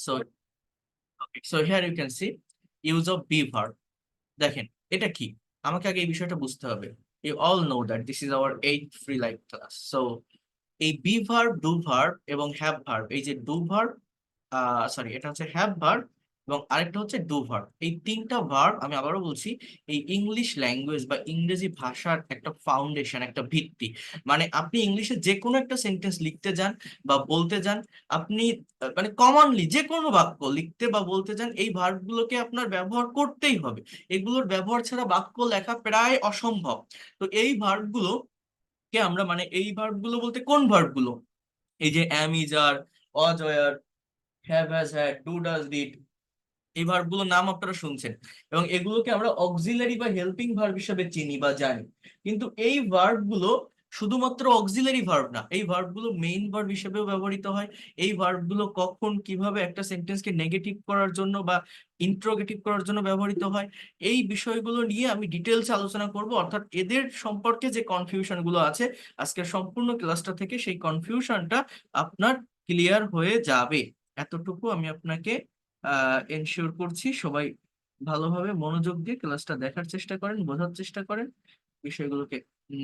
So, okay, so here you can see use of be verb. দেখেন এটা কি, আমাকে আগে এই বিষয়টা বুঝতে হবে। You all know that this is our 8th free life class. So এই বি ভার্ব, ডু ভার্ব এবং হ্যাভ ভার্ব, এই যে ডু ভার্ব, সরি এটা হচ্ছে হ্যাভ ভার্ব এবং আরেকটা হচ্ছে ডু ভার্ব, এই তিনটা ভার্ব আমি আবারও বলছি এই ইংলিশ ল্যাঙ্গুয়েজ বা ইংরেজি ভাষার একটা ফাউন্ডেশন, একটা ভিত্তি। মানে আপনি ইংলিশে যে কোনো একটা সেন্টেন্স লিখতে যান বা বলতে যান, আপনি মানে কমনলি যে কোনো বাক্য লিখতে বা বলতে যান, এই ভার্বগুলোকে আপনার ব্যবহার করতেই হবে। এগুলোর ব্যবহার ছাড়া বাক্য লেখা প্রায় অসম্ভব। তো এই ভার্বগুলো কে আমরা, মানে এই ভার্ব গুলো বলতে কোন ভার্ব গুলো, এই যে am, is, are, was, were, have, has, had, do, does, did, এই ভার্ব গুলোর নাম আপনারা শুনছেন এবং এগুলোকে আমরা অক্সিলারি বা হেল্পিং ভার্ব হিসেবে চিনি বা জানি। কিন্তু এই ভার্ব গুলো শুধুমাত্র অক্সিলারি ভার্ব না, এই ভার্ব গুলো মেইন ভার্ব হিসেবেও ব্যবহৃত হয়। এই ভার্ব গুলো কখন কিভাবে একটা সেন্টেন্সকে নেগেটিভ করার জন্য বা ইন্ট্রোগেটিভ করার জন্য ব্যবহৃত হয়, এই বিষয়গুলো নিয়ে আমি ডিটেলস আলোচনা করব। অর্থাৎ এদের সম্পর্কে যে কনফিউশন গুলো আছে আজকের সম্পূর্ণ ক্লাসটা থেকে সেই কনফিউশনটা আপনার ক্লিয়ার হয়ে যাবে। এতটুকু আমি আপনাকে এনশিওর করছি। সবাই ভালোভাবে মনোযোগ দিয়ে ক্লাসটা দেখার চেষ্টা করেন, বোঝার চেষ্টা করেন, বিষয়গুলোকে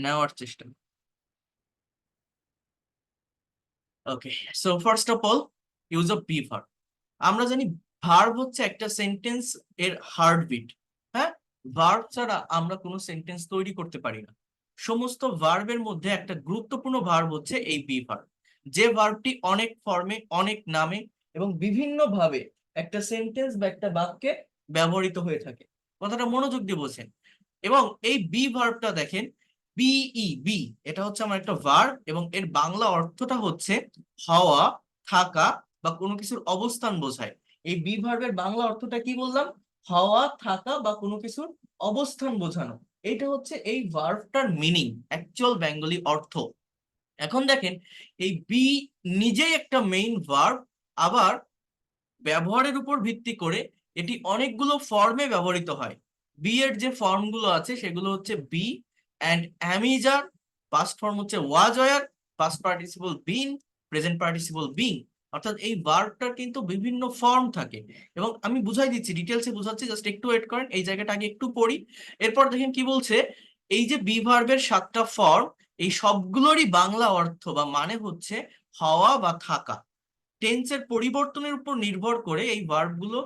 নেওয়ার চেষ্টা করেন। Okay, so first of all use of be verb. আমরা জানি ভার্ব হচ্ছে একটা সেন্টেন্স এর হার্টবিট। হ্যাঁ, ভার্ব ছাড়া আমরা কোনো সেন্টেন্স তৈরি করতে পারি না। সমস্ত ভার্বের মধ্যে একটা গুরুত্বপূর্ণ ভার্ব হচ্ছে এই বি ভার্ব, যে ভার্বটি অনেক ফর্মে, অনেক নামে এবং বিভিন্ন ভাবে একটা সেন্টেন্স বা একটা বাক্যে ব্যবহৃত হয়ে থাকে। কথাটা মনোযোগ দিয়ে বোঝেন। এবং এই বি ভার্বটা দেখেন, বিই, বি, এটা হচ্ছে আমার একটা ভার্ব এবং এর বাংলা অর্থটা হচ্ছে হওয়া, থাকা বা কোনো কিছুর অবস্থান বোঝায়। এই বি ভার্বের বাংলা অর্থটা কি বললাম? হওয়া, থাকা বা কোনো কিছুর অবস্থান বোঝানো। এটা হচ্ছে এই ভার্বটার মিনিং, অ্যাকচুয়াল বেঙ্গলি অর্থ। এখন দেখেন এই বি নিজেই একটা মেইন ভার্ব, আবার ব্যবহারের উপর ভিত্তি করে এটি অনেকগুলো ফর্মে ব্যবহৃত হয়। বি এর যে ফর্মগুলো আছে সেগুলো হচ্ছে be and am is are, past form হচ্ছে was were, past participle been, present participle being. অর্থাৎ এই ভার্বটার কিন্তু বিভিন্ন ফর্ম থাকে এবং আমি বুঝাই দিচ্ছি, ডিটেলসে বুঝাচ্ছি, জাস্ট একটু ওয়েট করেন, এই জায়গাটা আগে একটু পড়ি। এরপর দেখেন কি বলছে, এই যে বি ভার্বের 7টা ফর্ম, এই সবগুলোরই বাংলা অর্থ বা মানে হচ্ছে হওয়া বা থাকা। টেন্সের পরিবর্তনের উপর নির্ভর করে এই ভার্বগুলো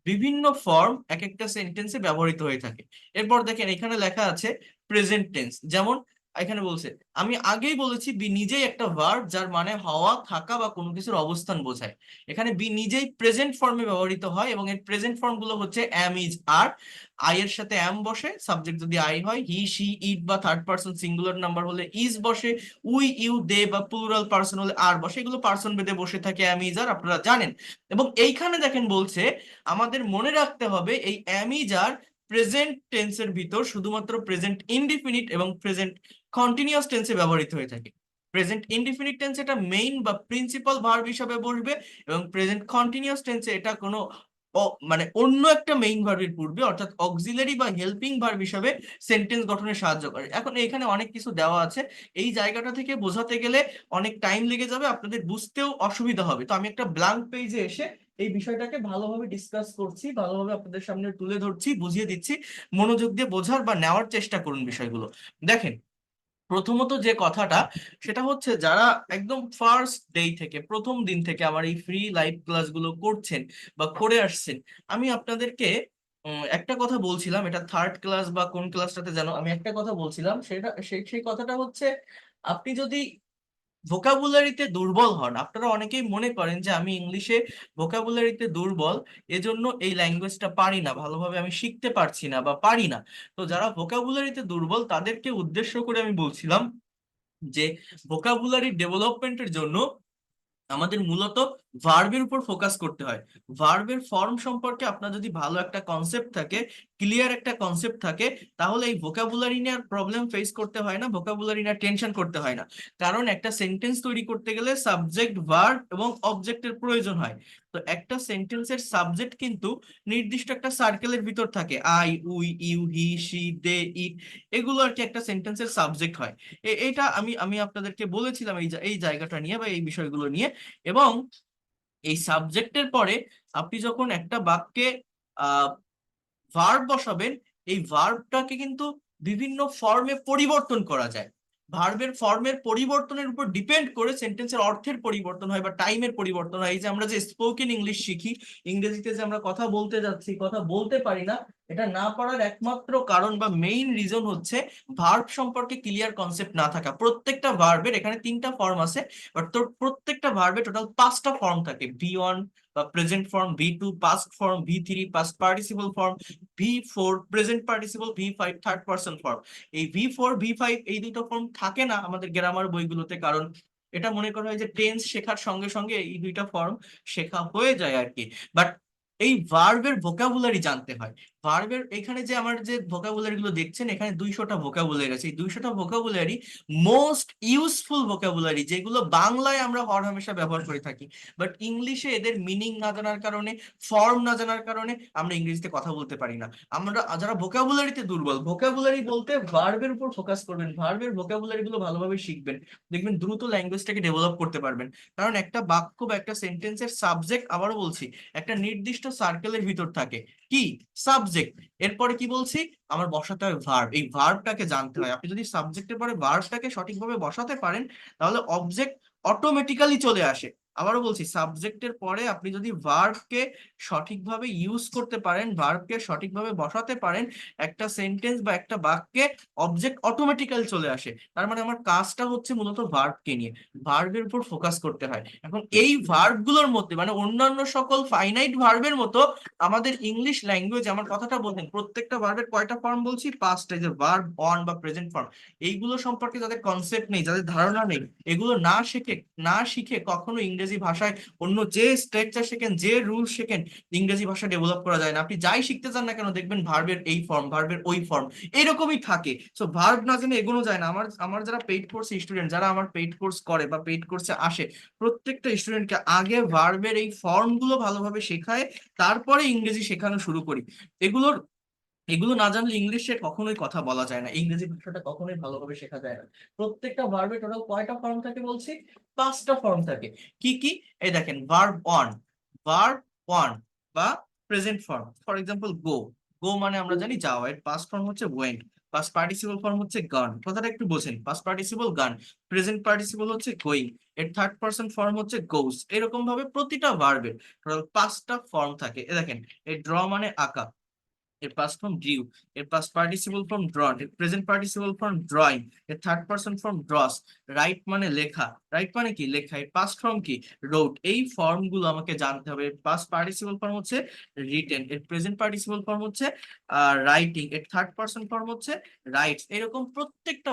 বিভিন্ন ফর্ম এক একটা সেন্টেন্সে ব্যবহৃত হয়ে থাকে। এরপর দেখেন এখানে লেখা আছে প্রেজেন্ট টেন্স। যেমন এখানে বলছে, আমি আগেই বলেছি বি নিজেই একটা ভার্ব যার মানে হওয়া, থাকা বা কোনো কিছুর অবস্থান বোঝায়। এখানে বি নিজেই প্রেজেন্ট ফর্মে ব্যবহৃত হয় এবং এর প্রেজেন্ট ফর্ম গুলো হচ্ছে অ্যাম, ইজ, আর। আই এর সাথে অ্যাম বসে, সাবজেক্ট যদি আই হয়, হি, শি, ইট বা থার্ড পার্সন সিঙ্গুলার নাম্বার হলে ইজ বসে, উই, ইউ, দে বা প্লুরাল পার্সন হলে আর বসে। এগুলো পার্সন ভেদে বসে থাকে অ্যামিজার, আপনারা জানেন। এবং এইখানে দেখেন বলছে আমাদের মনে রাখতে হবে এই অ্যামিজার প্রেজেন্ট টেন্সের ভিতর শুধুমাত্র প্রেজেন্ট ইনডিফিনিট এবং প্রেজেন্ট কন্টিনিউয়াস টেন্সে ব্যবহৃত হয়ে থাকে। প্রেজেন্ট ইনডিফিনিট টেন্স এটা মেইন বা প্রিন্সিপাল ভার্ব হিসাবে বসবে এবং প্রেজেন্ট কন্টিনিউয়াস টেন্সে এটা কোনো মানে অন্য একটা মেইন ভার্বের পূর্বে, অর্থাৎ অক্সিলারি বা হেল্পিং ভার্ব হিসাবে সেন্টেন্স গঠনে সাহায্য করে। এখন এখানে অনেক কিছু দেওয়া আছে, এই জায়গাটা থেকে বোঝাতে গেলে অনেক টাইম লেগে যাবে, আপনাদের বুঝতেও অসুবিধা হবে। তো আমি একটা ব্ল্যাঙ্ক পেজে এসে এই বিষয়টাকে ভালোভাবে ডিসকাস করছি, ভালোভাবে আপনাদের সামনে তুলে ধরছি, বুঝিয়ে দিচ্ছি। মনোযোগ দিয়ে বোঝার বা নেওয়ার চেষ্টা করুন বিষয়গুলো। দেখেন প্রথমত যে কথাটা, সেটা হচ্ছে যারা একদম ফার্স্ট ডে থেকে, প্রথম দিন থেকে আমার এই ফ্রি লাইভ ক্লাসগুলো করছেন বা করে আসছেন, আমি আপনাদেরকে একটা কথা বলছিলাম, এটা থার্ড ক্লাস বা কোন ক্লাসটাতে যেন আমি একটা কথা বলছিলাম, সেটা সেই কথাটা হচ্ছে, আপনি যদি ভোকাবুলারিতে দুর্বল হন, আপনারা অনেকেই মনে করেন যে আমি ইংলিশে ভোকাবুলারিতে দুর্বল, এজন্য এই ল্যাঙ্গুয়েজটা পারি না ভালোভাবে, আমি শিখতে পারছি না বা পারি না। তো যারা ভোকাবুলারিতে দুর্বল তাদেরকে উদ্দেশ্য করে আমি বলছিলাম যে ভোকাবুলারি ডেভেলপমেন্টের জন্য আমাদের মূলত ভার্বের উপর ফোকাস করতে হয়। ভার্বের ফর্ম সম্পর্কে আপনার যদি ভালো একটা কনসেপ্ট থাকে, ক্লিয়ার একটা কনসেপ্ট থাকে, তাহলে এই ভোকাবুলারি নিয়ে আর প্রবলেম ফেস করতে হয় না, ভোকাবুলারি নিয়ে টেনশন করতে হয় না। কারণ একটা সেন্টেন্স তৈরি করতে গেলে সাবজেক্ট, ভার্ব এবং অবজেক্টের প্রয়োজন হয়। তো একটা সেন্টেন্সের সাবজেক্ট কিন্তু নির্দিষ্ট একটা সার্কেলের ভিতর থাকে, I, we, you, he, she, they, it, এগুলো আর কি একটা সেন্টেন্সের সাবজেক্ট হয়। এটা আমি আমি আপনাদেরকে বলেছিলাম এই এই জায়গাটা নিয়ে বা এই বিষয়গুলো নিয়ে। এবং এই সাবজেক্টের পরে আপনি যখন একটা বাক্যে ভার্ব বসাবেন, এই ভার্বটাকে কিন্তু বিভিন্ন ফর্মে পরিবর্তন করা যায়। ভার্বের ফর্মের পরিবর্তনের উপর ডিপেন্ড করে সেন্টেন্সের অর্থের পরিবর্তন হয় বা টাইমের পরিবর্তন হয়। এই যে আমরা যে স্পোকেন ইংলিশ শিখি, ইংরেজিতে যে আমরা কথা বলতে যাচ্ছি, কথা বলতে পারি না, এটা না পারার একমাত্র কারণ বা মেইন রিজন হচ্ছে ভার্ব সম্পর্কে ক্লিয়ার কনসেপ্ট না থাকা। প্রত্যেকটা ভার্বের এখানে 3টা ফর্ম আছে, বাট তোর প্রত্যেকটা ভার্বে টোটাল 5টা ফর্ম থাকে। V1 বা present form, V2 past form, V3 past participle form, V4 present participle, V5 third person form. এই V4 V5 এই দুটো ফর্ম থাকে না আমাদের গ্রামার বইগুলোতে, কারণ এটা মনে করা হয় যে টেন্স শেখার সঙ্গে সঙ্গে এই দুইটা ফর্ম শেখা হয়ে যায় আর কি। বাট এই ভার্বের ভোকাবুলারি জানতে হয়। ভার্বের এখানে যে আমার যে ভোকাবুলারি গুলো দেখছেন, এখানে 200টা ভোকাবুলারি আছে। এই 200টা ভোকাবুলারি মোস্ট ইউজফুল ভোকাবুলারি, যেগুলো বাংলায় আমরা হরহামেশা ব্যবহার করে থাকি, বাট ইংলিশে এদের মিনিং না জানার কারণে, ফর্ম না জানার কারণে আমরা ইংরেজিতে কথা বলতে পারি না। আমরা যারা ভোকাবুলারিতে দুর্বল, ভোকাবুলারি বলতে ভার্বের উপর ফোকাস করবেন, ভার্বের ভোকাবুলারি গুলো ভালোভাবে শিখবেন, দেখবেন দ্রুত ল্যাঙ্গুয়েজটাকে ডেভেলপ করতে পারবেন। কারণ একটা বাক্য বা একটা সেন্টেন্সের সাবজেক্ট, আবারও বলছি, একটা নির্দিষ্ট সার্কেলের ভিতর থাকে। কি? সাবজেক্ট। এরপরে কি বলছি? আমার বসাতে হয় ভার্ব। এই ভার্বটাকে জানতে হয়। আপনি যদি সাবজেক্টের পরে ভার্বটাকে সঠিকভাবে বসাতে পারেন, তাহলে অবজেক্ট অটোমেটিক্যালি চলে আসে। আবারও বলছি, সাবজেক্টের পরে আপনি যদি ভার্বকে সঠিকভাবে ইউজ করতে পারেন, ভার্বকে সঠিকভাবে বসাতে পারেন, একটা সেন্টেন্স বা একটা বাক্যে অবজেক্ট অটোমেটিক্যালি চলে আসে। তার মানে আমার কাজটা হচ্ছে মূলত ভার্বকে নিয়ে, ভার্বের উপর ফোকাস করতে হয়। এখন এই ভার্বগুলোর মধ্যে, মানে অন্যান্য সকল ফাইনাইট ভার্বের মতো, আমাদের ইংলিশ ল্যাঙ্গুয়েজ, আমার কথাটা বলতেন, প্রত্যেকটা ভার্বের কয়টা ফর্ম বলছি? 5টা। যে ভার্ব, অন বা প্রেজেন্ট ফর্ম, এইগুলো সম্পর্কে যাদের কনসেপ্ট নেই, যাদের ধারণা নেই, এগুলো না শিখে কখনো ইংরেজি ভাষায় অন্য যে স্ট্রাকচার শেখেন, যে রুল শেখেন, ইংরেজি ভাষা ডেভেলপ করা যায় না। আপনি যাই শিখতে চান না কেন, দেখবেন ভার্বের এই ফর্ম, ভার্বের ওই ফর্ম, এরকমই থাকে। সো ভার্ব না জেনে এগোনো যায় না। আমার আমার যারা পেইড কোর্স স্টুডেন্ট, যারা আমার পেইড কোর্স করে বা পেইড কোর্সে আসে, প্রত্যেকটা স্টুডেন্টকে আগে ভার্বের এই ফর্ম গুলো ভালোভাবে শেখায়, তারপরে ইংরেজি শেখানো শুরু করি। এগুলোর এগুলো না জানলে ইংলিশে কখনোই কথা বলা যায় না, ইংরেজি ভাষাটা কখনোই ভালোভাবে শেখা যায় না। প্রত্যেকটা ভার্বে টোটাল কয়টা ফর্ম থাকে বলছি? 5টা ফর্ম থাকে। কি কি? এই দেখেন, ভার্ব অন, ভার্ব ওয়ান বা প্রেজেন্ট ফর্ম। ফর এক্সাম্পল, গো। গো মানে আমরা জানি যাওয়া, এর পাস্ট ফর্ম হচ্ছে ওয়েন্ট, পাস্ট পার্টিসিপল ফর্ম হচ্ছে গান। কথাটা একটু বোঝেন, পাস্ট পার্টিসিপল গান, প্রেজেন্ট পার্টিসিপল হচ্ছে গোয়িং, এর থার্ড পারসন ফর্ম হচ্ছে গোস। এরকম ভাবে প্রতিটা ভার্বের টোটাল 5টা ফর্ম থাকে। এ দেখেন, এই ড্র মানে আঁকা, এর পাস্ট ফর্ম ডিউ, এর পাস্ট পার্টিসিপল ফর্ম ড্রন, এর প্রেজেন্ট পার্টিসিপল ফর্ম ড্রয়িং, এর third person form draws. Right মানে লেখা, রাইট মানে কি? লেখা। এর পাস্ট ফর্ম কি? রোট। এই ফর্ম গুলো আমাকে জানতে হবে। এর পাস্ট পার্টিসিপল ফর্ম হচ্ছে রিটেন, এর প্রেজেন্ট পার্টিসিপল ফর্ম হচ্ছে রাইটিং, এর থার্ড পারসন ফর্ম হচ্ছে রাইটস। এরকম প্রত্যেকটা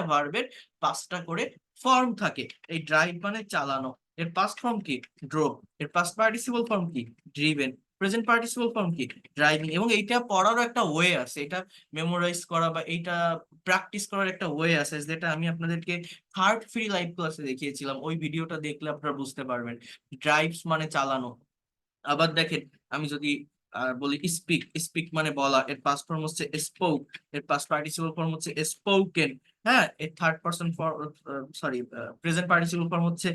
ভার্বের 5টা করে ফর্ম থাকে। এই ড্রাইভ মানে চালানো, এর পাস্ট ফর্ম কি? ড্রোভ, এর পাস্ট পার্টিসিপল ফর্ম কি? ড্রিভেন, প্রেজেন্ট পার্টিসিপল ফর্ম কি? ড্রাইভিং। এবং এইটা পড়ারও একটা ওয়ে আছে, এটা মেমোরাইজ করা বা এইটা প্র্যাকটিস করার একটা ওয়ে আছে, যেটা আমি আপনাদেরকে হার্ট ফ্রি লাইভ ক্লাসে দেখিয়েছিলাম। ওই ভিডিওটা দেখলে আপনারা বুঝতে পারবেন। ড্রাইভস মানে চালানো। আবার দেখেন, আমি যদি বলি স্পিক, স্পিক মানে বলা, এর পাস্ট ফর্ম হচ্ছে স্পোক, এর পাস্ট পার্টিসিপল ফর্ম হচ্ছে স্পোকেন। হ্যাঁ, এর third person form, sorry, present participle form হচ্ছে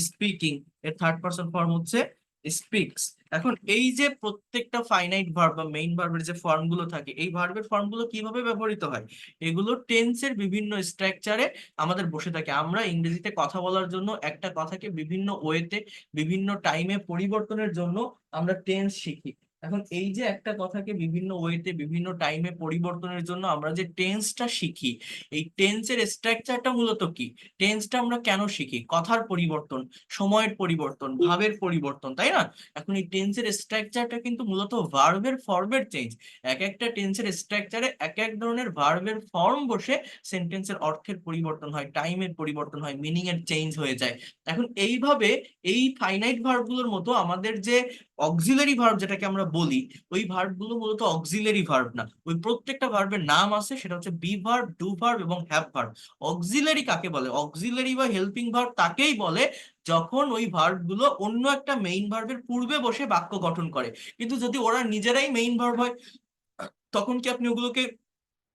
স্পিকিং, এর থার্ড পারসন ফর্ম হচ্ছে স্পিক্স। এখন এই যে প্রত্যেকটা ফাইনাইট ভার্ব বা মেইন ভার্বের যে ফর্ম গুলো থাকে, এই ভার্বের ফর্ম গুলো কিভাবে ব্যবহৃত হয়? এগুলো টেন্সের বিভিন্ন স্ট্রাকচারে আমাদের বসে থাকে। আমরা ইংরেজিতে কথা বলার জন্য একটা কথাকে বিভিন্ন ওয়েতে, বিভিন্ন টাইমে পরিবর্তনের জন্য আমরা টেন্স শিখি। এখন এই যে একটা কথাকে বিভিন্ন ওয়েতে, বিভিন্ন টাইমে পরিবর্তনের জন্য আমরা যে টেন্সটা শিখি, এই টেন্সের স্ট্রাকচারটা মূলত কি? টেন্সটা আমরা কেন শিখি? কথার পরিবর্তন, সময়ের পরিবর্তন, ভাবের পরিবর্তন, তাই না? এখন এই টেন্সের স্ট্রাকচারটা কিন্তু মূলত ভার্বের ফর্মের চেঞ্জ। এক একটা টেন্সের স্ট্রাকচারে এক এক ধরনের ভার্বের ফর্ম বসে সেন্টেন্সের অর্থের পরিবর্তন হয়, টাইমের পরিবর্তন হয়, মিনিং এর চেঞ্জ হয়ে যায়। এখন এইভাবে এই ফাইনাইট ভার্বগুলোর মতো আমাদের যে অক্সিলারি ভার্ব যেটাকে আমরা বলি, ওই ভার্বগুলো মূলত অক্সিলারি ভার্ব না। ওই প্রত্যেকটা ভার্বের নাম আছে, সেটা হচ্ছে বি ভার্ব, ডু ভার্ব এবং হ্যাভ ভার্ব। অক্সিলারি কাকে বলে? অক্সিলারি বা হেল্পিং ভার্ব তাকেই বলে যখন ওই ভার্ব গুলো অন্য একটা মেইন ভার্বের পূর্বে বসে বাক্য গঠন করে। কিন্তু যদি ওরা নিজেরাই মেইন ভার্ব হয়, তখন কি আপনি ওগুলোকে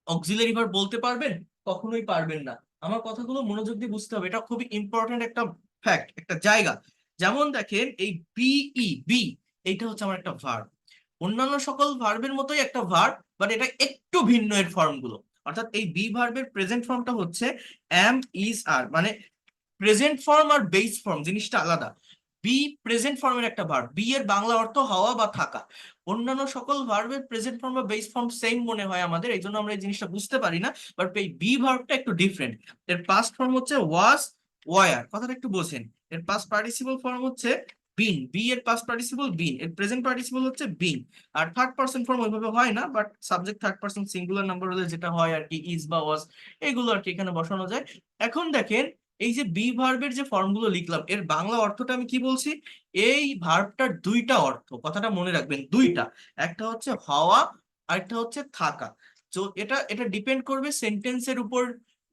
অক্সিলারি ভার্ব বলতে পারবেন? কখনোই পারবেন না। আমার কথাগুলো মনোযোগ দিয়ে বুঝতে হবে, এটা খুবই ইম্পর্টেন্ট একটা ফ্যাক্ট, একটা জায়গা। যেমন দেখেন এই বিই, বি, এইটা হচ্ছে আমার একটা ভার্ব। অন্যান্য সকল ভার্বের মতোই একটা ভার্ব, বাট এটা একটু ভিন্ন এর ফর্ম গুলো। অর্থাৎ এই বি ভার্বের প্রেজেন্ট ফর্মটা হচ্ছে এম, ইজ, আর, মানে প্রেজেন্ট ফর্ম আর বেস ফর্ম জিনিসটা আলাদা। বি প্রেজেন্ট ফর্মের একটা ভার্ব, বি এর বাংলা অর্থ হওয়া বা থাকা। অন্যান্য সকল ভার্বের প্রেজেন্ট ফর্ম বা বেস ফর্ম সেম মনে হয় আমাদের, এই জন্য আমরা এই জিনিসটা বুঝতে পারি না। বাট এই বি ভার্বটা একটু ডিফারেন্ট। এর পাস্ট ফর্ম হচ্ছে ওয়াজ, ওয়ার, কথাটা একটু বোঝেন। এর পাস্ট পার্টিসিপল ফর্ম হচ্ছে বিন, বি এর পাস্ট পার্টিসিপল বিন, এর প্রেজেন্ট পার্টিসিপল হচ্ছে বিন। আর থার্ড পারসন ফর্ম ওইভাবে হয় না, but subject third person singular number হলে যেটা হয় আর কি, ইজ বা ওয়াজ, এগুলো আর কি এখানে বসানো যায়। এখন দেখেন এই যে বি ভার্বের যে ফর্মগুলো লিখলাম, এর বাংলা অর্থটা আমি কি বলছি? এই ভার্বটার দুইটা অর্থ, কথাটা মনে রাখবেন, দুইটা। একটা হচ্ছে হওয়া, আর একটা হচ্ছে থাকা। তো এটা এটা ডিপেন্ড করবে সেন্টেন্সের উপর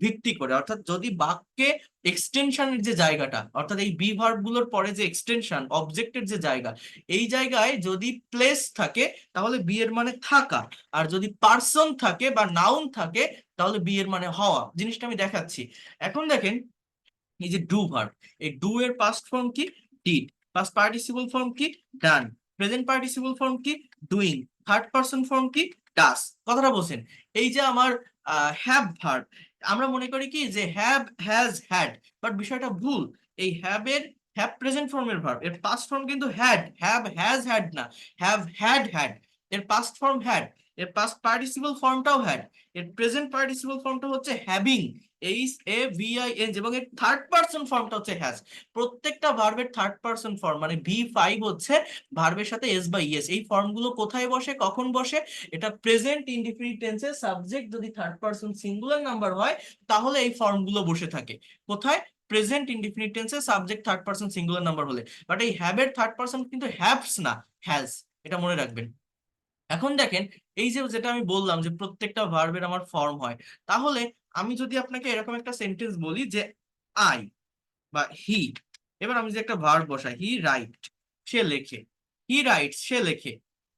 ভিত্তি করে। অর্থাৎ যদি বাক্যে এক্সটেনশনের যে জায়গাটা, অর্থাৎ এই বি ভার্ব গুলোর পরে যে এক্সটেনশন অবজেক্টের যে জায়গা, এই জায়গায় যদি প্লেস থাকে তাহলে বি এর মানে থাকা। আর যদি পার্সন থাকে বা নাউন থাকে তাহলে বি এর মানে হওয়া। জিনিসটা আমি দেখাচ্ছি। এখন দেখেন এই যে ডু ভার্ব, এই ডু এর পাস্ট ফর্ম কি? ডিড। পাস্ট পার্টিসিপল ফর্ম কি? ডান। প্রেজেন্ট পার্টিসিপল ফর্ম কি? ডুইং। থার্ড পারসন ফর্ম কি? ডাস। কথাটা বলছেন। এই যে আমার হ্যাভ ভার্ব, আমরা মনে করি কি যে হ্যাভ, হ্যাজ, হ্যাড, বাট বিষয়টা ভুল। এই হ্যাভ এর, হ্যাভ প্রেজেন্ট ফর্মের ভার্ব, এর পাস্ট ফর্ম কিন্তু হ্যাড, হ্যাভ হ্যাজ হ্যাড না, হ্যাভ হ্যাড হ্যাড। এর পাস্ট ফর্ম হ্যাড, এর পাস্ট পার্টিসিপল ফর্মটাও হ্যাড, এর প্রেজেন্ট পার্টিসিপল ফর্মটা হচ্ছে having, H A V I N, এবং এর থার্ড পারসন ফর্মটা হচ্ছে হ্যাজ। প্রত্যেকটা ভার্বের থার্ড পারসন ফর্ম মানে ভি5 হচ্ছে ভার্বের সাথে এস বা ইএস। এই ফর্মগুলো কোথায় বসে, কখন বসে? এটা প্রেজেন্ট ইনডিফিনিট টেন্সে সাবজেক্ট যদি থার্ড পারসন সিঙ্গুলার নাম্বার হয় তাহলে এই ফর্মগুলো বসে থাকে। কোথায়? প্রেজেন্ট ইনডিফিনিট টেন্সে subject third person singular number হলে। বাট এই হ্যাভের থার্ড পারসন কিন্তু হ্যাভস না, হ্যাজ। এটা মনে রাখবেন। এখন দেখেন এই যে যেটা আমি বললাম যে প্রত্যেকটা ভার্বের আমার ফর্ম হয়, তাহলে আমি যদি আপনাকে এরকম একটা সেন্টেন্স বলি যে আই বা হি, এবার আমি যে একটা ভার্ব বসাই, হি রাইট, সে লেখে, হি রাইটস, সে লেখে।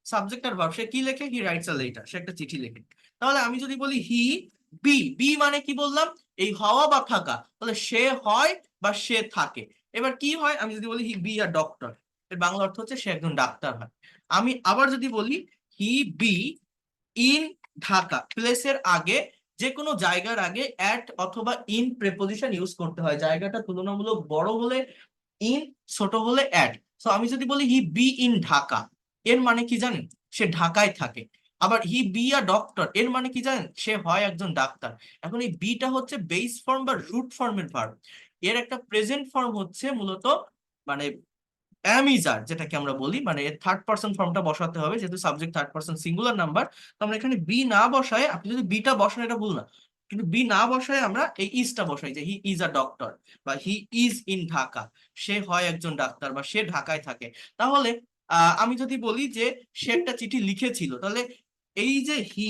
সাবজেক্ট আর ভার্ব, সে কি লেখে? হি রাইটস আ লেটার, সে একটা চিঠি লেখে। তাহলে আমি যদি বলি হি বি, বি মানে কি বললাম? এই হওয়া বা থাকা, তাহলে সে হয় বা সে থাকে। এবার কি হয়? আমি যদি বলি হি বি আ ডক্টর, এর বাংলা অর্থ হচ্ছে সে একজন ডাক্তার হয়। আমি আবার যদি বলি হি বি ইন ঢাকা, প্লেসের আগে, যে কোনো জায়গার আগে অ্যাট অথবা ইন প্রেপোজিশন ইউজ করতে হয়। জায়গাটা তুলনামূলক বড় হলে ইন, ছোট হলে অ্যাট। তো আমি যদি বলি হি বি ইন ঢাকা, এর মানে কি জানেন? সে ঢাকায় থাকে। আবার হি বি আ ডক্টর, এর মানে কি জানেন? সে হয় একজন ডাক্তার। এখন এই বিটা হচ্ছে বেস ফর্ম বা রুট ফর্মের ভার্ব। এর একটা প্রেজেন্ট ফর্ম হচ্ছে মূলত মানে অ্যামিজার, যেটাকে আমরা বলি, মানে এর থার্ড পারসন ফর্মটা বসাতে হবে, যেহেতু subject third person singular number. তো আমরা এখানে বি না বসায়, আপনি যদি বিটা বসান এটা ভুল না, কিন্তু বি না বসায় আমরা এই ইজটা বসাই, যে হি ইজ আ ডক্টর বা হি ইজ ইন ঢাকা, সে হয় একজন ডাক্তার বা সে ঢাকায় থাকে। তাহলে আমি যদি বলি যে সে একটা চিঠি লিখেছিল, তাহলে এই যে হি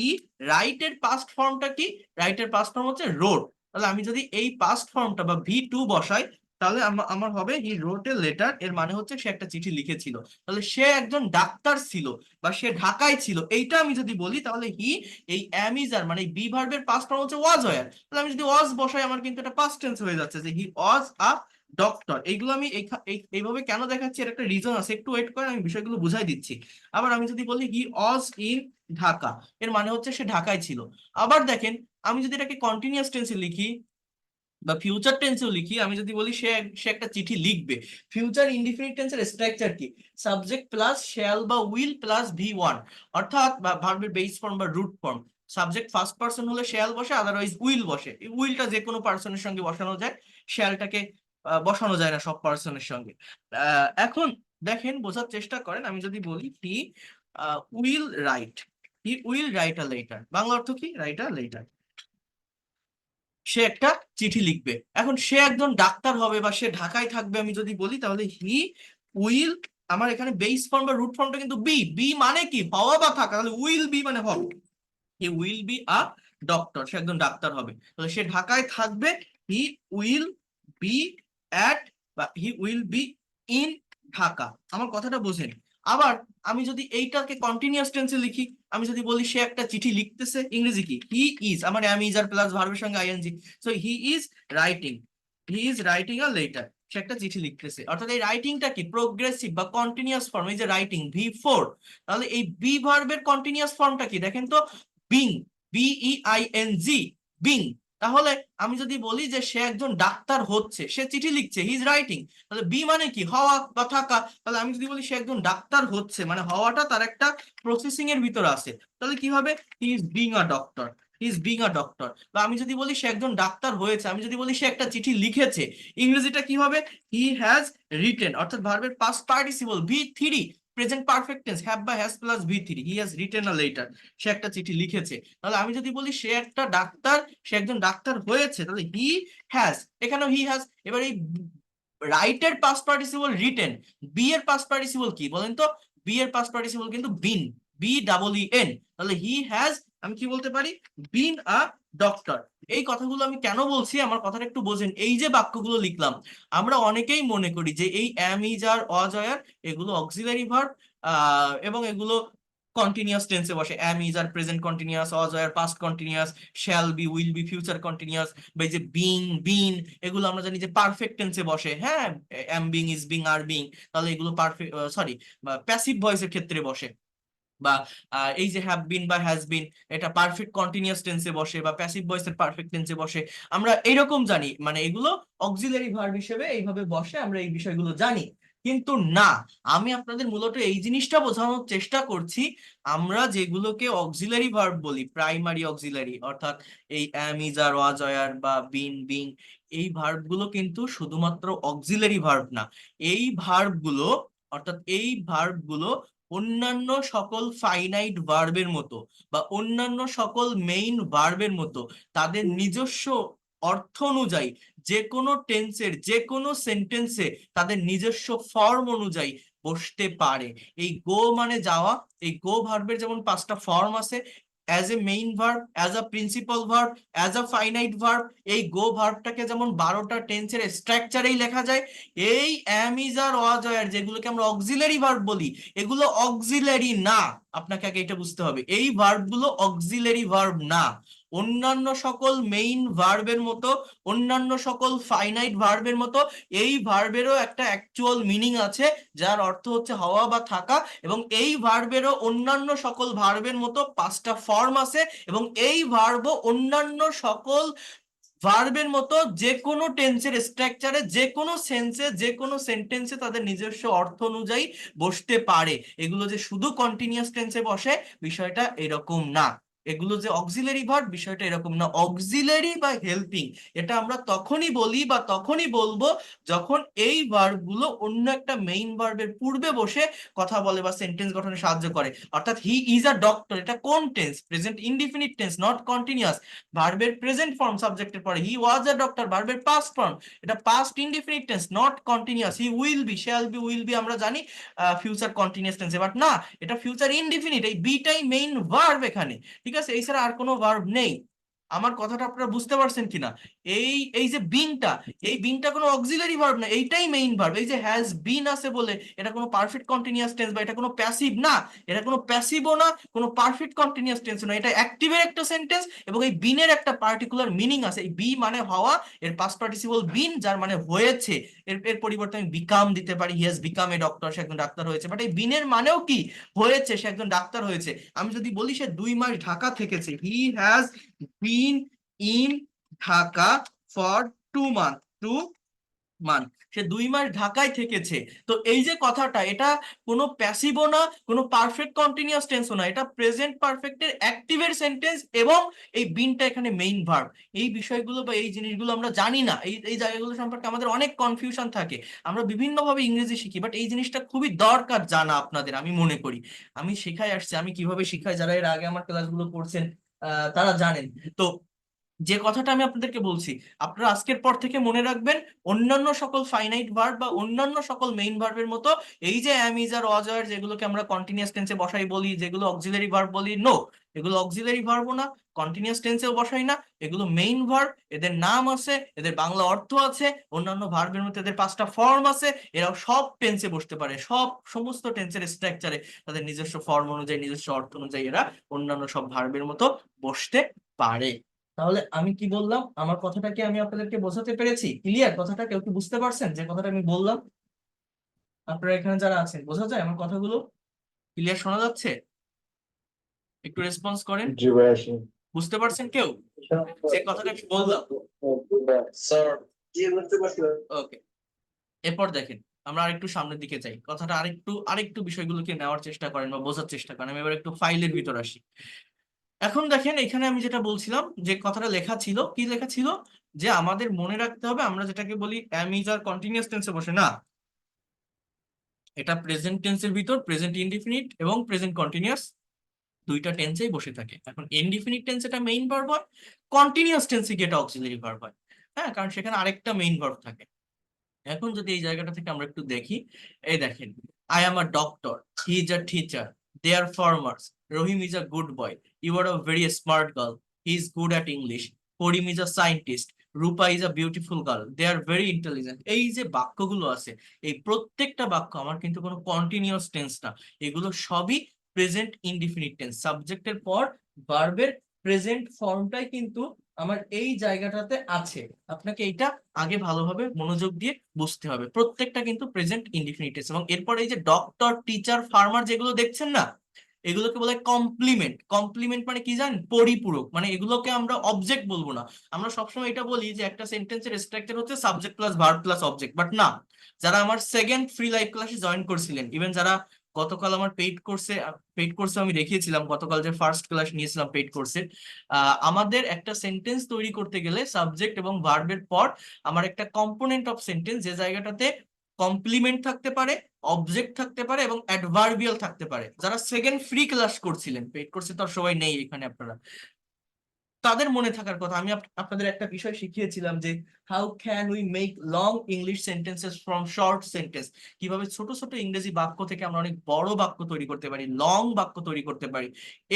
রাইটের পাস্ট ফর্মটা কি? রাইটের পাস্ট ফর্ম হচ্ছে রোড। তাহলে আমি যদি এই পাস্ট ফর্মটা বা ভি2 বসাই, তাহলে আমার হবে হি রোট এ লেটার, এর মানে হচ্ছে সে একটা চিঠি লিখেছিল। তাহলে সে একজন ডাক্তার ছিল বা সে ঢাকায় ছিল, এইটা আমি যদি বলি, তাহলে হি, এই অ্যামিজার মানে বি ভার্বের পাস্ট ফর্ম হচ্ছে ওয়াজ ওয়্যার। তাহলে আমি যদি ওয়াজ বসাই আমার কিন্তু এটা পাস্ট টেন্স হয়ে যাচ্ছে, যে হি ওয়াজ আ ডক্টর। এইগুলো আমি এইভাবে কেন দেখাচ্ছি, এর একটা রিজন আছে, একটু ওয়েট করেন, আমি বিষয়গুলো বুঝাই দিচ্ছি। আবার আমি যদি বলি হি ওয়াজ ইন ঢাকা, এর মানে হচ্ছে সে ঢাকায় ছিল। আবার দেখেন আমি যদি এটাকে কন্টিনিউয়াস টেন্সে লিখি বা ফিউচার টেন্সেও লিখি, আমি যদি বলি সে সে একটা চিঠি লিখবে, ফিউচার ইনডিফিনিট টেন্সের স্ট্রাকচার কি? সাবজেক্ট প্লাস শ্যাল বা উইল প্লাস ভি1, অর্থাৎ ভার্বের বেস ফর্ম বা root form. Subject first person হলে শ্যাল বসে, আদারওয়াইজ উইল বসে। এই উইলটা যে কোনো পার্সনের সঙ্গে বসানো যায়, শ্যালটাকে বসানো যায় না সব পার্সনের সঙ্গে। এখন দেখেন বোঝার চেষ্টা করেন, আমি যদি বলি he will write, he will write a letter, Bangla অর্থ কি? রাইট আ লেটার, সে একটা চিঠি লিখবে। এখন সে একজন ডাক্তার হবে বা সে ঢাকায় থাকবে আমি যদি বলি, তাহলে হি উইল, আমার এখানে বেস ফর্ম বা রুট ফর্মটা কিন্তু বি, বি মানে কি? হওয়া বা থাকা, তাহলে উইল বি মানে হবে, he will be a doctor, সে একজন ডাক্তার হবে। তাহলে সে ঢাকায় থাকবে, হি উইল বি অ্যাট বা হি উইল বি ইন ঢাকা। আমার কথাটা বোঝেন? আবার আমি যদি এইটাকে কন্টিনিউয়াস টেন্সে লিখি, আমি যদি বলি সে একটা চিঠি লিখতেছে, ইংরেজি কি? হি ইজ, আমার অ্যাম ইজ আর প্লাস ভার্বের সঙ্গে ING, so he is writing, he is writing a letter. সে একটা চিঠি লিখতেছে, অর্থাৎ এই রাইটিংটা কি প্রোগ্রেসিভ বা কন্টিনিউয়াস ফর্ম। এই যে রাইটিং V4, তাহলে এই বি ভার্বের কন্টিনিউয়াস ফর্মটা কি দেখেন তো, বিং, BEING, বিং। তাহলে আমি যদি বলি যে সে একজন ডাক্তার হচ্ছে, সে চিঠি লিখছে, হি ইজ রাইটিং, তাহলে বি মানে কি হওয়া বা থাকা। তাহলে আমি যদি বলি সে একজন ডাক্তার হচ্ছে, মানে হওয়াটা তার একটা প্রসেসিং এর ভিতরে আছে, তাহলে কি হবে, he is being a doctor, he is being a doctor. বা আমি যদি বলি সে একজন ডাক্তার হয়েছে, আমি যদি বলি সে একটা চিঠি লিখেছে, ইংরেজিটা কি হবে, হি হ্যাজ রিটেন, অর্থাৎ ভার্বের past participle V3, present perfect tense, have বা has plus V3, he has written a letter, সে একটা চিঠি লিখেছে। তাহলে আমি যদি বলি সে একটা ডাক্তার, সে একজন ডাক্তার হয়েছে, তাহলে হি হ্যাজ, এখানেও হি হ্যাজ। এবার এই রাইটের পাস্ট পার্টিসিপল রিটেন, বি এর পাস্ট পার্টিসিপল কি বলেন তো, বি এর পাস্ট পার্টিসিপল কিন্তু বিন, BEEN। তাহলে হি হ্যাজ, আমি কি বলতে পারি, বিন আ ডক্টর। এই কথাগুলো আমি কেন বলছি, আমার কথাটা একটু বোঝেন। এই যে বাক্যগুলো লিখলাম, আমরা অনেকেই মনে করি যে এই অ্যাম, ইজ, আর, ওয়াজ, আর এগুলো অক্সিলারি ভার্ব, এবং এগুলো কন্টিনিউয়াস টেন্সে বসে। Am, is, are present continuous, was, are past continuous, shall be, will be future continuous, বা এই যে বিং, বিন, এগুলো আমরা জানি যে পারফেক্ট টেন্সে বসে। হ্যাঁ, অ্যাম being, is being, are being, তাহলে এগুলো পারফেক্ট, সরি, প্যাসিভ ভয়েসের ক্ষেত্রে বসে। বা এই যে হ্যাভ বিন বা হ্যাজ বিন, এটা পারফেক্ট কন্টিনিউয়াস টেন্সে বসে বা প্যাসিভ ভয়েসের পারফেক্ট টেন্সে বসে। আমরা এরকম জানি, মানে এগুলো অক্সিলারি ভার্ব হিসেবে এইভাবে বসে, আমরা এই বিষয়গুলো জানি। কিন্তু না, আমি আপনাদের মূলত এই জিনিসটা বোঝানোর চেষ্টা করছি, আমরা যেগুলোকে অক্সিলারি ভার্ব বলি, প্রাইমারি অক্সিলারি, অর্থাৎ এই অ্যাম, ইজ, আর, ওয়াজ, আর বা বিন, বিং, এই ভার্বগুলো কিন্তু শুধুমাত্র অক্সিলারি ভার্ব না। এই ভার্বগুলো, অর্থাৎ এই ভার্বগুলো অন্যান্য সকল ফাইনাইট ভার্বের মতো বা অন্যান্য সকল মেইন ভার্বের মতো তাদের নিজস্ব অর্থ অনুযায়ী যে কোনো টেন্সের যে কোনো সেন্টেন্সে তাদের নিজস্ব ফর্ম অনুযায়ী বসতে পারে। এই গো মানে যাওয়া, এই গো ভার্বের যেমন 5টা ফর্ম আছে, as a main verb, as a principal verb, as a finite verb. এই গো ভার্বটাকে যেমন 12টা টেন্সের স্ট্রাকচারেই লেখা যায়, এই অ্যাম, ইজ, আর, ওয়াজ, আর যেগুলোকে আমরা অক্সিলারি ভার্ব বলি, এগুলো অক্সিলারি না। আপনাকে আগে এটা বুঝতে হবে, এই ভার্বগুলো অক্সিলারি ভার্ব না। অন্যান্য সকল মেইন ভার্বের মতো, অন্যান্য সকল ফাইনাইট ভার্বের মতো এই ভার্বেরও একটা অ্যাকচুয়াল মিনিং আছে, যার অর্থ হচ্ছে হওয়া বা থাকা। এবং এই ভার্বেরও অন্যান্য সকল ভার্বের মতো 5টা ফর্ম আছে, এবং এই ভার্বও অন্যান্য সকল ভার্বের মতো যে কোনো টেন্সের স্ট্রাকচারে, যে কোনো সেন্সে, যে কোনো সেন্টেন্সে তাদের নিজস্ব অর্থ অনুযায়ী বসতে পারে। এগুলো যে শুধু কন্টিনিউয়াস টেন্সে বসে, বিষয়টা এরকম না। এগুলো যে অক্সিলারি ভার্ব, বিষয়টা এরকম না। অক্সিলারি বা হেল্পিং, এটা আমরা তখনই বলি বা তখনই বলবো যখন এই ভার্বগুলো অন্য একটা মেইন ভার্বের পূর্বে বসে কথা বলে বা সেন্টেন্স গঠনে সাহায্য করে। অর্থাৎ হি ইজ আ ডক্টর, এটা কোন tense, present indefinite tense, not continuous. ভার্বের প্রেজেন্ট ফর্ম সাবজেক্টের পরে, হি ওয়াজ আ ডক্টর, ভার্বের পাস্ট ফর্ম, এটা past indefinite tense, not continuous. He will B, shall be, will B আমরা জানি ফিউচার কন্টিনিউয়াস টেন্সে, বাট না, এটা ফিউচার ইনডিফিনিট। এই বিটাই মেইন ভার্ব এখানে, ঠিক আছে, এই ছাড়া আর কোনো ভার্ব নেই। আমার কথাটা আপনারা বুঝতে পারছেন কিনা? এই এই যে বিংটা, এই বিংটা কোনো অক্সিলারি ভার্ব না, এইটাই মেইন ভার্ব। এই যে হ্যাজ বিন আছে বলে এটা কোনো পারফেক্ট কন্টিনিউয়াস টেন্স বা এটা কোনো প্যাসিভ না, এটা কোনো প্যাসিভও না, কোনো পারফেক্ট কন্টিনিউয়াস টেন্স না, এটা অ্যাক্টিভের একটা সেন্টেন্স। এবং এই বিনের একটা পার্টিকুলার মিনিং আছে। এই বি মানে হওয়া, এর পাস্ট পার্টিসিপল বিন, যার মানে হয়েছে। এর এর পরিবর্তে আমি বিকাম দিতে পারি, he has become a doctor, সে একজন ডাক্তার হয়েছে। বাট এই বিনের মানেও কি, হয়েছে, সে একজন ডাক্তার হয়েছে। আমি যদি বলি সে 2 মাস ঢাকা থেকেছে, he has been in Dhaka for 2 month, 2 month, সে 2 মাস ঢাকায় থেকেছে। তো এই যে কথাটা, এটা কোনো প্যাসিভও না, কোনো পারফেক্ট কন্টিনিউয়াস টেন্সও না, এটা প্রেজেন্ট পারফেক্টের অ্যাক্টিভের সেন্টেন্স, এবং এই বিনটা এখানে মেইন ভার্ব। এই বিষয়গুলো বা এই জিনিসগুলো আমরা জানি না, এই এই জায়গাগুলো সম্পর্কে আমাদের অনেক কনফিউশন থাকে। আমরা বিভিন্নভাবে ইংরেজি শিখি, বাট এই জিনিসটা খুবই দরকার জানা আপনাদের, আমি মনে করি। আমি শিখাই আসছি, আমি কিভাবে শিখাই, যারা এর আগে আমার ক্লাসগুলো করছেন তারা জানেন। তো যে কথাটা আমি আপনাদেরকে বলছি, আপনারা আজকের পর থেকে মনে রাখবেন, অন্যান্য সকল ফাইনাইট ভার্ব বা অন্যান্য সকল মেইন ভার্বের মতো এই যে অ্যাম, ইজ, আর, ওয়াজ, আর যেগুলোকে আমরা কন্টিনিউয়াস টেন্সে বসাই বলি, যেগুলো অক্সিলারি ভার্ব বলি, নো, এগুলো অক্সিলারি ভার্বও না, কন্টিনিউয়াস টেন্সেও বসাই না। এগুলো মেইন ভার্ব, এদের নাম আছে, এদের বাংলা অর্থ আছে, অন্যান্য ভার্বের মধ্যে এদের 5টা ফর্ম আছে। এরাও সব টেন্সে বসতে পারে, সমস্ত টেন্সের স্ট্রাকচারে তাদের নিজস্ব ফর্ম অনুযায়ী, নিজস্ব অর্থ অনুযায়ী এরা অন্যান্য সব ভার্বের মতো বসতে পারে। তাহলে আমি কি বললাম, আমার কথাটা কি আমি আপনাদেরকে বোঝাতে পেরেছি? ক্লিয়ার কথাটা? কেউ কি বুঝতে পারছেন যে কথাটা আমি বললাম? আপনারা এখানে যারা আছেন বোঝা যায় আমার কথাগুলো? ক্লিয়ার শোনা যাচ্ছে? একটু রেসপন্স করেন। জি ভাই আসি। বুঝতে পারছেন কেউ যে কথাটা আমি বললাম? স্যার জি বুঝতে পারছি। ওকে, এরপর দেখেন আমরা আরেকটু সামনের দিকে যাই, কথাটা আরেকটু আরেকটু বিষয়গুলোকে নেওয়ার চেষ্টা করেন বা বোঝার চেষ্টা করেন। আমি এবার একটু ফাইলের ভিতর আসি। এখন দেখেন এখানে আমি যেটা বলছিলাম, যে কথাটা লেখা ছিল, কি লেখা ছিল, যে আমাদের মনে রাখতে হবে আমরা যেটাকে বলি am is আর কন্টিনিউয়াস টেন্সে বসে না, এটা প্রেজেন্ট টেন্সের ভিতর প্রেজেন্ট ইনডিফিনিট এবং প্রেজেন্ট কন্টিনিউয়াস দুইটা টেন্সেই বসে থাকে। এখন ইনডিফিনিট টেন্স এটা মেইন ভার্ব হয়, কন্টিনিউয়াস টেন্সে কি এটা অক্সিলারি ভার্ব হয়। হ্যাঁ, কারণ সেখানে আরেকটা মেইন ভার্ব থাকে। এখন যদি এই জায়গাটা থেকে আমরা একটু দেখি, এই দেখেন, I am a doctor, he is a teacher, they are farmers, Rahim is a good boy, you are a very smart girl, he is good at English, Karim is a scientist, Rupa is a beautiful girl, they are very intelligent. এই যে বাক্যগুলো আছে, এই প্রত্যেকটা বাক্য আমার কিন্তু কোনো কন্টিনিউয়াস টেন্স না, এগুলো সবই প্রেজেন্ট ইনডিফিনিট টেন্স। সাবজেক্টের পর ভার্বের প্রেজেন্ট ফর্মটাই কিন্তু আমার এই জায়গাটাতে আছে। আপনাকে এইটা আগে ভালোভাবে মনোযোগ দিয়ে বুঝতে হবে। প্রত্যেকটা কিন্তু প্রেজেন্ট ইনডিফিনিট টেন্স। এবং এরপর এই যে ডক্টর, টিচার, ফার্মার যেগুলো দেখছেন না, এগুলোকে বলে কমপ্লিমেন্ট। কমপ্লিমেন্ট মানে কি জানেন? পরিপূরক। মানে এগুলোকে আমরা অবজেক্ট বলবো না। আমরা সবসময় এটা বলি যে একটা সেন্টেন্সের স্ট্রাকচার হচ্ছে subject plus verb plus object, but না। যারা আমার সেকেন্ড ফ্রি লাইভ ক্লাসে জয়েন করছিলেন, ইভেন যারা গতকাল আমার পেইড কোর্সে আমি দেখিয়েছিলাম, গতকাল যে ফার্স্ট ক্লাস নিয়েছিলাম পেইড কোর্সে, আমাদের একটা সেন্টেন্স তৈরি করতে গেলে সাবজেক্ট এবং ভার্বের পর আমার একটা কম্পোনেন্ট অফ সেন্টেন্স, যে জায়গাটাতে কমপ্লিমেন্ট থাকতে পারে, অবজেক্ট থাকতে পারে এবং অ্যাডভার্বিয়াল থাকতে পারে। যারা সেকেন্ড ফ্রি ক্লাস করছিলেন, পেইড কোর্সে তো আর সবাই নেই এখানে, আপনারা তাদের মনে থাকার কথা। আমি আপনাদের একটা বিষয় শিখিয়েছিলাম যে how can we make long English sentences from short sentence. কিভাবে ছোট ছোট ইংরেজি বাক্য থেকে আমরা অনেক বড় বাক্য তৈরি করতে পারি, লং বাক্য তৈরি করতে পারি।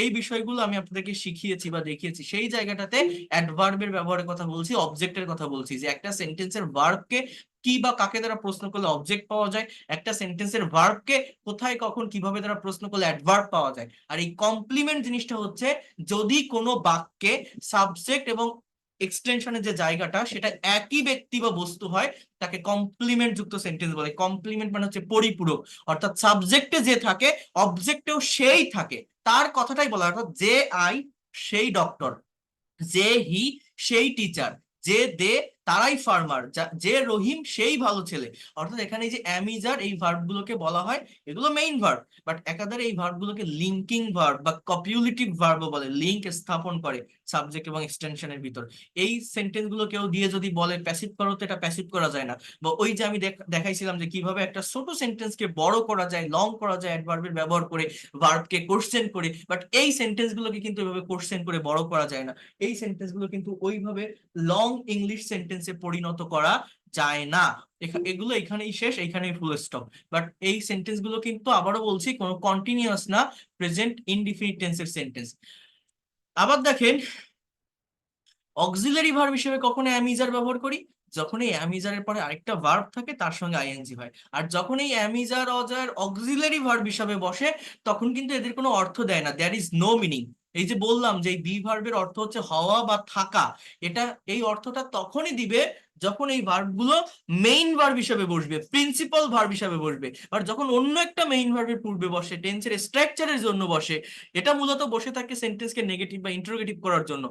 এই বিষয়গুলো আমি আপনাদেরকে শিখিয়েছি বা দেখিয়েছি। সেই জায়গাটাতে অ্যাডভার্বের ব্যবহারের কথা বলছি, অবজেক্টের কথা বলছি, যে একটা সেন্টেন্সের ভার্বকে কি বা কাকে দ্বারা প্রশ্ন করলে অবজেক্ট পাওয়া যায়, একটা সেন্টেন্সের ভার্বকে কোথায় কখন কিভাবে দ্বারা প্রশ্ন করলে অ্যাডভার্ব পাওয়া যায়। আর এই কমপ্লিমেন্ট জিনিসটা হচ্ছে যদি কোনো বাক্যে সাবজেক্ট এবং এক্সটেনশনের যে জায়গাটা সেটা একই ব্যক্তি বা বস্তু হয়, তাকে কমপ্লিমেন্ট যুক্ত সেন্টেন্স বলে। কমপ্লিমেন্ট মানে হচ্ছে পরিপূরক, অর্থাৎ সাবজেক্টে যে থাকে অবজেক্টেও সেই থাকে, তার কথাটাই বলা হয়। অর্থাৎ যে আই সেই ডক্টর, যে হি সেই টিচার, যে দে তারাই ফার্মার, যে রহিম সেই ভালো ছেলে। অর্থাৎ এখানে এই যে অ্যামিজার এই ভার্ব গুলোকে বলা হয়, এগুলো মেইন ভার্ব, বাট একাধারে এই ভার্ব গুলোকে লিঙ্কিং ভার্ব বা কপিউলেটিভ ভার্ব বলে, লিঙ্ক স্থাপন করে সাবজেক্ট এবং এক্সটেনশনের ভিতর। এই সেন্টেন্স গুলো কেউ দিয়ে যদি বলে প্যাসিভ করো, তো এটা প্যাসিভ করা যায় না। বা ওই যে আমি দেখাইছিলাম যে কিভাবে একটা ছোট সেন্টেন্সকে বড় করা যায়, লং করা যায় অ্যাডভার্বের ব্যবহার করে, ভার্বকে কোশ্চেন করে, বাট এই সেন্টেন্স গুলোকে কিন্তু এভাবে কোশ্চেন করে বড় করা যায় না। এই সেন্টেন্স গুলো কিন্তু ওইভাবে লং ইংলিশ সেন্টেন্সে পরিণত করা যায় না। এগুলো এখানেই শেষ, এখানেই ফুল স্টপ। বাট এই সেন্টেন্স গুলো কিন্তু আবারও বলছি কোনো কন্টিনিউয়াস না, প্রেজেন্ট ইনডিফিনিট টেন্সের সেন্টেন্স। আবার দেখেন, অক্সিলারি ভার্ব হিসেবে কখন অ্যামিজার ব্যবহার করি? যখন এই অ্যামিজারের পরে আরেকটা ভার্ব থাকে তার সঙ্গে আইএনজি হয়। আর যখন এই অ্যামিজার অজার অক্সিলারি ভার্ব হিসাবে বসে, তখন কিন্তু এদের কোনো অর্থ দেয় না, দেয়ার ইজ নো মিনিং। এই যে বললাম যে এই বি ভার্বের অর্থ হচ্ছে হওয়া বা থাকা, এটা এই অর্থটা তখনই দিবে যখন এই ভার্ব গুলো মেইন ভার্ব হিসেবে বসবে, প্রিন্সিপাল ভার্ব হিসেবে বসবে। আর যখন অন্য একটা মেইন ভার্বের পূর্বে বসে, টেন্সের স্ট্রাকচারের জন্য বসে, এটা মূলত বসে থাকে সেন্টেন্সকে নেগেটিভ বা ইন্টারোগেটিভ করার জন্য।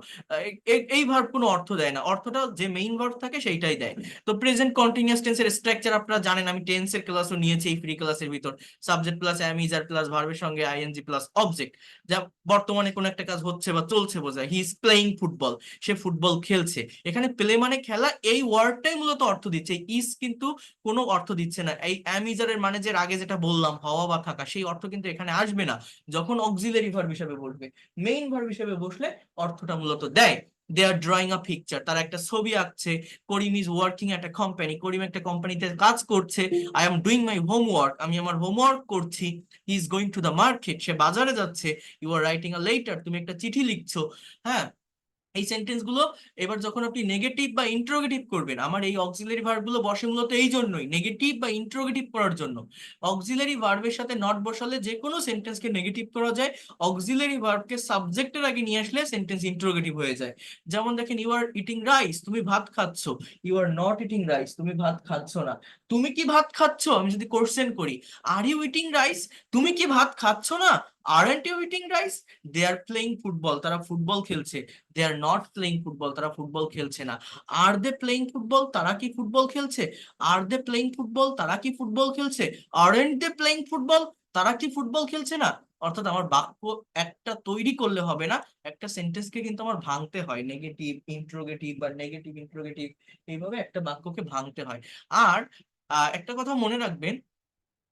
এই ভার্ব কোনো অর্থ দেয় না, অর্থটা যে মেইন ভার্ব থাকে সেইটাই দেয়। তো প্রেজেন্ট কন্টিনিউয়াস টেন্সের স্ট্রাকচার আপনারা জানেন, আমি টেন্সের ক্লাসও নিয়েছি এই ফ্রি ক্লাসের ভিতর। Subject plus am is are plus ভার্বের সঙ্গে আইএনজি প্লাস অবজেক্ট, যা বর্তমানে কোনো একটা কাজ হচ্ছে বা চলছে বোঝায়। হি ইজ প্লেইং ফুটবল, সে ফুটবল খেলছে। এখানে প্লে মানে খেলা, এই ওয়ার্ডটাই মূলত অর্থ দিচ্ছে, ইজ কিন্তু কোনো অর্থ দিচ্ছে না। এই অ্যাম ইজ এর মানে যে আগে যেটা বললাম হওয়া বা থাকা, সেই অর্থ কিন্তু এখানে আসবে না যখন অক্সিলারি ভার্ব হিসেবে বসবে। মেইন ভার্ব হিসেবে বসলে অর্থটা মূলত দেয়। দে আর ড্রয়িং আ পিকচার, তারা একটা ছবি আঁকছে। Karim is working at a company, Karim একটা কোম্পানিতে কাজ করছে। I am doing my homework, আমি আমার হোমওয়ার্ক করছি। He is going to the market, সে বাজারে যাচ্ছে। You are writing a letter, তুমি একটা চিঠি লিখছো। হ্যাঁ, এই সেন্টেন্স গুলো এবার যখন আপনি নেগেটিভ বা ইন্টারোগেটিভ করবেন, আমার এই অক্সিলারি ভার্ব গুলো বসে মূলত এই জন্যই, নেগেটিভ বা ইন্টারোগেটিভ করার জন্য। অক্সিলারি ভার্বের সাথে নট বসালে যে কোনো সেন্টেন্সকে নেগেটিভ করা যায়, অক্সিলারি ভার্বকে সাবজেক্টের আগে নিয়ে আসলে সেন্টেন্স ইন্টারোগেটিভ হয়ে যায়। যেমন দেখেন, ইউ আর ইটিং রাইস, তুমি ভাত খাচ্ছ। You are not eating rice, তুমি ভাত খাচ্ছ না। তুমি কি ভাত খাচ্ছ, আমি যদি কোশ্চেন করি, আর ইউ ইটিং রাইস, তুমি কি ভাত খাচ্ছ না? Aren't you eating rice? They are playing football, তারা ফুটবল খেলছে। They are not playing football, তারা ফুটবল খেলছে না। আর দে প্লেইং ফুটবল, তারা কি ফুটবল খেলছে? আর দে প্লেইং ফুটবল, তারা কি ফুটবল খেলছে? আরন্ট দে প্লেইং ফুটবল, তারা কি ফুটবল খেলছে না? অর্থাৎ আমার বাক্য একটা তৈরি করলে হবে না, একটা সেন্টেন্সকে কিন্তু আমার ভাঙতে হয়, নেগেটিভ ইন্ট্রোগেটিভ বা নেগেটিভ ইন্ট্রোগেটিভ, এইভাবে একটা বাক্যকে ভাঙতে হয়। আর একটা কথা মনে রাখবেন,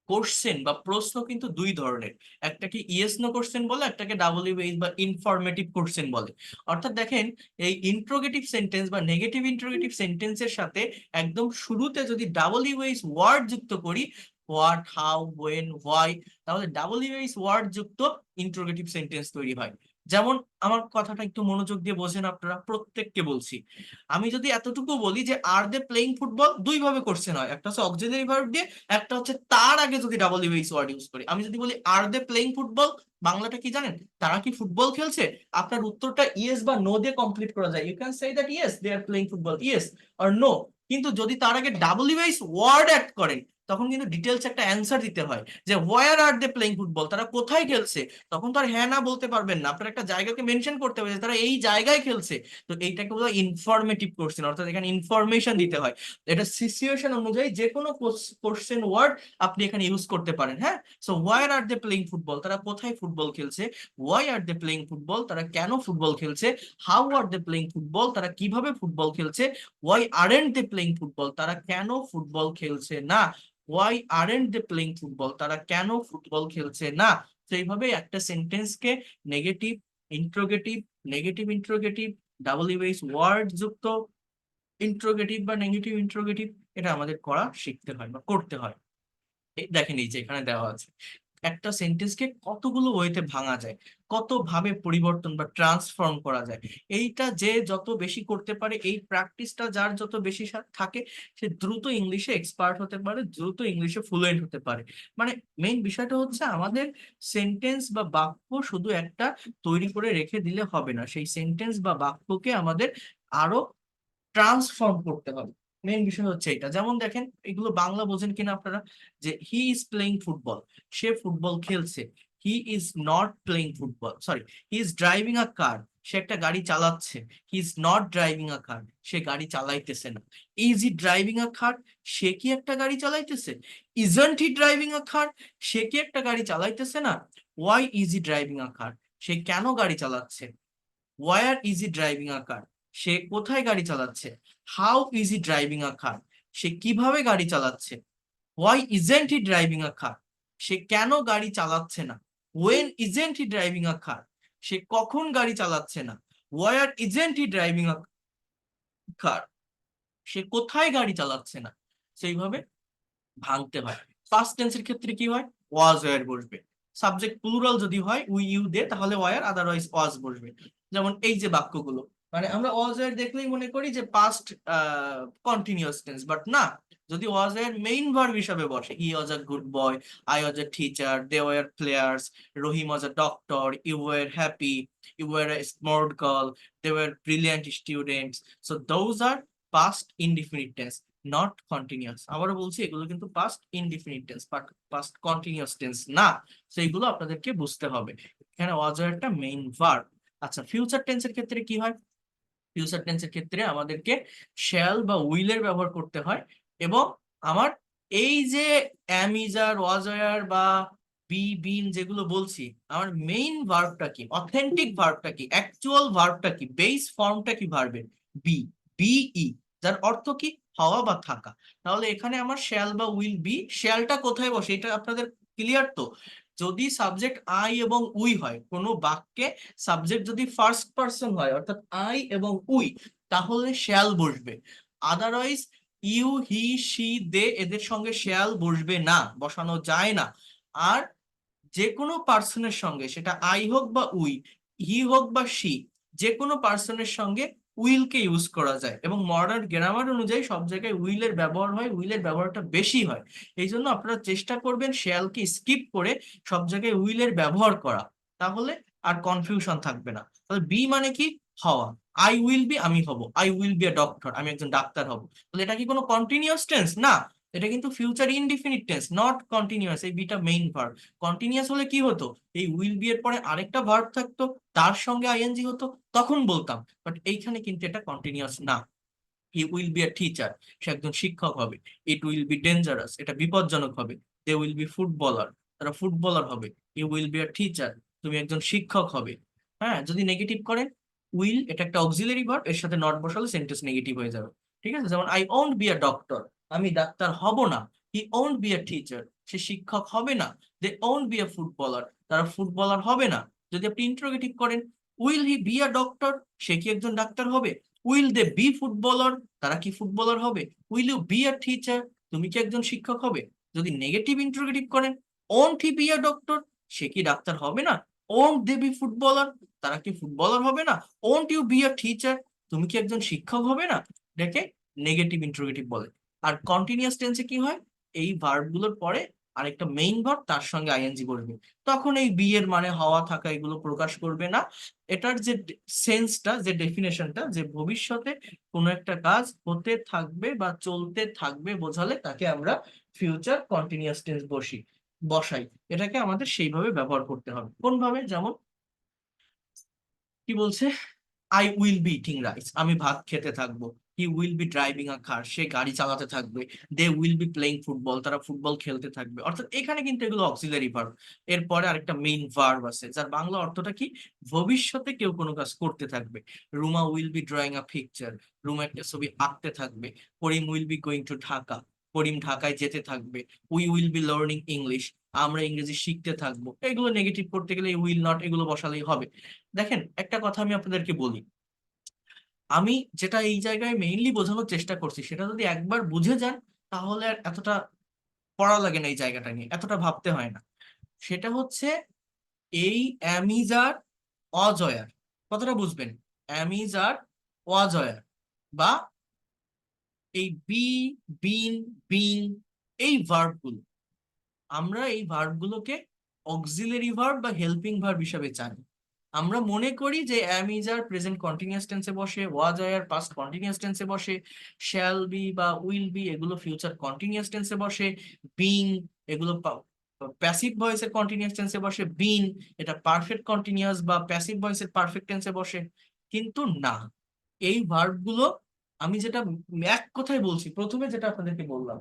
কোশ্চেন বা প্রশ্ন কিন্তু দুই ধরনের। একটাকে ইয়েস নো কোশ্চেন বলে, একটাকে ডাব্লিউএইচ বা ইনফরমেটিভ কোশ্চেন বলে। অর্থাৎ দেখেন, এই ইন্ট্রোগেটিভ সেন্টেন্স বা নেগেটিভ ইন্ট্রোগেটিভ সেন্টেন্সের সাথে একদম শুরুতে যদি ডাব্লিউএইচ ওয়ার্ড যুক্ত করি, হোয়াট, হাউ, ওয়েন, হোয়াই, তাহলে ডাব্লিউএইচ ওয়ার্ড যুক্ত ইন্ট্রোগেটিভ সেন্টেন্স তৈরি হয়। যেমন, আমার কথাটা একটু মনোযোগ দিয়ে বোঝেন, আপনারা প্রত্যেককে বলছি। আমি যদি এতটুকু বলি যে আর দে প্লেইং ফুটবল, দুই ভাবে কোশ্চেন হয়, একটা হচ্ছে অক্সিলারি ভার্ব দিয়ে, একটা হচ্ছে তার আগে যদি ডাব্লিউএইচ ওয়ার্ড ইউজ করি। আমি যদি বলি আর দে প্লেইং ফুটবল, বাংলাটা কি জানেন? তারা কি ফুটবল খেলছে? আপনার উত্তরটা ইয়েস বা নো দিয়ে কমপ্লিট করা যায়। You can say that yes they are playing football, yes or no. কিন্তু যদি তার আগে ডাব্লিউএইচ ওয়ার্ড অ্যাড করেন, তখন কিন্তু ডিটেলস একটা অ্যান্সার দিতে হয়, যে হোয়ার আর দে প্লেইং ফুটবল, তারা কোথায় খেলছে। তখন তো আর হ্যাঁ না বলতে পারবেন না, আপনার একটা জায়গাকে মেনশন করতে হবে যে তারা এই জায়গায় খেলছে। তো এইটাকে বলা ইনফরমেটিভ কোশ্চেন, অর্থাৎ এখানে ইনফরমেশন দিতে হয়। এটা সিচুয়েশন অনুযায়ী যে কোনো কোশ্চেন ওয়ার্ড আপনি এখানে ইউজ করতে পারেন। হ্যাঁ, so where are they playing football, তারা কোথায় ফুটবল খেলছে। Why are they playing football, তারা কেন ফুটবল খেলছে। How are they playing football, তারা কিভাবে ফুটবল খেলছে। Why aren't they playing football, তারা কেন ফুটবল খেলছে না। Why aren't they playing football, তারা কেন ফুটবল খেলছে না। তো এইভাবে একটা সেন্টেন্সকে negative interrogative, negative interrogative, WH word যুক্ত ইন্ট্রোগেটিভ বা নেগেটিভ ইন্ট্রোগেটিভ, এটা আমাদের করা শিখতে হয় বা করতে হয়। দেখেন, এই যে এখানে দেওয়া আছে, একটা সেন্টেন্সকে কতগুলো ওয়েতে ভাঙা যায়, কত ভাবে পরিবর্তন বা ট্রান্সফর্ম করা যায়। এইটা যে যত বেশি করতে পারে, এই প্র্যাকটিসটা যার যত বেশি থাকে, সে দ্রুত ইংলিশে এক্সপার্ট হতে পারে, দ্রুত ইংলিশে ফ্লুয়েন্ট হতে পারে। মানে মেইন বিষয়টা হচ্ছে, আমাদের সেন্টেন্স বা বাক্য শুধু একটা তৈরি করে রেখে দিলে হবে না, সেই সেন্টেন্স বা বাক্যকে আমাদের আরো ট্রান্সফর্ম করতে হবে। মেইন বিষয় হচ্ছে এটা। যেমন দেখেন, এগুলো বাংলা বোঝেন কিনা আপনারা, যে হি ইজ প্লেইং ফুটবল, সে ফুটবল খেলছে। He is not playing football, sorry, he is driving a car, সে একটা গাড়ি চালাচ্ছে। He is not driving a car, সে গাড়ি চালাইতেছে না। Is he driving a car, সে কি একটা গাড়ি চালাইতেছে। Isn't he driving a car, সে কি একটা গাড়ি চালাইতেছে না। Why is he driving a car, সে কেন গাড়ি চালাচ্ছে। Where is he driving a car, সে কোথায় গাড়ি চালাচ্ছে। How is he driving a car, সে কিভাবে গাড়ি চালাচ্ছে। Why isn't he driving a car, সে কেন গাড়ি চালাচ্ছে না। When isn't he driving a car, সে কখন গাড়ি চালাচ্ছে না। Where isn't he driving a car, সে কোথায় গাড়ি চালাচ্ছে না। সেইভাবে ভাঙতে হয়। ফার্স্ট টেন্সের ক্ষেত্রে কি হয়, ওয়াজ ওয়্যার বসবে। সাবজেক্ট প্লুরাল যদি হয় উই ইউ দে, তাহলে ওয়্যার, আদারওয়াইজ ওয়াজ বসবে। যেমন এই যে বাক্যগুলো, মানে আমরা ওয়াজ ওয়্যার দেখলেই মনে করি যে পাস্ট কন্টিনিউয়াস টেন্স, বাট না। যদি ওয়াজ ওয়্যার মেইন ভার্ব হিসাবে বসে, he was a good boy, I was a teacher, they were players, Rahim was a doctor, you were happy, you were a smart girl, they were brilliant students. So those are past indefinite tense, not continuous. আবারও বলছি, এগুলো কিন্তু past indefinite tense, past continuous tense না। সেইগুলো আপনাদেরকে বুঝতে হবে। এখানে ওয়াজ একটা মেইন ভার্ব। আচ্ছা, ফিউচার টেন্সের ক্ষেত্রে কি হয়? ফিউচার টেন্সের ক্ষেত্রে আমাদেরকে শ্যাল বা উইলের ব্যবহার করতে হয়। এবং আমার এই যে am, is, are, was, wire বা বি, বিন যেগুলো বলছি, আমার মেইন ভার্বটা কি, অথেন্টিক ভার্বটা কি, অ্যাকচুয়াল ভার্বটা কি, বেস ফর্মটা কি ভার্বের, বি, বিই, যার অর্থ কি, হওয়া বা থাকা। তাহলে এখানে আমার শ্যাল বা উইল বি, শ্যালটা কোথায় বসে এটা আপনাদের ক্লিয়ার তো? যদি সাবজেক্ট আই এবং উই হয় কোনো বাক্যে, সাবজেক্ট যদি ফার্স্ট পারসন হয়, অর্থাৎ আই এবং উই, তাহলে শ্যাল বসবে। আদারওয়াইজ ইউ, হি, শি, দে, এদের সঙ্গে শ্যাল বসবে না, বসানো যায় না। আর যে কোনো পার্সনের সঙ্গে, সেটা আই হোক বা উই, হি হোক বা শি, যে কোনো পার্সনের সঙ্গে উইলকে ইউজ করা যায়, এবং মডার্ন গ্রামার অনুযায়ী সব জায়গায় উইলের ব্যবহার হয়, উইলের ব্যবহারটা বেশি হয়। এই জন্য আপনারা চেষ্টা করবেন শেয়ালকে স্কিপ করে সব জায়গায় উইলের ব্যবহার করা, তাহলে আর কনফিউশন থাকবে না। তাহলে বি মানে কি? হওয়া। আই উইল বি, আমি হব, I will be a doctor, আমি একজন ডাক্তার হব। তাহলে এটা কি কোনো কন্টিনিউয়াস টেন্স? না, এটা কিন্তু future indefinite tense, not continuous. এই বিটা মেইন ভার্ব। কন্টিনিউয়াস হলে কি হতো? এই উইল বি এর পরে আরেকটা ভার্ব থাকতো, তার সঙ্গে আইএনজি হতো, তখন বলতাম। বাট এইখানে কিন্তু এটা কন্টিনিউয়াস না। He will be a teacher, সে একজন শিক্ষক হবে। ইট উইল বি ডেঞ্জারাস, এটা বিপজ্জনক হবে। দে উইল বি ফুটবলার, তারা ফুটবলার হবে। You will be a teacher, তুমি একজন শিক্ষক হবে। হ্যাঁ, যদি নেগেটিভ করেন, উইল এটা একটা অক্সিলারি ভার্ব, এর সাথে নট বসালে সেন্টেন্স নেগেটিভ হয়ে যাবে। ঠিক আছে, যেমন I won't be a doctor, আমি ডাক্তার হব না। He won't be a teacher, সে শিক্ষক হবে না। They won't be a footballer, তারা ফুটবলার হবে না। যদি আপনি ইন্টারোগেটিভ করেন, will he be a doctor, সে কি একজন ডাক্তার হবে? উইল দে বি ফুটবলার, তারা কি ফুটবলার হবে? Will you be a teacher, তুমি কি একজন শিক্ষক হবে? যদি নেগেটিভ ইন্টারোগেটিভ করেন, won't he be a doctor, সে কি ডাক্তার হবে না? ওন্ট দে বি ফুটবলার, তারা কি ফুটবলার হবে না? Won't you be a teacher, তুমি কি একজন শিক্ষক হবে না? এটাকে নেগেটিভ ইন্টারোগেটিভ বলে। আর কন্টিনিউয়াস টেন্সে কি হয়? এই ভার্ব গুলোর পরে আরেকটা মেইন ভার্ব, তার সঙ্গে আইএনজি বসবে, তখন এই বি এর মানে হওয়া থাকা এগুলো প্রকাশ করবে না। এটার যে সেন্সটা, যে ডেফিনেশনটা, যে ভবিষ্যতে কোনো একটা কাজ হতে থাকবে বা চলতে থাকবে বোঝালে তাকে আমরা ফিউচার কন্টিনিউয়াস টেন্স বসাই। এটাকে আমাদের সেইভাবে ব্যবহার করতে হবে। কোন ভাবে? যেমন কি বলছে, I will be eating rice, আমি ভাত খেতে থাকবো। He will be driving a car, সে গাড়ি চালাতে থাকবে। They will be playing football, তারা ফুটবল খেলতে থাকবে। অর্থাৎ এখানে কিন্তু এগুলো অক্সিলারি ভার্ব, এরপরে আরেকটা মেইন ভার্ব আছে যার বাংলা অর্থটা কি? ভবিষ্যতে কেউ কোনো কাজ করতে থাকবে। Ruma will be drawing a picture, Ruma একটা ছবি আঁকতে থাকবে। Karim will be going to Dhaka, Karim ঢাকায় যেতে থাকবে। We will be learning English, আমরা ইংরেজি শিখতে থাকবো। এগুলো নেগেটিভ করতে গেলে উইল নট এগুলো বসালেই হবে। দেখেন, একটা কথা আমি আপনাদেরকে বলি, আমি যেটা এই জায়গায় মেইনলি বোঝানোর চেষ্টা করছি সেটা যদি একবার বুঝে যান, তাহলে আর এতটা পড়া লাগে না, এই জায়গাটা নিয়ে এতটা ভাবতে হয় না। সেটা হচ্ছে এই অ্যামিজার অজয়ার কথাটা বুঝবেন। অ্যামিজার অজয়ার, বা এই বি, বিন, বিং, এই ভার্বগুলো, আমরা এই ভার্বগুলোকে অক্সিলারি ভার্ব বা হেল্পিং ভার্ব হিসাবে জানি। আমরা মনে করি যে am is are present continuous টেন্সে বসে, ওয়াজ আর পাস্ট কন্টিনিউয়াস টেন্সে বসে, শ্যাল বি বা উইল বি এগুলো ফিউচার কন্টিনিউয়াস টেন্সে বসে, বিং এগুলো প্যাসিভ ভয়েসের কন্টিনিউয়াস টেন্সে বসে, বিন এটা পারফেক্ট কন্টিনিউয়াস বা প্যাসিভ ভয়েসের পারফেক্ট টেন্সে বসে। কিন্তু না, এই ভার্বগুলো, আমি যেটা এক কথায় বলছি, প্রথমে যেটা আপনাদেরকে বললাম,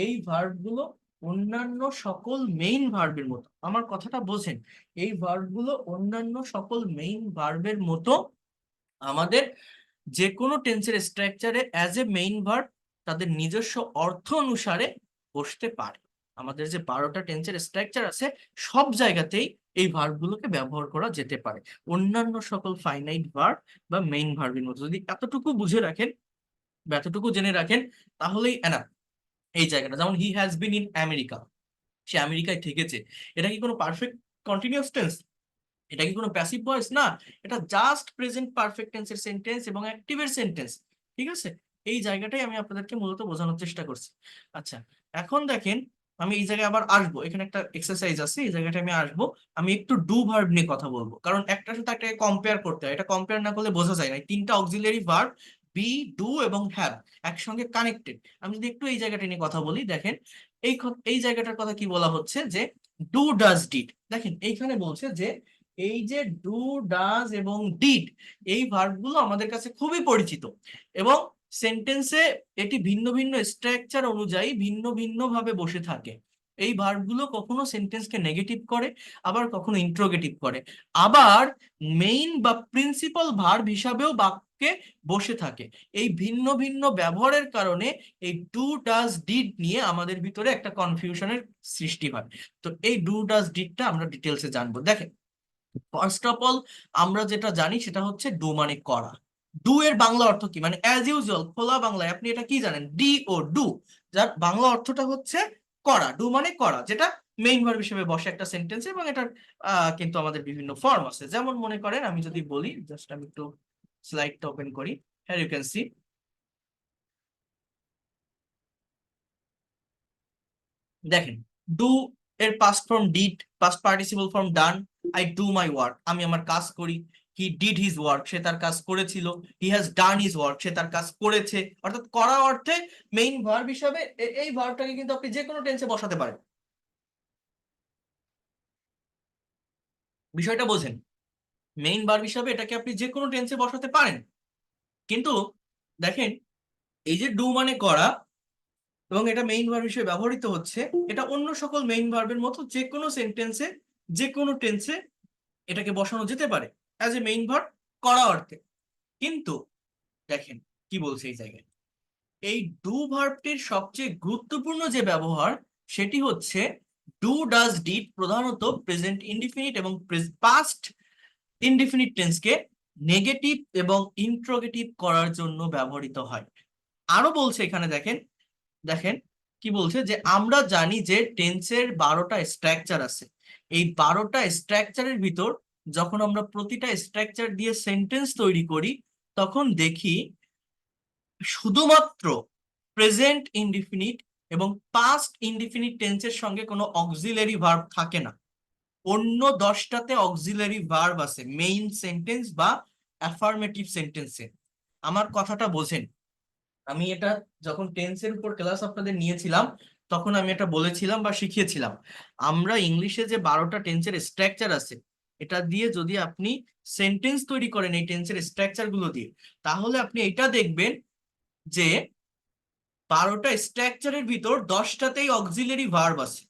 এই ভার্বগুলো অন্যান্য সকল মেইন ভার্বের মতো, আমার কথাটা বোঝেন, এই ভার্বগুলো অন্যান্য সকল মেইন ভার্বের মতো আমাদের যে কোনো টেন্সের স্ট্রাকচারে অ্যাজ এ মেইন ভার্ব তাদের নিজস্ব অর্থ অনুসারে বসতে পারে। আমাদের যে 12টা টেন্সের স্ট্রাকচার আছে, সব জায়গাতেই এই ভার্বগুলোকে ব্যবহার করা যেতে পারে অন্যান্য সকল ফাইনাইট ভার্ব বা মেইন ভার্বের মতো। যদি এতটুকু বুঝে রাখেন বা এতটুকু জেনে রাখেন, তাহলেই এনাফ। এই জায়গাটা যেমন he has been in America, সে আমেরিকায় থেকেছে, এটা কি কোনো পারফেক্ট কন্টিনিউয়াস টেন্স? এটা কি কোনো প্যাসিভ ভয়েস? না, এটা জাস্ট প্রেজেন্ট পারফেক্ট টেন্সের সেন্টেন্স এবং অ্যাক্টিভের সেন্টেন্স। ঠিক আছে, এই জায়গাটাই আমি আপনাদেরকে মূলত বোঝানোর চেষ্টা করছি। আচ্ছা, এখন দেখেন, আমি এই জায়গায় আবার আসবো, এখানে একটা এক্সারসাইজ আছে, এই জায়গাটা আমি আসবো। আমি একটু ডু ভার্ব নিয়ে কথা বলবো, কারণ একটার সাথে একটাকে কম্পেয়ার করতে হয়, এটা কম্পেয়ার না করলে বোঝা যায় না। এই তিনটা অক্সিলারি ভার্ব বি, ডু এবং হ্যাভ একসঙ্গে কানেক্টেড। আমি যদি একটু এই জায়গাটা নিয়ে কথা বলি, দেখেন এই জায়গাটার কথা কি বলা হচ্ছে, যে ডু ডাজ ডিড। দেখেন এইখানে বলছে যে এই যে ডু, ডাজ এবং ডিড, এই ভার্বগুলো আমাদের কাছে খুবই পরিচিত, এবং সেন্টেন্সে এটি ভিন্ন ভিন্ন স্ট্রাকচার অনুযায়ী ভিন্ন ভিন্ন ভাবে বসে থাকে। এই ভার্বগুলো কখনো সেন্টেন্সকে নেগেটিভ করে, আবার কখনো ইন্ট্রোগেটিভ করে, আবার মেইন বা প্রিন্সিপাল ভার্ব হিসাবেও বাক্যে বসে থাকে। এই ভিন্ন ভিন্ন ব্যবহারের কারণে এই ডু, ডাজ, ডিড নিয়ে আমাদের ভিতরে একটা কনফিউশনের সৃষ্টি হয়। তো এই ডু, ডাজ, ডিডটা আমরা ডিটেলসে জানবো। দেখেন, ফার্স্ট অফ অল আমরা যেটা জানি সেটা হচ্ছে ডু মানে করা। ডু এর বাংলা অর্থ কি? মানে অ্যাজ ইউজুয়াল খোলা বাংলায় আপনি এটা কি জানেন? ডি ও ডু, যার বাংলা অর্থটা হচ্ছে করা। ডু মানে করা, যেটা মেইন ভার্ব হিসেবে বসে একটা সেন্টেন্স, এবং এটার কিন্তু আমাদের বিভিন্ন ফর্ম আছে। যেমন মনে করেন আমি যদি বলি, জাস্ট আমি একটু স্লাইডটা ওপেন করি, হিয়ার ইউ ক্যান সি, দেখেন ডু এর past form did, past participle form done. I do my work, আমি আমার কাজ করি। হি ডিড হিজ ওয়ার্ক, সে তার কাজ করেছিল। He has done his work, সে তার কাজ করেছে। অর্থাৎ করা অর্থে মেইন ভার্ব হিসাবে এই ভার্বটাকে কিন্তু আপনি যে কোনো টেন্সে বসাতে পারেন। বিষয়টা বোঝেন, মেইন ভার্ব হিসাবে এটাকে আপনি যে কোনো টেন্সে বসাতে পারেন। কিন্তু দেখেন, এই যে ডু মানে করা, এবং এটা মেইন ভার্ব হিসেবে ব্যবহৃত হচ্ছে, এটা অন্য সকল মেইন ভার্বের মতো যে কোনো সেন্টেন্সে, যে কোনো টেন্সে এটাকে বসানো যেতে পারে অ্যাজ এ মেইন ভার্ব করা অর্থে। কিন্তু দেখেন কি বলছে এই জায়গায়, এই ডু ভার্বটির সবচেয়ে গুরুত্বপূর্ণ যে ব্যবহার সেটি হচ্ছে ডু ডাজ ডিড প্রধানত প্রেজেন্ট ইনডিফিনিট এবং পাস্ট ইনডিফিনিট টেন্সকে নেগেটিভ এবং ইন্ট্রোগেটিভ করার জন্য ব্যবহৃত হয়। আরো বলছে এখানে, দেখেন দেখেন কি বলছে, যে আমরা জানি যে টেন্সের 12টা স্ট্রাকচার আছে। এই 12টা স্ট্রাকচারের ভিতর যখন আমরা প্রতিটা স্ট্রাকচার দিয়ে সেন্টেন্স তৈরি করি, তখন দেখি শুধুমাত্র প্রেজেন্ট ইনডিফিনিট এবং পাস্ট ইনডিফিনিট টেন্সের সঙ্গে কোনো অক্সিলারি ভার্ব থাকে না। অন্য 10টাতে অক্সিলারি ভার্ব আছে মেইন সেন্টেন্স বা অ্যাফার্মেটিভ সেন্টেন্সে। আমার কথাটা বোঝেন, আমি এটা যখন টেন্সের উপর ক্লাস আপনাদের নিয়েছিলাম, তখন আমি এটা বলেছিলাম বা শিখিয়েছিলাম। আমরা ইংলিশে যে 12টা টেন্সের স্ট্রাকচার আছে, এটা দিয়ে যদি আপনি সেন্টেন্স তৈরি করেন এই টেন্সের স্ট্রাকচার গুলো দিয়ে, তাহলে আপনি এটা দেখবেন যে 12টা স্ট্রাকচারের ভিতর 10টাতেই অক্সিলারি ভার্ব আছে।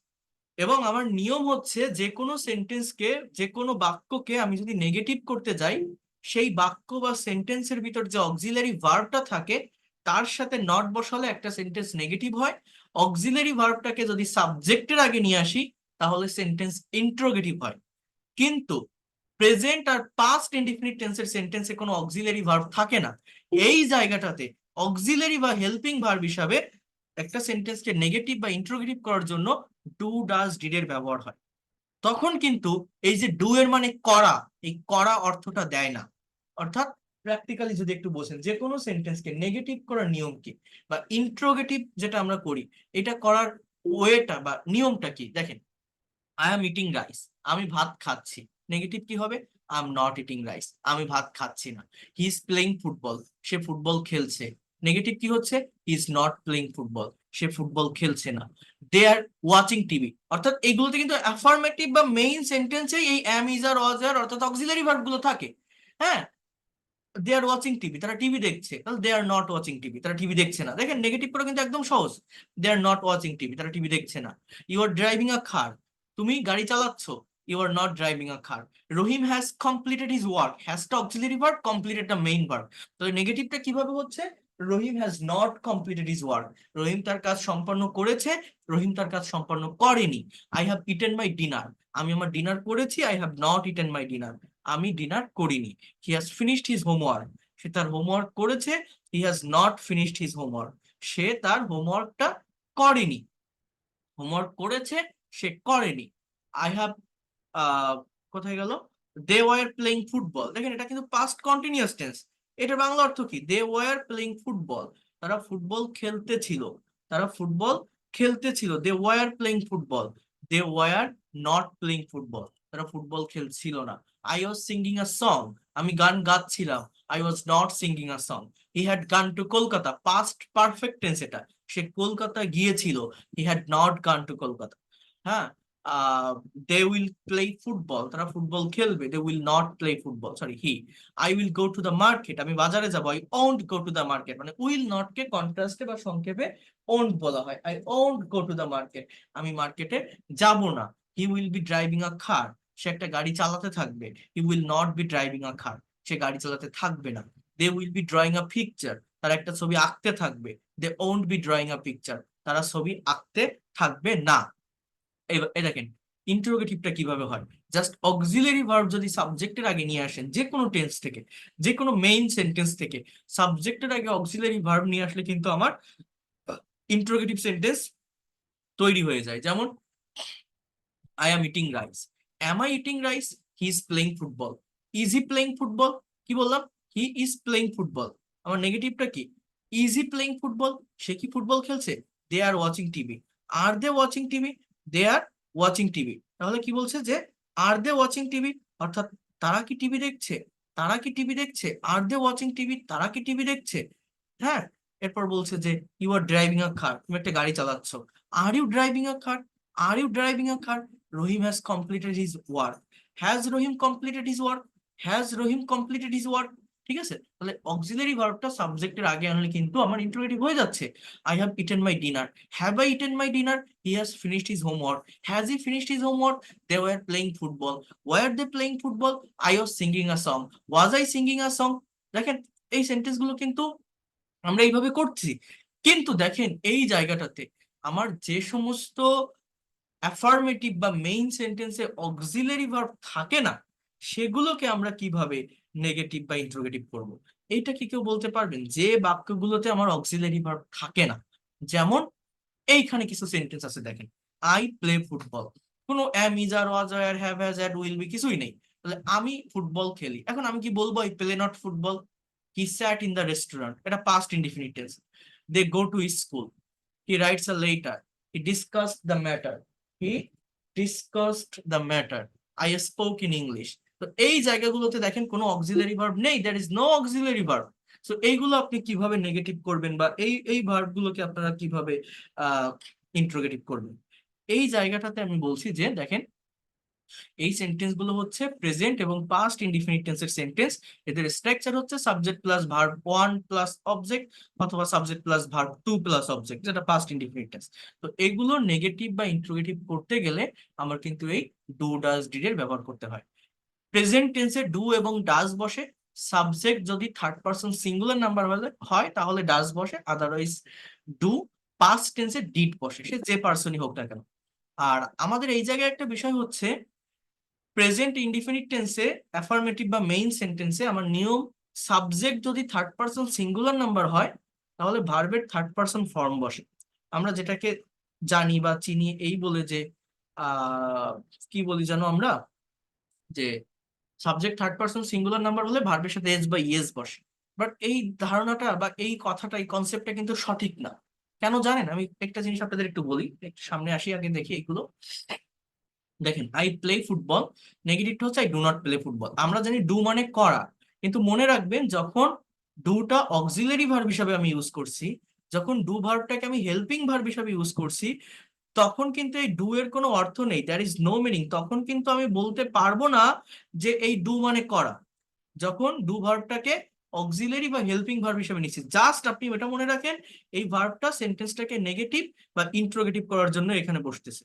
এবং আমার নিয়ম হচ্ছে যে কোনো সেন্টেন্সকে, যে কোনো বাক্যকে আমি যদি নেগেটিভ করতে যাই, সেই বাক্য বা সেন্টেন্সের ভিতর যে অক্সিলারি ভার্বটা থাকে তার সাথে নট বসালে একটা সেন্টেন্স নেগেটিভ হয়। অক্সিলারি ভার্বটাকে যদি সাবজেক্টের আগে নিয়ে আসি, তাহলে সেন্টেন্স ইন্ট্রোগেটিভ হয়। কিন্তু প্রেজেন্ট আর পাস্ট ইনডিফিনিট টেন্সের সেন্টেন্সে কোনো অক্সিলারি ভার্ব থাকে না। এই জায়গাটাতে অক্সিলারি বা হেল্পিং ভার্ব হিসাবে একটা সেন্টেন্সকে নেগেটিভ বা ইন্ট্রোগেটিভ করার জন্য ডু ডাজ ডিড এর ব্যবহার হয়। তখন কিন্তু এই যে ডু এর মানে করা, এই করা অর্থটা দেয় না। অর্থাৎ প্র্যাকটিক্যালি যদি একটু বোঝেন, যে কোনো সেন্টেন্সকে নেগেটিভ করার নিয়ম কি বা ইন্ট্রোগেটিভ যেটা আমরা করি, এটা করার ওয়েটা বা নিয়মটা কি, দেখেন আই এম ইটিং রাইস, আমি ভাত খাচ্ছি। নেগেটিভ কি হবে? I am not eating rice, আমি ভাত খাচ্ছি না। হি ইজ প্লেইং ফুটবল, সে ফুটবল খেলছে। নেগেটিভ কি হচ্ছে? হি ইজ নট প্লেইং ফুটবল, সে ফুটবল খেলছে না। দে আর ওয়াচিং টিভি, অর্থাৎ এগুলোতে কিন্তু অ্যাফার্মেটিভ বা মেইন সেন্টেন্সে এই অ্যাম, ইজ আর, ওয়াজ আর অর্থাৎ অক্সিলারি ভার্ব গুলো থাকে। হ্যাঁ, দে আর ওয়াচিং টিভি, তারা টিভি দেখছে। তাহলে they are not watching TV, তারা টিভি দেখছে না। দেখেন নেগেটিভ করা কিন্তু একদম সহজ। They are not watching TV, তারা টিভি দেখছে না। You are driving a car, তুমি গাড়ি চালাচ্ছ। You are not driving a car. Rahim has completed his work, হ্যাজটা auxiliary verb, completed the main verb. তাহলে নেগেটিভটা কিভাবে হচ্ছে? Rahim has not completed his work, Rahim তার কাজ সম্পন্ন করেছে, রহিম তার কাজ সম্পন্ন করেনি। I have eaten my dinner, আমি আমার ডিনার করেছি। I have not eaten my dinner, আমি ডিনার করিনি। He has finished his homework, সে তার হোমওয়ার্ক করেছে। He has not finished his homework, সে তার হোমওয়ার্কটা করেনি। হোমওয়ার্ক করেছে, সে করেনি। আই হ্যাভ কোথায় গেল? দে ওয়ার প্লেইং ফুটবল, দেখেন এটা কিন্তু পাস্ট কন্টিনিউয়াস টেন্স। এটার বাংলা অর্থ কি? দে ওয়ার প্লেইং ফুটবল, তারা ফুটবল খেলতেছিল। তারা ফুটবল খেলতেছিল, they were playing football. They were not playing football, তারা ফুটবল খেলছিল না। I was singing a song, আমি গান গাচ্ছিলাম। I was not singing a song. He had gone to Kolkata, past perfect tense এটা, সে কলকাতা গিয়েছিল। He had not gone to Kolkata. হ্যাঁ, দে উইল প্লে ফুটবল, তারা ফুটবল খেলবে। They will not play football, sorry he. I will go to the market, আমি বাজারে যাবো। I won't go to the market, মানে উইল নট কে কন্ট্রাস্টে বা সংক্ষেপে ওন্ট বলা হয়। I won't go to the market, আমি মার্কেটে যাব না। He will be driving a car, সে একটা গাড়ি চালাতে থাকবে। He will not be driving a car, সে গাড়ি চালাতে থাকবে না। They will be drawing a picture, তারা একটা ছবি আঁকতে থাকবে। They won't be drawing a picture, তারা ছবি আঁকতে থাকবে না। এই দেখেন ইন্টারোগেটিভটা কিভাবে হয়। জাস্ট অক্সিলারি ভার্ব যদি সাবজেক্টের আগে নিয়ে আসেন, যে কোনো টেন্স থেকে, যে কোনো মেইন সেন্টেন্স থেকে সাবজেক্টের আগে অক্সিলারি ভার্ব নিয়ে আসলে কিন্তু আমার ইন্টারোগেটিভ সেন্টেন্স তৈরি হয়ে যায়। যেমন I am eating rice. Am I eating rice? He is playing football. Is he playing football? কি বললাম? He is playing football. আমার নেগেটিভটা কি? Is he playing football? সে কি ফুটবল খেলছে? They are watching TV. Are they watching TV? They are watching TV. তাহলে কি বলছে যে are they watching TV? অর্থাৎ তারা কি টিভি দেখছে? তারা কি টিভি দেখছে? Are they watching TV? তারা কি টিভি দেখছে? হ্যাঁ, এরপর বলছে যে you are driving a car, তুমি একটা গাড়ি চালাচ্ছ। Are you driving a car? Are you driving a car? Rahim has completed his work. Has Rahim completed his work? Has Rahim completed his work. ঠিক আছে, তাহলে অক্সিলারি ভার্বটা সাবজেক্টের আগে আনলে কিন্তু আমার ইন্টারোগেটিভ হয়ে যাচ্ছে। I have eaten my dinner. Have I eaten my dinner? He has finished his homework. Has he finished his homework? They were playing football. Were they playing football? I was singing a song. Was I singing a song? দেখেন এই sentence গুলো কিন্তু আমরা এইভাবে করছি, কিন্তু দেখেন এই জায়গাটাতে আমার যে সমস্ত অ্যাফার্মেটিভ বা মেইন সেন্টেন্সে অক্সিলারি ভার্ব থাকে না, সেগুলোকে আমরা কিভাবে নেগেটিভ বা ইন্টারোগেটিভ করব? এইটা কি কেউ বলতে পারবেন যে বাক্যগুলোতে আমার অক্সিলারি ভার্ব থাকে না? যেমন এইখানে কিছু সেন্টেন্স আছে, দেখেন আই প্লে ফুটবল, কোনো এম ইজ আর ওয়াজ আর have has had will be কিছুই নেই। তাহলে আমি ফুটবল খেলি, এখন আমি কি বলবো? I play not football. He sat in the restaurant, এটা past indefinite tense. They go to school. He writes a letter. He discussed the matter. He discussed the matter. I spoke in English. তো এই জায়গাগুলোতে দেখেন কোনো auxiliary verb নেই, there is no auxiliary verb. So এইগুলো আপনি কিভাবে negative করবেন বা এই ভার্ব গুলোকে আপনারা কিভাবে ইন্টারোগেটিভ করবেন? এই জায়গাটাতে আমি বলছি যে দেখেন এই সেন্টেন্স গুলো হচ্ছে প্রেজেন্ট এবং পাস্ট ইনডিফিনিট টেন্সের সেন্টেন্স। এদের স্ট্রাকচার হচ্ছে subject plus verb 1 plus object, অথবা subject plus verb 2 plus object, যেটা পাস্ট ইনডিফিনিট টেন্স। তো এগুলো নেগেটিভ বা ইন্টারোগেটিভ করতে গেলে আমার কিন্তু এই ডু ডাজ ডিড এর ব্যবহার করতে হয়। প্রেজেন্ট টেন্সে ডু এবং ডাজ বসে। সাবজেক্ট যদি থার্ড পারসন সিঙ্গুলার নাম্বার হয় তাহলে ডাজ বসে, আদারওয়াইজ ডু। পাস্ট টেন্সে ডিড বসে, সে যে পার্সনই হোক না কেন। আর আমাদের এই জায়গায় একটা বিষয় হচ্ছে প্রেজেন্ট ইনডিফিনিট টেন্সে অ্যাফার্মেটিভ বা মেইন সেন্টেন্সে আমার নিয়ম, সাবজেক্ট যদি থার্ড পারসন সিঙ্গুলার নাম্বার হয় তাহলে ভার্বের থার্ড পারসন ফর্ম বসে। আমরা যেটাকে জানি বা চিনি এই বলে যে কি বলি জানো আমরা, যে subject third person singular number হলে ভার্বের সাথে এস বা ইয়েস বসে। বাট এই ধারণাটা বা এই কথাটা, এই কনসেপ্টটা কিন্তু সঠিক না। কেন জানেন? আমি একটা জিনিস আপনাদের একটু বলি, একটু সামনে আসি, আগে দেখি এগুলো। দেখেন আই প্লে ফুটবল, নেগেটিভটা হচ্ছে I do not play football. আমরা জানি ডু মানে করা, কিন্তু মনে রাখবেন যখন ডুটা অক্সিলারি ভার্ব হিসাবে আমি ইউজ করছি, যখন ডু ভার্বটাকে আমি হেল্পিং ভার্ব হিসাবে ইউজ করছি, তখন কিন্তু এই ডু এর কোনো অর্থ নেই, দ্যার ইজ নো মিনিং। তখন কিন্তু আমি বলতে পারবো না যে এই ডু মানে করা, যখন ডু ভার্বটাকে অক্সিলারি বা হেল্পিং ভার্ব হিসেবে নিচ্ছি। জাস্ট আপনি এটা মনে রাখেন, এই ভার্বটা সেন্টেন্সটাকে নেগেটিভ বা ইন্ট্রোগেটিভ করার জন্য এখানে বসতেছে।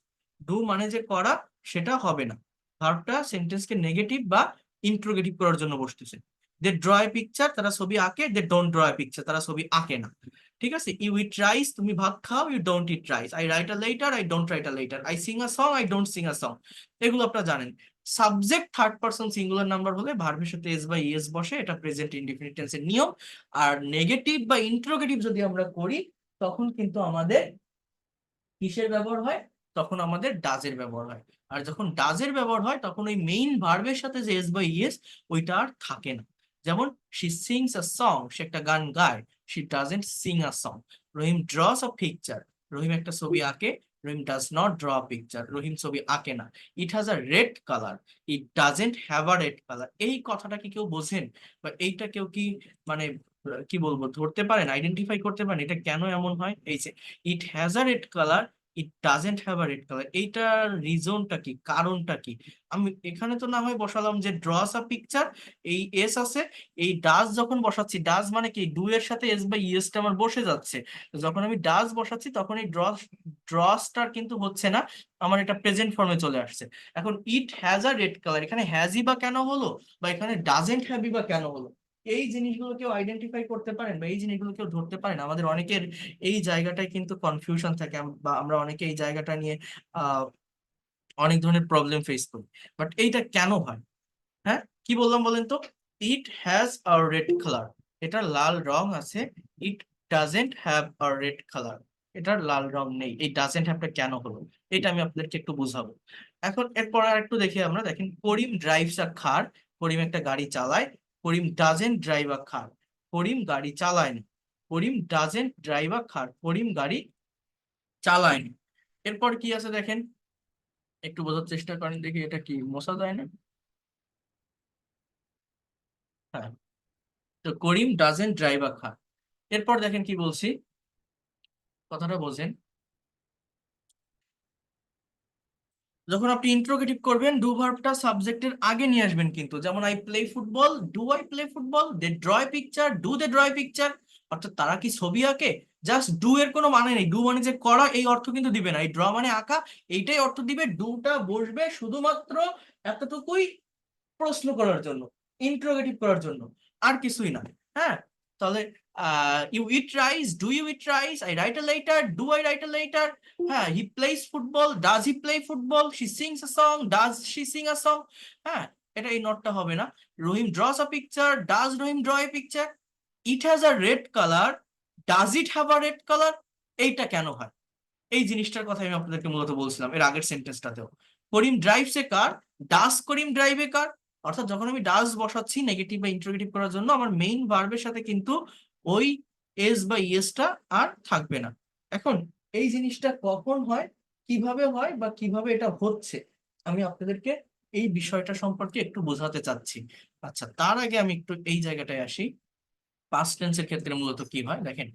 ডু মানে যে করা, সেটা হবে না। ভার্বটা সেন্টেন্সকে নেগেটিভ বা ইন্ট্রোগেটিভ করার জন্য বসতেছে। দে ড্র এ পিকচার, তারা ছবি আঁকে। They don't draw a picture, তারা ছবি আঁকে না। ঠিক আছে, ইউ ইট রাইস, তুমি ভাত খাও। You don't eat rice. I write a letter. I don't write a letter. I sing a song. I don't sing a song. এগুলো আপনারা জানেন। Subject third person singular number হলে ভার্বের সাথে এস বা ইএস বসে, এটা প্রেজেন্ট ইনডিফিনিট টেন্সের নিয়ম। আর নেগেটিভ বা ইন্টারোগেটিভ যদি আমরা করি তখন কিন্তু আমাদের কিসের ব্যবহার হয়? তখন আমাদের ডাজের ব্যবহার হয়। আর যখন ডাজের ব্যবহার হয় তখন ওই মেইন ভার্বের সাথে যে এস বা ইএস ওইটা আর থাকে না। যেমন শি সিংস আ সং, সে একটা গান গায়। She doesn't sing a song. Rahim draws a picture, Rahim একটা ছবি আঁকে। Rahim does not draw a picture, Rahim ছবি আঁকে না। It has a red colour, it doesn't have a red colour. এই কথাটা কি কেউ বোঝেন? বা এইটা কেউ কি মানে কি বলবো, ধরতে পারেন, আইডেন্টিফাই করতে পারেন এটা কেন এমন হয়? এই যে ইট has a red colour, it doesn't have a red colour, এইটার রিজনটা কি, কারণটা কি? আমি এখানে তো না হয় বসালাম যে ড্রস আ পিকচার, এই এস আছে। এই ডাজ যখন বসাচ্ছি, ডাজ মানে কি ডু এর সাথে এস বা ইএসটা আমার বসে যাচ্ছে। তো যখন আমি ডাজ বসাচ্ছি তখন এই ড্রসটার কিন্তু হচ্ছে না, আমার এটা প্রেজেন্ট ফর্মে চলে আসছে। এখন ইট হ্যাজ আ রেড কালার, এখানে হ্যাজই বা কেন হলো, বা এখানে ডাজেন্ট হ্যাভই বা কেন হলো? এই জিনিসগুলো কেউ আইডেন্টিফাই করতে পারেন বা এই জিনিসগুলো কেউ ধরতে পারেন? আমাদের অনেকের এই জায়গাটায় কিন্তু কনফিউশন থাকে, বা আমরা অনেকে এই জায়গাটা নিয়ে আহ অনেক ধরনের প্রবলেম ফেস করি। বাট এইটা কেন হয়? হ্যাঁ, কি বললাম বলেন তো? ইট হ্যাজ আ রেড কালার, এটা লাল রং আছে। It doesn't have a red colour, এটার লাল রং নেই। এই ডাজেন্ট হ্যাভটা কেন হলো, এটা আমি আপনাদেরকে একটু বুঝাবো। এখন এরপর আর একটু দেখি আমরা, দেখেন করিম ড্রাইভস আ কার, করিম একটা গাড়ি চালায়। করিম ডাজেন্ট ড্রাইভ আ কার, করিম গাড়ি চালায় না। করিম ডাজেন্ট ড্রাইভ আ কার, করিম গাড়ি চালায় না। এরপর কি আছে দেখেন, একটু বোঝার চেষ্টা করেন দেখি, এটা কি মোছা যায় না? হ্যাঁ, তো করিম ডাজেন্ট ড্রাইভ আ কার। এরপর দেখেন কি বলছি, কথাটা বোঝেন। যখন আপনি ইন্ট্রোগেটিভ করবেন, ডু ভার্বটা সাবজেক্টের আগে নিয়ে আসবেন কিন্তু, যেমন I play football, do I play football, they draw a picture, do they draw a picture. অর্থাৎ তারা কি ছবি আঁকে? জাস্ট ডু এর কোনো মানে নেই, ডু মানে যে করা এই অর্থ কিন্তু দিবে না, এই ড্র মানে আঁকা এইটাই অর্থ দিবে। ডুটা বসবে শুধুমাত্র এতটুকুই প্রশ্ন করার জন্য, ইন্ট্রোগেটিভ করার জন্য, আর কিছুই না। হ্যাঁ, তাহলে you eat rice, do you eat rice, I write a letter, do I write a letter. হ্যাঁ, he plays football, does he play football, she sings a song, does she sing a song. হ্যাঁ, এটা এই নোটটা হবে না। Rahim draws a picture, does Rahim draw a picture. It has a red colour, does it have a red colour. এইটা কেন হয়? এই জিনিসটার কথা আমি আপনাদেরকে মূলত বলছিলাম এর আগের সেন্টেন্সটাতেও। করিম drives A car, does Karim drive a কার। অর্থাৎ যখন আমি ডাস বসাচ্ছি নেগেটিভ বা ইন্টারোগেটিভ করার জন্য, আমার মেইন ভার্বের সাথে কিন্তু ওই এস বা ইএসটা আর থাকবে না। এখন এই জিনিসটা কখন হয়, কিভাবে হয়, বা কিভাবে এটা হচ্ছে, আমি আপনাদেরকে এই বিষয়টা সম্পর্কে একটু বোঝাতে চাচ্ছি। আচ্ছা, তার আগে আমি একটু এই জায়গাটায় আসি। পাস্ট টেন্সের ক্ষেত্রে মূলত কি হয় দেখেন,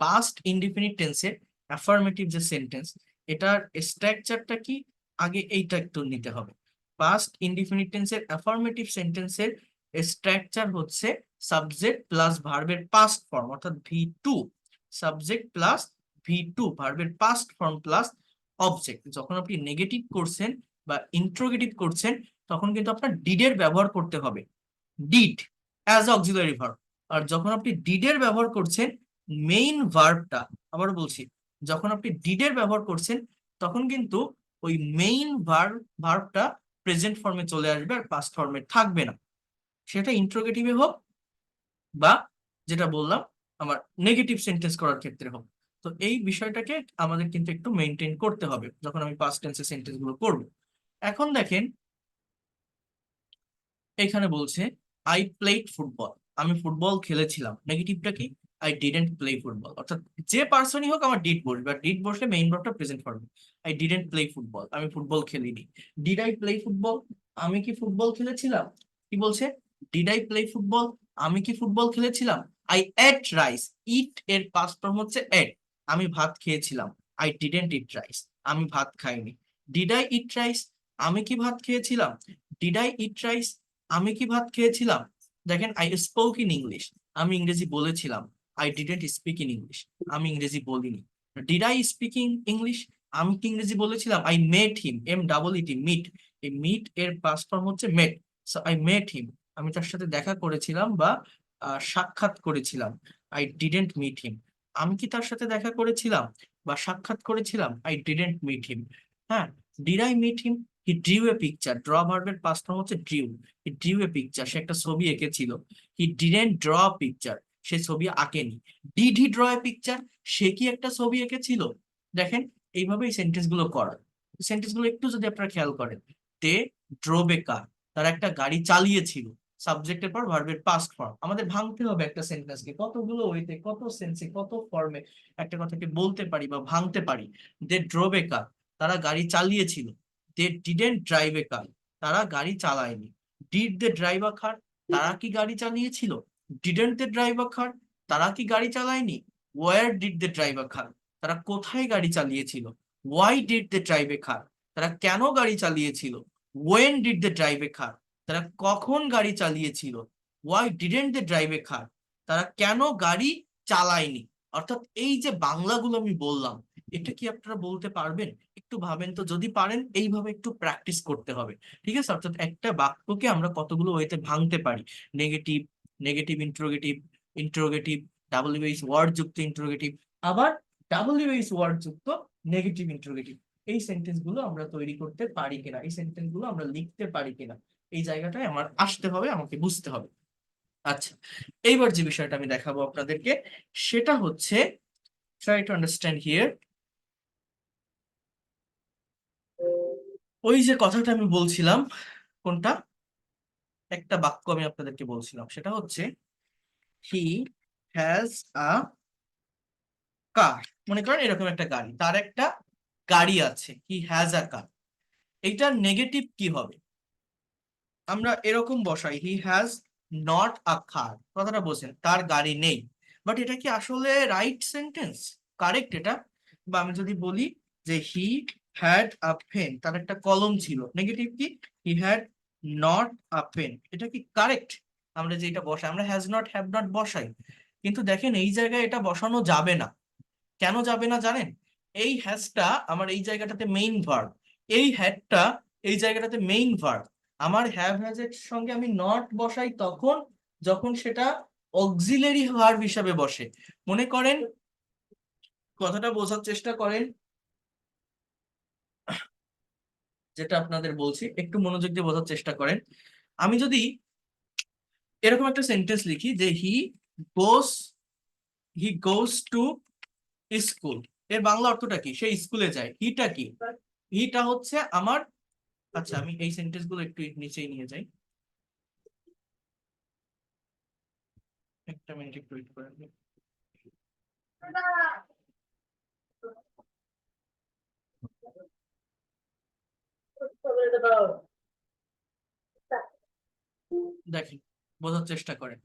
পাস্ট ইনডিফিনিট টেন্সের অ্যাফার্মেটিভ যে সেন্টেন্স, এটার স্ট্রাকচারটা কি, আগে এইটা একটু নিতে হবে। পাস্ট ইনডিফিনিট টেন্সের অ্যাফার্মেটিভ সেন্টেন্সের স্ট্রাকচার হচ্ছে সাবজেক্ট প্লাস ভার্বের পাস্ট ফর্ম, অর্থাৎ V two. Subject plus V two, ভার্বের পাস্ট ফর্ম প্লাস অবজেক্ট। যখন আপনি নেগেটিভ করছেন বা ইন্ট্রোগেটিভ করছেন, তখন কিন্তু আপনার ডিডের ব্যবহার করতে হবে, ডিড অ্যাজ অক্সিলারি ভার্ব। আর যখন আপনি ডিডের ব্যবহার করছেন, মেইন ভার্বটা, আবার বলছি, যখন আপনি ডিডের ব্যবহার করছেন, তখন কিন্তু ওই মেইন ভার্বটা প্রেজেন্ট ফর্মে চলে আসবে আর পাস্ট ফর্মে থাকবে না, সেটা ইন্ট্রোগেটিভে হোক বা যেটা বললাম আমার নেগেটিভ সেন্টেন্স করার ক্ষেত্রে হোক। তো এই বিষয়টাকে আমাদের কিন্তু একটু মেনটেন করতে হবে যখন আমি পাস্ট টেন্সের সেন্টেন্স গুলো করবো। এখন দেখেন, এখানে বলছে আই প্লেড ফুটবল, আমি ফুটবল খেলেছিলাম। নেগেটিভটা কি? I didn't play football. অর্থাৎ যে পার্সনই হোক আমার ডিড বসবে, আর ডিড বসলে মেইন ভার্বটা প্রেজেন্ট ফর্মে। আই ডিডেন্ট প্লে ফুটবল, আমি ফুটবল খেলিনি। ডিড আই প্লে ফুটবল, আমি কি ফুটবল খেলেছিলাম? কি বলছে? ডিড আই প্লে ফুটবল, আমি কি ফুটবল খেলেছিলাম? আই এট রাইস, ইট এর পাস্ট ফর্ম হচ্ছে এট, আমি ভাত খেয়েছিলাম। আই ডিডেন্ট ইট রাইস, আমি ভাত খাইনি। ডিড আই ইট রাইস, আমি কি ভাত খেয়েছিলাম? ডিড আই ইট রাইস, আমি কি ভাত খেয়েছিলাম? দেখেন, আই স্পোক ইন ইংলিশ, আমি ইংরেজি বলেছিলাম। I didn't speak in English, আমি ইংরেজি বলিনি। Did I speak in English, আমি কি ইংরেজি বলেছিলাম? I met him, M double E T, meet, এই মিট এর পাস্ট ফর্ম হচ্ছে মেট। সো আই মেট হিম, আমি তার সাথে দেখা করেছিলাম বা সাক্ষাৎ করেছিলাম। আই ডিডেন্ট মিট হিম, আমি কি তার সাথে দেখা করেছিলাম বা সাক্ষাৎ করেছিলাম? I didn't meet him. হ্যাঁ, did I meet him? He drew a picture, draw ভার্বের পাস্ট ফর্ম হচ্ছে drew. He drew a picture, সে একটা ছবি এঁকেছিল। হি ডিডেন্ট ড্র পিকচার, সে ছবি আঁকেনি। Did he draw a picture, সে কি একটা ছবি এঁকেছিল? দেখেন, এইভাবে এই সেন্টেন্স গুলো করা, সেন্টেন্স গুলো একটু যদি আপনারা খেয়াল করেন, দে ড্রোভ এ কার, তারা একটা গাড়ি চালিয়েছিল। সাবজেক্টের পর ভার্বের পাস্ট ফর্ম, আমাদের ভাঙতে হবে একটা সেন্টেন্সকে কতগুলো ওয়েতে, কত সেন্সে, কত ফর্মে একটা কথাকে বলতে পারি বা ভাঙতে পারি। দে ড্রোভ এ কার, তারা গাড়ি চালিয়েছিল। দে ডিডেন্ট ড্রাইভ এ কার, তারা গাড়ি চালায়নি। Did they drive a car, তারা কি গাড়ি চালিয়েছিল? Didn't they drive a car, তারা কি গাড়ি চালায়নি। Where did they drive a car, তারা কোথায় গাড়ি চালিয়েছিল। Why did they drive a car, তারা কেন গাড়ি চালিয়েছিল। When did they drive a car, তারা কখন গাড়ি চালিয়েছিল। Why didn't they drive a car, তারা কেন গাড়ি চালায়নি। অর্থাৎ এই যে বাংলাগুলো আমি বললাম, এটা কি আপনারা বলতে পারবেন? একটু ভাবেন তো, যদি পারেন এইভাবে একটু প্র্যাকটিস করতে হবে। ঠিক আছে, অর্থাৎ একটা বাক্যকে আমরা কতগুলো ওয়েতে ভাঙতে পারি, negative, negative interrogative, interrogative, WH word যুক্ত ইন্ট্রোগেটিভ, আবার ডাব্লিউএইচ ওয়ার্ড যুক্ত নেগেটিভ ইন্ট্রোগেটিভ। এই সেন্টেন্স গুলো আমরা তৈরি করতে পারি কিনা, এই সেন্টেন্স গুলো আমরা লিখতে পারি কিনা, এই জায়গাটায় আমার আসতে হবে, আমাকে বুঝতে হবে। আচ্ছা, এইবার যে বিষয়টা আমি দেখাবো আপনাদেরকে, সেটা হচ্ছে, ট্রাই টু আন্ডারস্ট্যান্ড হিয়ার। ওই যে কথাটা আমি বলছিলাম, কোনটা, একটা বাক্য আমি আপনাদেরকে বলছিলাম, সেটা হচ্ছে হি হ্যাজ আ কার। মনে করেন এরকম একটা গাড়ি, তার একটা গাড়ি আছে, হি হ্যাজ আ কার। এইটার নেগেটিভ কি হবে? আমরা এরকম বসাই, হি হ্যাজ নট আ কার, কথাটা বলছেন তার গাড়ি নেই। বাট এটা কি আসলে রাইট সেন্টেন্স, কারেক্ট এটা? বা আমি যদি বলি যে হি হ্যাড আ পেন, তার একটা কলম ছিল, নেগেটিভ কি, he had not a pen, এটা কি কারেক্ট? আমরা যে এটা বসাই, আমরা হ্যাজ নট হ্যাভ নট বসাই, কিন্তু দেখেন এই জায়গায় এটা বসানো যাবে না। কেন যাবে না জানেন? এই হ্যাজটা আমার এই জায়গাটাতে মেইন ভার্ব, এই হ্যাডটা এই জায়গাটাতে মেইন ভার্ব। আমার হ্যাভ হ্যাজ এর সঙ্গে আমি নট বসাই তখন যখন সেটা অক্সিলারি ভার্ব হিসাবে বসে। মনে করেন, কথাটা বোঝার চেষ্টা করেন, যেটা আপনাদের বলছি একটু মনোযোগ দিয়ে বোঝার চেষ্টা করেন। আমি যদি এরকম একটা সেন্টেন্স লিখি যে গোস হি গোস টু স্কুল, এর বাংলা অর্থটা কি, সে স্কুলে যায়। হিটা কি, হিটা হচ্ছে আমার, আচ্ছা আমি এই সেন্টেন্স গুলো একটু নিচেই নিয়ে যাই, একটা মিনিট একটু ওয়েট করেন। দেখেন, বোঝার চেষ্টা করেন।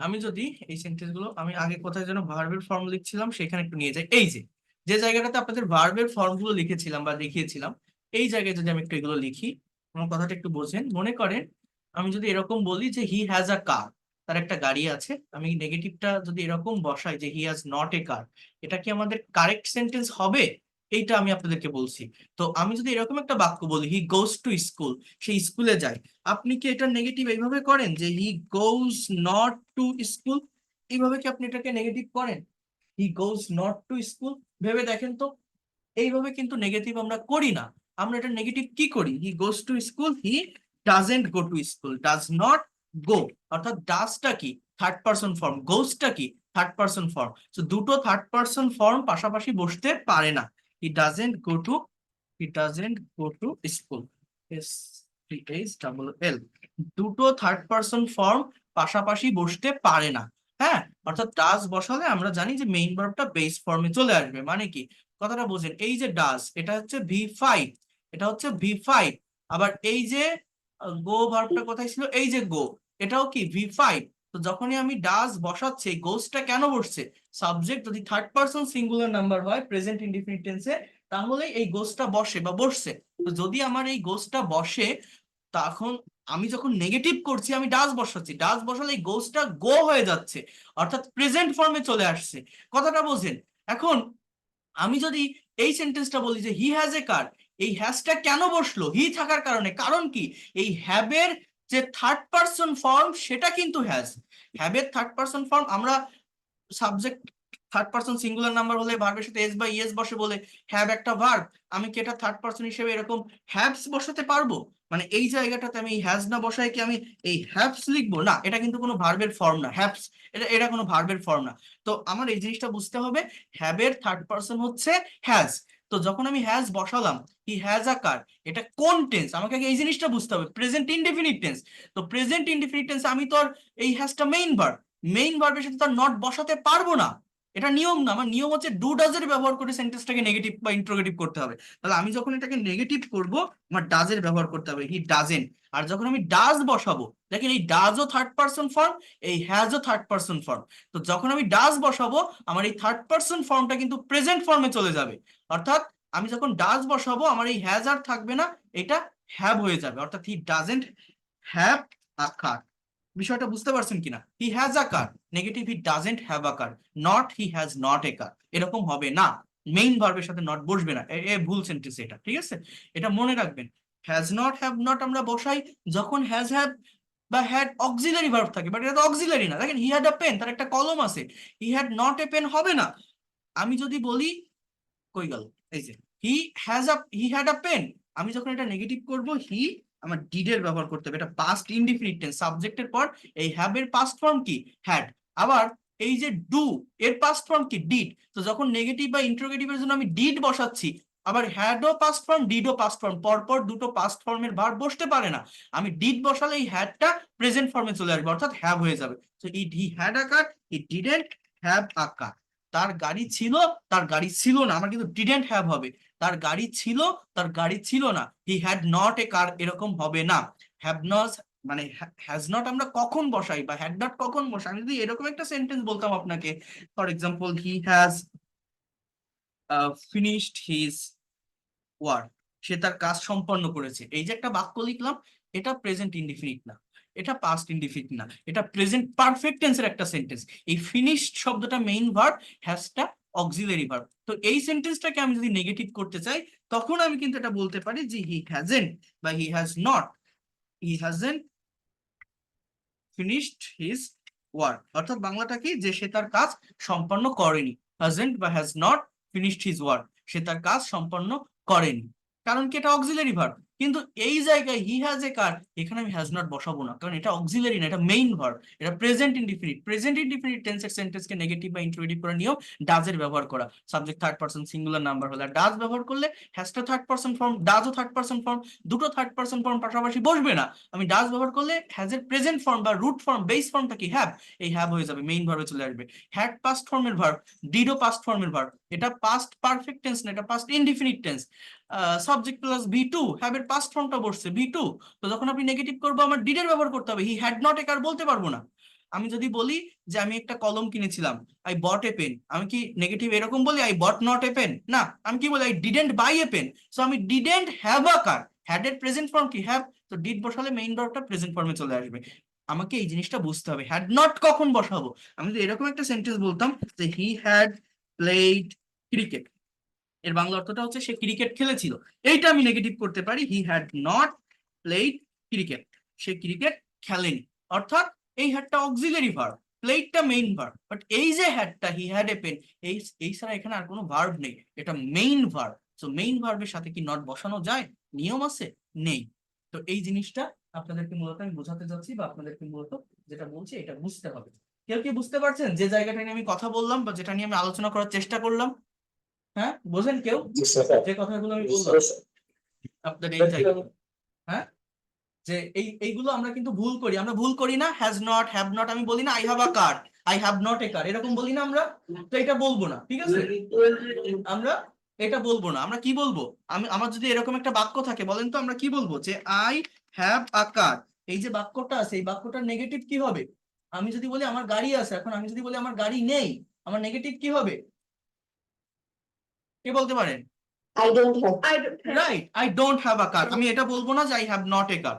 আমি যদি এই সেন্টেন্স গুলো, আমি আগে কোথায় যেন ভার্বের ফর্ম লিখছিলাম, সেখানে একটু নিয়ে যাই। এই যে যে জায়গাটাতে আপনাদের ভার্বের ফর্ম গুলো লিখেছিলাম বা দেখিয়েছিলাম, এই জায়গায় যদি আমি একটু এগুলো লিখি, আমার কথাটা একটু বোঝেন। মনে করেন আমি যদি এরকম বলি যে হি হ্যাজ আ কার, তার একটা গাড়ি আছে, আমি নেগেটিভটা যদি এরকম বসাই যে হি হ্যাজ নট এ কার, এটা কি আমাদের কারেক্ট সেন্টেন্স হবে? এইটা আমি আপনাদেরকে বলছি। তো আমি যদি এরকম একটা বাক্য বলি, হি গোজ টু স্কুল, সে স্কুলে যায়, আপনি কি এটা নেগেটিভ এইভাবে করেন যে হি গোজ নট টু স্কুল? এইভাবে কি আপনি এটাকে নেগেটিভ করেন, হি গোজ নট টু স্কুল? ভেবে দেখেন তো, এইভাবে কিন্তু নেগেটিভ আমরা করি না। আমরা এটা নেগেটিভ কি করি, he goes to school, he doesn't go to school, does not go, অর্থাৎ ডাজটা কি থার্ড পারসন ফর্ম, গোজটা কি থার্ড পারসন ফর্ম। তো দুটো থার্ড পারসন ফর্ম পাশাপাশি বসতে পারে না। হি doesn't go two, he doesn't go to school, S T H double L, দুটো থার্ড পারসন ফর্ম পাশাপাশি বসতে পারে না। হ্যাঁ, অর্থাৎ ডাজ বসালে আমরা জানি যে মেইন ভার্বটা বেস ফর্মে চলে আসবে। মানে কি, কথাটা বোঝেন, এই যে ডাজ এটা হচ্ছে ভি5, এটা হচ্ছে ভি5। আবার এই যে গো ভার্বটা কোথায় ছিল, এই যে গো, এটাও কি ভি5। তো যখনই আমি ডাজ বসাচ্ছি, গোসটা কেন বসছে, সাবজেক্ট যদি থার্ড পারসন সিঙ্গুলার নাম্বার হয় প্রেজেন্ট ইনডিফিনিট টেন্সে, তাহলে এই গোসটা বসে বা বসছে। তো যদি আমার এই গোসটা বসে, তখন আমি যখন নেগেটিভ করছি আমি ডাজ বসাচ্ছি, ডাজ বসালে এই গোসটা গো হয়ে যাচ্ছে, অর্থাৎ প্রেজেন্ট ফর্মে চলে আসছে। কথাটা বোঝেন? এখন আমি যদি এই সেন্টেন্সটা বলি যে হি হ্যাজ এ কার, এই হ্যাজটা কেন বসলো, হি থাকার কারণে। কারণ কি, এই হ্যাবের যে থার্ড পারসন ফর্ম সেটা কিন্তু হ্যাজ, হ্যাবের থার্ড পারসন ফর্ম আমরা subject third person singular number হলে ভার্বের সাথে এস বা ইএস বসে বলে হ্যাভ একটা ভার্ব, আমি কি এটা থার্ড পারসন হিসেবে এরকম হ্যাভস বসাতে পারবো? মানে এই জায়গাটাতে আমি হ্যাজ না বসায় কি আমি এই হ্যাভস লিখবো? না, এটা কিন্তু কোনো ভার্বের ফর্ম না, হ্যাভস এটা এটা কোনো ভার্বের ফর্ম না। তো আমার এই জিনিসটা বুঝতে হবে, হ্যাবের থার্ড পারসন হচ্ছে হ্যাজ। তো যখন আমি হ্যাজ বসালাম, হি হ্যাজ আ কার, এটা কোন টেন্স, আমাকে আগে এই জিনিসটা বুঝতে হবে, প্রেজেন্ট ইনডেফিনিট টেন্স। তো প্রেজেন্ট ইনডেফিনিট টেন্স আমি তো আর এই হ্যাজটা মেইন ভার্ব, মেইন ভার্বের সাথে তার নট বসাতে পারবো না। এটা নিয়ম না, আমার নিয়ম হচ্ছে ডু ডাজের ব্যবহার করে সেন্টেন্সটাকে নেগেটিভ বা ইন্ট্রোগেটিভ করতে হবে। তাহলে আমি যখন এটাকে নেগেটিভ করব, আমার ডাজের ব্যবহার করতে হবে, হি ডাজেন্ট। আর যখন আমি ডাজ বসাবো, দেখেন এই ডাজও থার্ড পারসন ফর্ম, এই হ্যাজও থার্ড পারসন ফর্ম। তো যখন আমি ডাজ বসাবো, আমার এই থার্ড পারসন ফর্মটা কিন্তু প্রেজেন্ট ফর্মে চলে যাবে। অর্থাৎ আমি যখন ডাজ বসাবো, আমার এই হ্যাজ আর থাকবে না, এটা হ্যাভ হয়ে যাবে। অর্থাৎ হি ডাজেন্ট হ্যাভ আ কার। বিষয়টা বুঝতে পারছেন কিনা? He has a car, negative he doesn't have a car, not he has not a car, এরকম হবে না। মেইন ভার্বের সাথে নট বসবে না, এ ভুল সেন্টেন্স এটা, ঠিক আছে? এটা মনে রাখবেন। হ্যাজ নট হ্যাভ নট আমরা বসাই যখন হ্যাজ হ্যাভ বা হ্যাড অক্সিলারি ভার্ব থাকে, বাট এটা তো অক্সিলারি না। দেখেন হি হ্যাড আ পেন, তার একটা কলম আছে, he had not a pen হবে না। আমি যদি বলি, কই গেল, এই যে হি হ্যাড আ পেন, আমি যখন এটা নেগেটিভ করব, হি আমার ডিডের ব্যবহার করতে হবে, এটা পাস্ট ইনডিফিনিট টেন্স, সাবজেক্টের পর এই হ্যাভ এর পাস্ট ফর্ম কি হ্যাড। আবার এই যে ডু, এর পাস্ট ফর্ম কি ডিড। তো যখন নেগেটিভ বা ইন্টারোগেটিভের জন্য আমি ডিড বসাচ্ছি, আবার হ্যাডও পাস্ট ফর্ম, ডিডও পাস্ট ফর্ম, পরপর দুটো পাস্ট ফর্মের ভার্ব বসতে পারে না। আমি ডিড বসালে এই হ্যাডটা প্রেজেন্ট ফর্মে চলে আসবে, অর্থাৎ হ্যাভ হয়ে যাবে। তো he had a car, he didn't have a car. তার গাড়ি ছিল, তার গাড়ি ছিল না, আমার কিন্তু ডিডেন্ট হ্যাভ হবে। তার গাড়ি ছিল, তার গাড়ি ছিল না। হি হ্যাড নট এ কার এরকম হবে না। হ্যাভ নট মানে হ্যাজ নট আমরা কখন বসাই বা হ্যাড নট কখন বসাই। আমি যদি এরকম একটা সেন্টেন্স বলতাম আপনাকে, for example he has finished his work, সে তার কাজ সম্পন্ন করেছে, এই যে একটা বাক্য লিখলাম, এটা প্রেজেন্ট ইনডিফিনিট না, এটা পাস্ট ইনডিফিনিট না, এটা প্রেজেন্ট পারফেক্ট টেন্সের একটা সেন্টেন্স। এই ফিনিশড শব্দটা মেইন ভার্ব, হ্যাজটা অক্সিলারি ভার্ব। তো এই সেন্টেন্সটাকে আমি যদি নেগেটিভ করতে চাই, তখন আমি কিন্তু এটা বলতে পারি যে হি হ্যাজেন্ট বা হি has not, he hasn't finished his work, অর্থাৎ বাংলাটা কি, যে সে তার কাজ সম্পন্ন করেনি। হ্যাজেন্ট বা has not finished his work, সে তার কাজ সম্পন্ন করেনি, কারণ কি এটা অক্সিলারি ভার্ব। কিন্তু এই জায়গায় হি হ্যাজ এ কার, এখানে আমি হ্যাজ নট বসাবো না, কারণ এটা অক্সিলারি না, এটা মেইন ভার্ব, এটা প্রেজেন্ট ইনডিফিনিট। প্রেজেন্ট ইনডিফিনিট টেন্সের সেন্টেন্সকে নেগেটিভ বা ইন্ট্রোগেটিভ করে নিয়েও ডাজ এর ব্যবহার করা, subject third person singular number হলে। আর ডাজ ব্যবহার করলে হ্যাজটা থার্ড পারসন ফর্ম, ডাজও থার্ড পারসন ফর্ম, দুটো থার্ড পারসন ফর্ম পাশাপাশি বসবে না। আমি ডাজ ব্যবহার করলে হ্যাজ এর প্রেজেন্ট ফর্ম বা রুট ফর্ম, বেস ফর্মটা কি হ্যাভ, এই হ্যাভ হয়ে যাবে, মেইন ভার্বে চলে আসবে। হ্যাড পাস্ট ফর্মের ভার্ব, ডিডও পাস্ট ফর্মের ভার্ব, এটা পাস্ট পারফেক্ট টেন্স না, এটা past indefinite tense. Subject plus V two, have এর পাস্ট ফর্মটা বসছে ভি টু, তো যখন আপনি নেগেটিভ করবো আমার ডিডের ব্যবহার করতে হবে, হি হ্যাড নট এ কার বলতে পারবো না। আমি যদি বলি যে আমি একটা কলম কিনেছিলাম, আই বট এ পেন, আমি কি নেগেটিভ এরকম বলি I bought not a pen? না, আমি কি বলি I didn't buy a pen. So আমি didn't have a car, had এর প্রেজেন্ট ফর্ম কি হ্যাভ, তো ডিড বসালে মেইন ভার্বটা প্রেজেন্ট ফর্মে চলে আসবে। আমাকে এই জিনিসটা বুঝতে হবে, হ্যাড নট কখন বসাবো। আমি যদি এরকম একটা সেন্টেন্স বলতাম যে হি হ্যাড প্লেড ক্রিকেট, এর বাংলা অর্থটা হচ্ছে সে ক্রিকেট খেলেছিল, এইটা আমি নেগেটিভ করতে পারি he had not played cricket, সে ক্রিকেট খেলেনি। অর্থাৎ এই হ্যাডটা অক্সিলারি ভার্ব, প্লেডটা মেইন ভার্ব, বাট এই যে হ্যাডটা হি হ্যাড এ পেন, এই ছাড়া এখানে আর কোনো ভার্ব নেই, এটা মেইন ভার্ব। তো মেইন ভার্বের সাথে কি নট বসানো যায়, নিয়ম আছে? নেই। তো এই জিনিসটা আপনাদেরকে মূলত আমি বোঝাতে যাচ্ছি, বা আপনাদেরকে মূলত যেটা বলছি এটা বুঝতে হবে। কেউ কি বুঝতে পারছেন যে জায়গাটা নিয়ে আমি কথা বললাম বা যেটা নিয়ে আমি আলোচনা করার চেষ্টা করলাম? হ্যাঁ, বোঝেন কেউ যে কথাগুলো আমি বললাম আপনাদের এই জায়গায়? হ্যাঁ, যে এইগুলো আমরা কিন্তু ভুল করি, আমরা ভুল করি না, হ্যাজ নট হ্যাভ নট আমি বলি না I have a car, I have not a car, এরকম বলি না আমরা। তো এটা বলবো না, ঠিক আছে, আমরা এটা বলবো না। আমরা কি বলবো, আমার যদি এরকম একটা বাক্য থাকে, বলেন তো আমরা কি বলবো, যে আই হ্যাভ আ কার, এই যে বাক্যটা আছে এই বাক্যটার নেগেটিভ কি হবে? আমি যদি বলি আমার গাড়ি আছে, এখন আমি যদি বলি আমার গাড়ি নেই, আমার নেগেটিভ কি হবে, কে বলতে পারেন? I don't have. Right, I don't have a car. আমি এটা বলবো না যে I have not a car,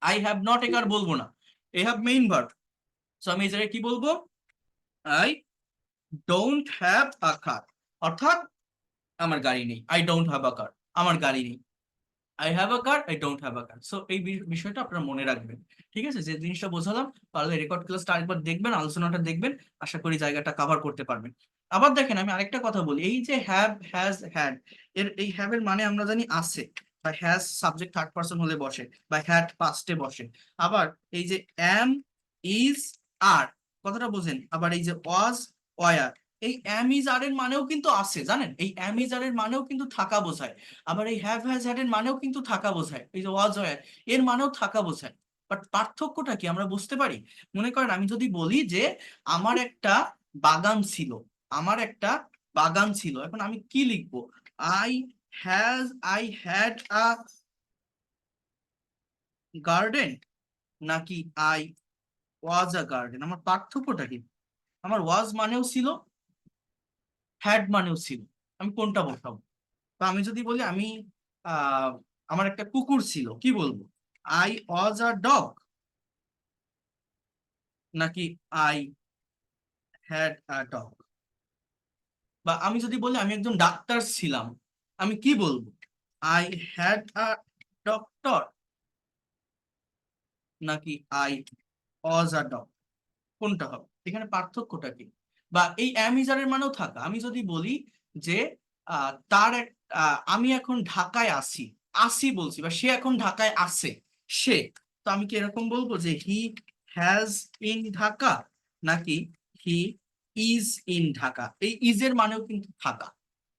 I have not a car বলবো না, এ হ্যাভ মেইন ভার্ব। সো আমি এই জায়গায় কি বলবো, I don't have a car, অর্থাৎ আমার গাড়ি নেই, I don't have a car, আমার গাড়ি নেই। I have a car, I don't have a car. So এই বিষয়টা আপনারা মনে রাখবেন, ঠিক আছে, যে জিনিসটা বোঝালাম, পারলে রেকর্ড ক্লাসটা আরেকবার দেখবেন, আলোচনাটা দেখবেন, আশা করি জায়গাটা কভার করতে পারবেন। আবার দেখেন আমি আরেকটা কথা বলি, এই যে হ্যাভ হ্যাজ হ্যাড, এর এই হ্যাভ এর মানে আমরা জানি আছে, বা হ্যাজ সাবজেক্ট থার্ড পারসন হলে বসে, বা হ্যাড পাস্টে বসে। আবার এই যে অ্যাম, ইজ, আর, কথাটা বোঝেন। আবার এই যে ওয়াজ, ওয়ার, এই অ্যাম ইজ আর এর মানেও কিন্তু আছে, জানেন, এই অ্যাম ইজ আর এর মানেও কিন্তু থাকা বোঝায়। আবার এই হ্যাভ হ্যাজ হ্যাড এর মানেও কিন্তু থাকা বোঝায়, এই যে ওয়াজ ওয়ার এর মানেও থাকা বোঝায়। বাট পার্থক্যটা কি আমরা বুঝতে পারি? মনে করেন আমি যদি বলি যে আমার একটা বাগান ছিল, আমার একটা বাগান ছিল, এখন আমি কি লিখবো, I I had a garden, নাকি আই ওয়াজ আ গার্ডেন? আমার পার্থক্যটা কি? আমার ওয়াজ মানেও ছিল, হ্যাড মানেও ছিল, আমি কোনটা বসাবো? তো আমি যদি বলি আমি আহ আমার একটা কুকুর ছিল, কি বলবো, আই ওয়াজ আ ডগ, নাকি আই হ্যাড আ ডগ? বা আমি যদি বলি আমি একজন ডাক্তার ছিলাম, আমি কি বলবো, আই হ্যাড আ ডক্টর, নাকি আই ওয়াজ আ ডগ? কোনটা হবে, এখানে পার্থক্যটা কি? বা এই অ্যামিজারের মানেও থাকা, আমি যদি বলি যে তার এক আমি এখন ঢাকায় আছি, আসি বলছি, বা সে এখন ঢাকায় আছে, সে, তো আমি কি এরকম বলবো যে হি হ্যাজ ইন ঢাকা, নাকি হি ইজ ইন ঢাকা? এই ইজ এর মানেও কিন্তু থাকা,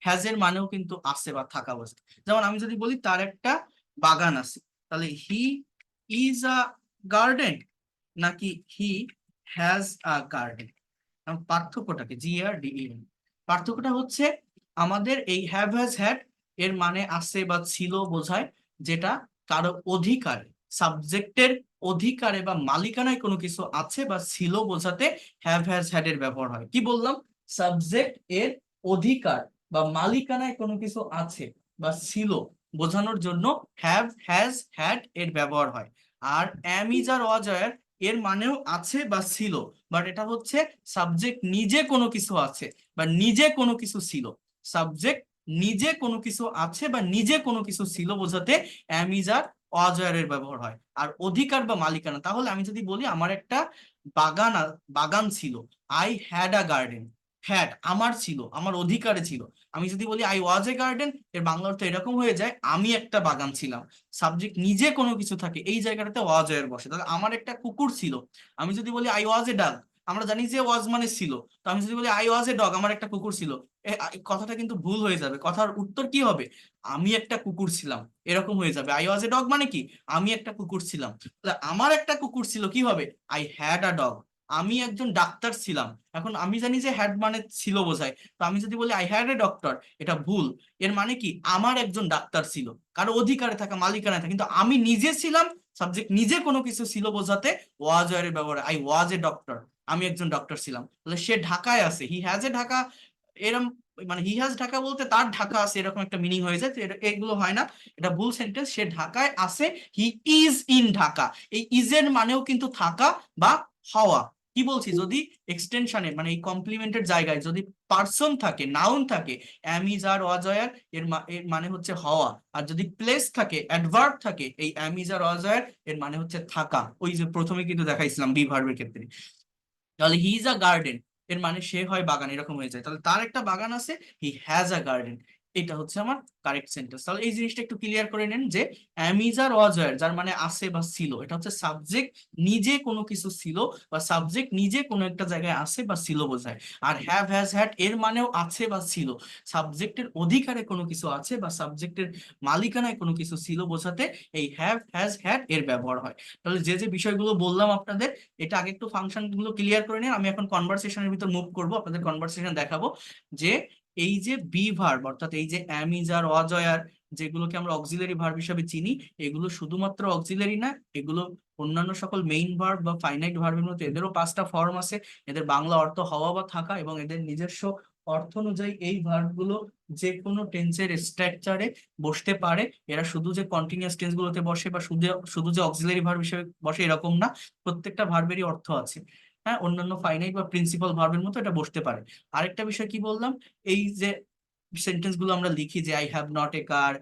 হ্যাজ এর মানেও কিন্তু আছে বা থাকা অবস্থা। যেমন আমি যদি বলি তার একটা বাগান আছে, তাহলে হি ইজ আ গার্ডেন নাকি হি হ্যাজ আ গার্ডেন। পার্থক্যটাকে GRDEN, পার্থক্যটা হচ্ছে আমাদের এই হ্যাভ হ্যাজ হ্যাড এর মানে আছে বা ছিল বোঝায়, যেটা কারো অধিকারে, সাবজেক্টের অধিকারে বা মালিকানায় কোনো কিছু আছে বা ছিল বোঝাতে হ্যাভ হ্যাজ হ্যাড এর ব্যবহার হয়। কি বললাম? সাবজেক্ট এর অধিকার বা মালিকানায় কোনো কিছু আছে বা ছিল বোঝানোর জন্য হ্যাভ হ্যাজ হ্যাড এর ব্যবহার হয়। আর অ্যাম ইজ আর ওয়াজ আর এর মানেও আছে বা ছিল, বাট এটা হচ্ছে সাবজেক্ট নিজে কোনো কিছু আছে বা নিজে কোনো কিছু ছিল। সাবজেক্ট নিজে কোনো কিছু আছে বা নিজে কোনো কিছু ছিল বোঝাতে অ্যাম ইজ আর ওয়াজ আর এর ব্যবহার হয়। আর অধিকার বা মালিকানা, তাহলে আমি যদি বলি আমার একটা বাগান ছিল, I had a garden, had আমার ছিল, আমার অধিকারে ছিল। আমি যদি বলি আই ওয়াজ এ গার্ডেন, এর বাংলা অর্থ এরকম হয়ে যায় আমি একটা বাগান ছিলাম। সাবজেক্ট নিজে কোনো কিছু থাকে এই জায়গাটাতে ওয়াজ এর বসে। তাহলে আমার একটা কুকুর ছিল, আমি যদি বলি আই ওয়াজ এ ডগ, আমরা জানি যে ওয়াজ মানে ছিল, তো আমি যদি বলি আই ওয়াজ এ ডগ, আমার একটা কুকুর ছিল, কথাটা কিন্তু ভুল হয়ে যাবে। কথার উত্তর কি হবে? আমি একটা কুকুর ছিলাম, এরকম হয়ে যাবে। আই ওয়াজ এ ডগ মানে কি? আমি একটা কুকুর ছিলাম। তাহলে আমার একটা কুকুর ছিল কি হবে? I had a dog. আমি একজন ডাক্তার ছিলাম, এখন আমি জানি যে হ্যাড মানে ছিল বোঝায়, তো আমি যদি বলি আই হ্যাড এ ডক্টর, এটা ভুল। এর মানে কি? আমার একজন ডাক্তার ছিল, কারো অধিকারে থাকা, মালিকানায় থাকা, কিন্তু আমি নিজে ছিলাম। সাবজেক্ট নিজে কোনো কিছু ছিল বোঝাতে ওয়াজ এর ব্যবহার, আই ওয়াজ এ ডক্টর, আমি একজন ডক্টর ছিলাম। তাহলে সে ঢাকায় আছে, হি হ্যাজ এ ঢাকা, এরম মানে হি হ্যাজ ঢাকা বলতে তার ঢাকা আছে এরকম একটা মিনিং হয়ে যায়, তো এগুলো হয় না, এটা ভুল সেন্টেন্স। সে ঢাকায় আছে, হি ইজ ইন ঢাকা। এই ইজ এর মানেও কিন্তু থাকা বা হওয়া। কি বলছি? যদি এক্সটেনশনে মানে এই কমপ্লিমেন্টের জায়গায় যদি পার্সন থাকে, নাউন থাকে, অ্যাম ইজ আর ওয়াজ আর এর মানে হচ্ছে হওয়া। আর যদি প্লেস থাকে, অ্যাডভার্ব থাকে, এই অ্যাম ইজ আর ওয়াজ আর এর মানে হচ্ছে থাকা। ওই যে প্রথমে কিন্তু দেখাইছিলাম বি ভার্বের ক্ষেত্রে। তাহলে হি ইজ আ গার্ডেন এর মানে সে হয় বাগান, এরকম হয়ে যায়। তাহলে তার একটা বাগান আছে, হি হ্যাজ আ গার্ডেন, এটা হচ্ছে আমার কারেক্ট সেন্টেন্স। তাহলে এই জিনিসটা একটু ক্লিয়ার করে নেন যে am is are was wire যার মানে আছে বা ছিল, এটা হচ্ছে সাবজেক্ট নিজে কোনো কিছু ছিল বা সাবজেক্ট নিজে কোনো একটা জায়গায় আছে বা ছিল বোঝায়। আর হ্যাভ হ্যাজ হ্যাড এর মানেও আছে বা ছিল, সাবজেক্টের অধিকারে কোনো কিছু আছে বা সাবজেক্টের মালিকানায় কোনো কিছু ছিল বোঝাতে এই হ্যাভ হ্যাজ হ্যাড এর ব্যবহার হয়। তাহলে যে যে বিষয়গুলো বললাম আপনাদের, এটা আগে একটু ফাংশন গুলো ক্লিয়ার করে নিন। আমি এখন কনভারসেশনের ভিতর মুভ করব, আপনাদের কনভারসেশন দেখাবো যে এই যে বি ভার্ব অর্থাৎ এই যে অ্যাম ইজ আর ওয়াজ আর যেগুলোকে আমরা অক্সিলারি ভার্ব হিসেবে চিনি, এগুলো শুধুমাত্র অক্সিলারি না, এগুলো অন্যান্য সকল মেইন ভার্ব বা ফাইনাইট ভার্বের মতো এদেরও 5টা ফর্ম আছে। এদের বাংলা অর্থ হওয়া বা থাকা, এবং এদের নিজস্ব অর্থ অনুযায়ী এই ভার্ব গুলো যে কোনো টেন্সের স্ট্রাকচারে বসতে পারে। এরা শুধু যে কন্টিনিউয়াস টেন্স গুলোতে বসে বা শুধু শুধু যে অক্সিলারি ভার্ব হিসেবে বসে এরকম না, প্রত্যেকটা ভার্বেরই অর্থ আছে। হ্যাঁ, অন্যান্য ফাইনাইট বা প্রিন্সিপাল ভার্বের মতো এটা বসতে পারে। আরেকটা বিষয় কি বললাম, এই যে সেন্টেন্স গুলো আমরা লিখি যে I have not a car,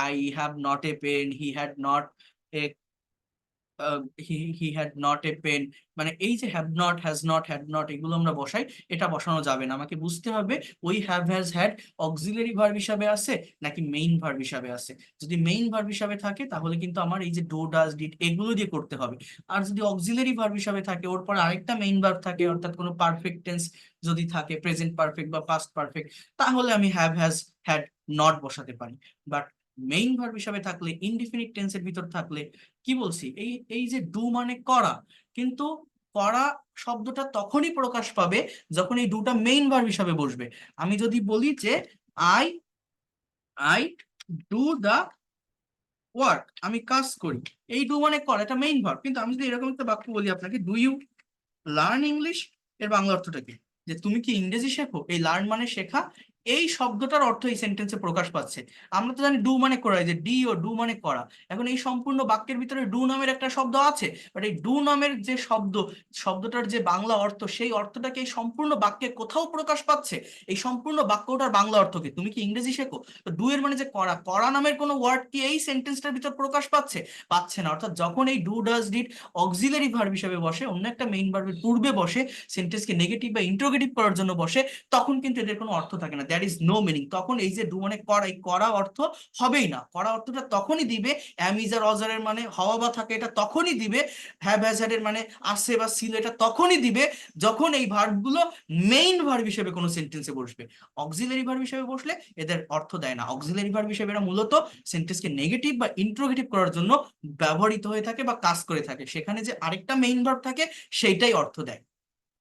I have not a pen, he had not a he had not a pen, মানে এই যে have not, has not, had not এগুলো আমরা বসাই, এটা বসানো যাবে না। আমাকে বুঝতে হবে ওই have has had auxiliary verb হিসাবে আছে নাকি মেইন ভার্ব হিসাবে আছে। যদি মেইন ভার্ব হিসাবে থাকে তাহলে কিন্তু আমার এই যে ডু ডাজ ডিড এগুলো দিয়ে করতে হবে। আর যদি অক্সিলারি ভার্ব হিসাবে থাকে, ওর পর আরেকটা মেইন ভার্ব থাকে, অর্থাৎ কোনো পারফেক্ট টেন্স যদি থাকে, প্রেজেন্ট পারফেক্ট বা পাস্ট পারফেক্ট, তাহলে আমি হ্যাভ হ্যাজ হ্যাড নট বসাতে পারি। বাট মেইন ভার্ব হিসাবে থাকলে, ইনডিফিনিট টেন্সের ভিতর থাকলে, কি বলছি, এই এই যে ডু মানে করা, কিন্তু করা শব্দটা তখনই প্রকাশ পাবে যখন এই ডুটা মেইন ভার্ব হিসাবে বসবে। আমি যদি বলি যে I I do the work, আমি কাজ করি, এই ডু মানে করা, এটা মেইন ভার্ব। কিন্তু আমি যদি এরকম একটা বাক্য বলি আপনাকে, ডু ইউ লার্ন ইংলিশ, এর বাংলা অর্থটা কি? যে তুমি কি ইংরেজি শেখো। এই লার্ন মানে শেখা, এই শব্দটার অর্থ এই সেন্টেন্সে প্রকাশ পাচ্ছে। আমরা তো জানি ডু মানে করা, যে ডি ও ডু মানে করা। এখন এই সম্পূর্ণ বাক্যের ভিতরে ডু নামের একটা শব্দ আছে, বাট এই ডু নামের যে শব্দটার যে বাংলা অর্থ, সেই অর্থটাকে এই সম্পূর্ণ বাক্যে কোথাও প্রকাশ পাচ্ছে। এই সম্পূর্ণ বাক্যটার বাংলা অর্থ কি? তুমি কি ইংরেজি শেখো। তো ডু এর মানে যে করা, করা নামের কোনো ওয়ার্ড কি এই সেন্টেন্সটার ভিতর প্রকাশ পাচ্ছে? পাচ্ছে না। অর্থাৎ যখন এই do does did auxiliary verb হিসেবে বসে, অন্য একটা মেইন ভার্বের পূর্বে বসে, সেন্টেন্সকে নেগেটিভ বা ইন্টারোগেটিভ করার জন্য বসে, তখন কিন্তু এদের কোনো অর্থ থাকে না। There is no meaning. তখন এই যে ডু মানে করা, এই করা অর্থ হবেই না। করা অর্থটা তখনই দিবে, অ্যাম ইজ আর অজ এর মানে হওয়া বা থাকে এটা তখনই দিবে, হ্যাভ হ্যাজ হ্যাড এর মানে আছে বা ছিল এটা তখনই দিবে যখন এই ভার্বগুলো মেইন ভার্ব হিসেবে কোনো সেন্টেন্সে বসবে। অক্সিলারি ভার্ব হিসেবে বসলে এদের অর্থ দেয় না। অক্সিলারি ভার্ব হিসেবে এরা মূলত সেন্টেন্সকে নেগেটিভ বা ইন্ট্রোগেটিভ করার জন্য ব্যবহৃত হয়ে থাকে বা কাজ করে থাকে। সেখানে যে আরেকটা মেইন ভার্ব থাকে সেইটাই অর্থ দেয়।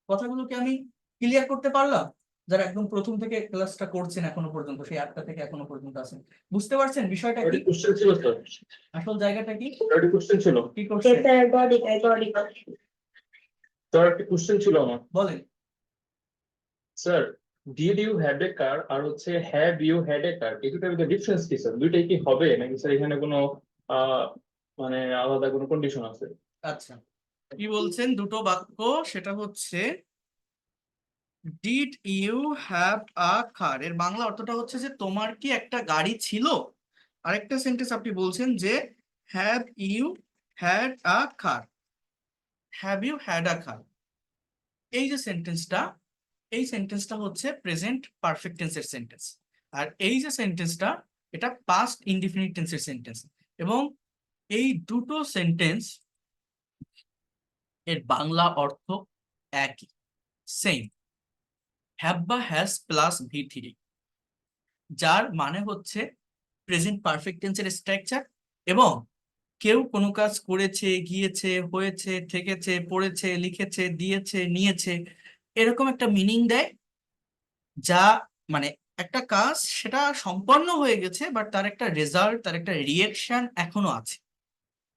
কথাগুলোকে আমি ক্লিয়ার করতে পারলাম? যারা একদম প্রথম থেকে ক্লাসটা করছেন এখনো পর্যন্ত, সেই 8টা থেকে এখনো পর্যন্ত আছেন, বুঝতে পারছেন বিষয়টা কি, কোশ্চেন ছিল স্যার, আসল জায়গাটা কি? কোশ্চেন ছিল। কি করছেন স্যার একটা কোশ্চেন ছিল আমার। বলেন। Sir, did you had a car আর হচ্ছে have you had a car, এই দুটার মধ্যে ডিফারেন্স কি স্যার? দুইটাই কি হবে নাকি স্যার এখানে কোনো আহ মানে আলাদা কোনো কন্ডিশন আছে? আচ্ছা, কি বলছেন দুটো বাক্য, সেটা হচ্ছে ডিড ইউ হ্যাভ আ কার এর বাংলা অর্থটা হচ্ছে যে তোমার কি একটা গাড়ি ছিল। আরেকটা সেন্টেন্স আপনি বলছেন যে have you had a car, have you had a car. এই যে সেন্টেন্সটা, এই সেন্টেন্সটা হচ্ছে প্রেজেন্ট পারফেক্ট টেন্সের সেন্টেন্স। আর এই যে সেন্টেন্সটা, এটা পাস্ট ইনডিফিনিট টেন্সের সেন্টেন্স। এবং এই দুটো সেন্টেন্স এর বাংলা অর্থ একই, সেম, হ্যাভ বা হ্যাজ প্লাস V3, যার মানে হচ্ছে প্রেজেন্ট পারফেক্ট টেন্সের স্ট্রাকচার। এবং কেউ কোনো কাজ করেছে, গিয়েছে, হয়েছে, থেকেছে, পড়েছে, লিখেছে, দিয়েছে, নিয়েছে, এরকম একটা মিনিং দেয়। যা মানে একটা কাজ সেটা সম্পন্ন হয়ে গেছে, বাট তার একটা রেজাল্ট, তার একটা রিয়েকশন এখনো আছে।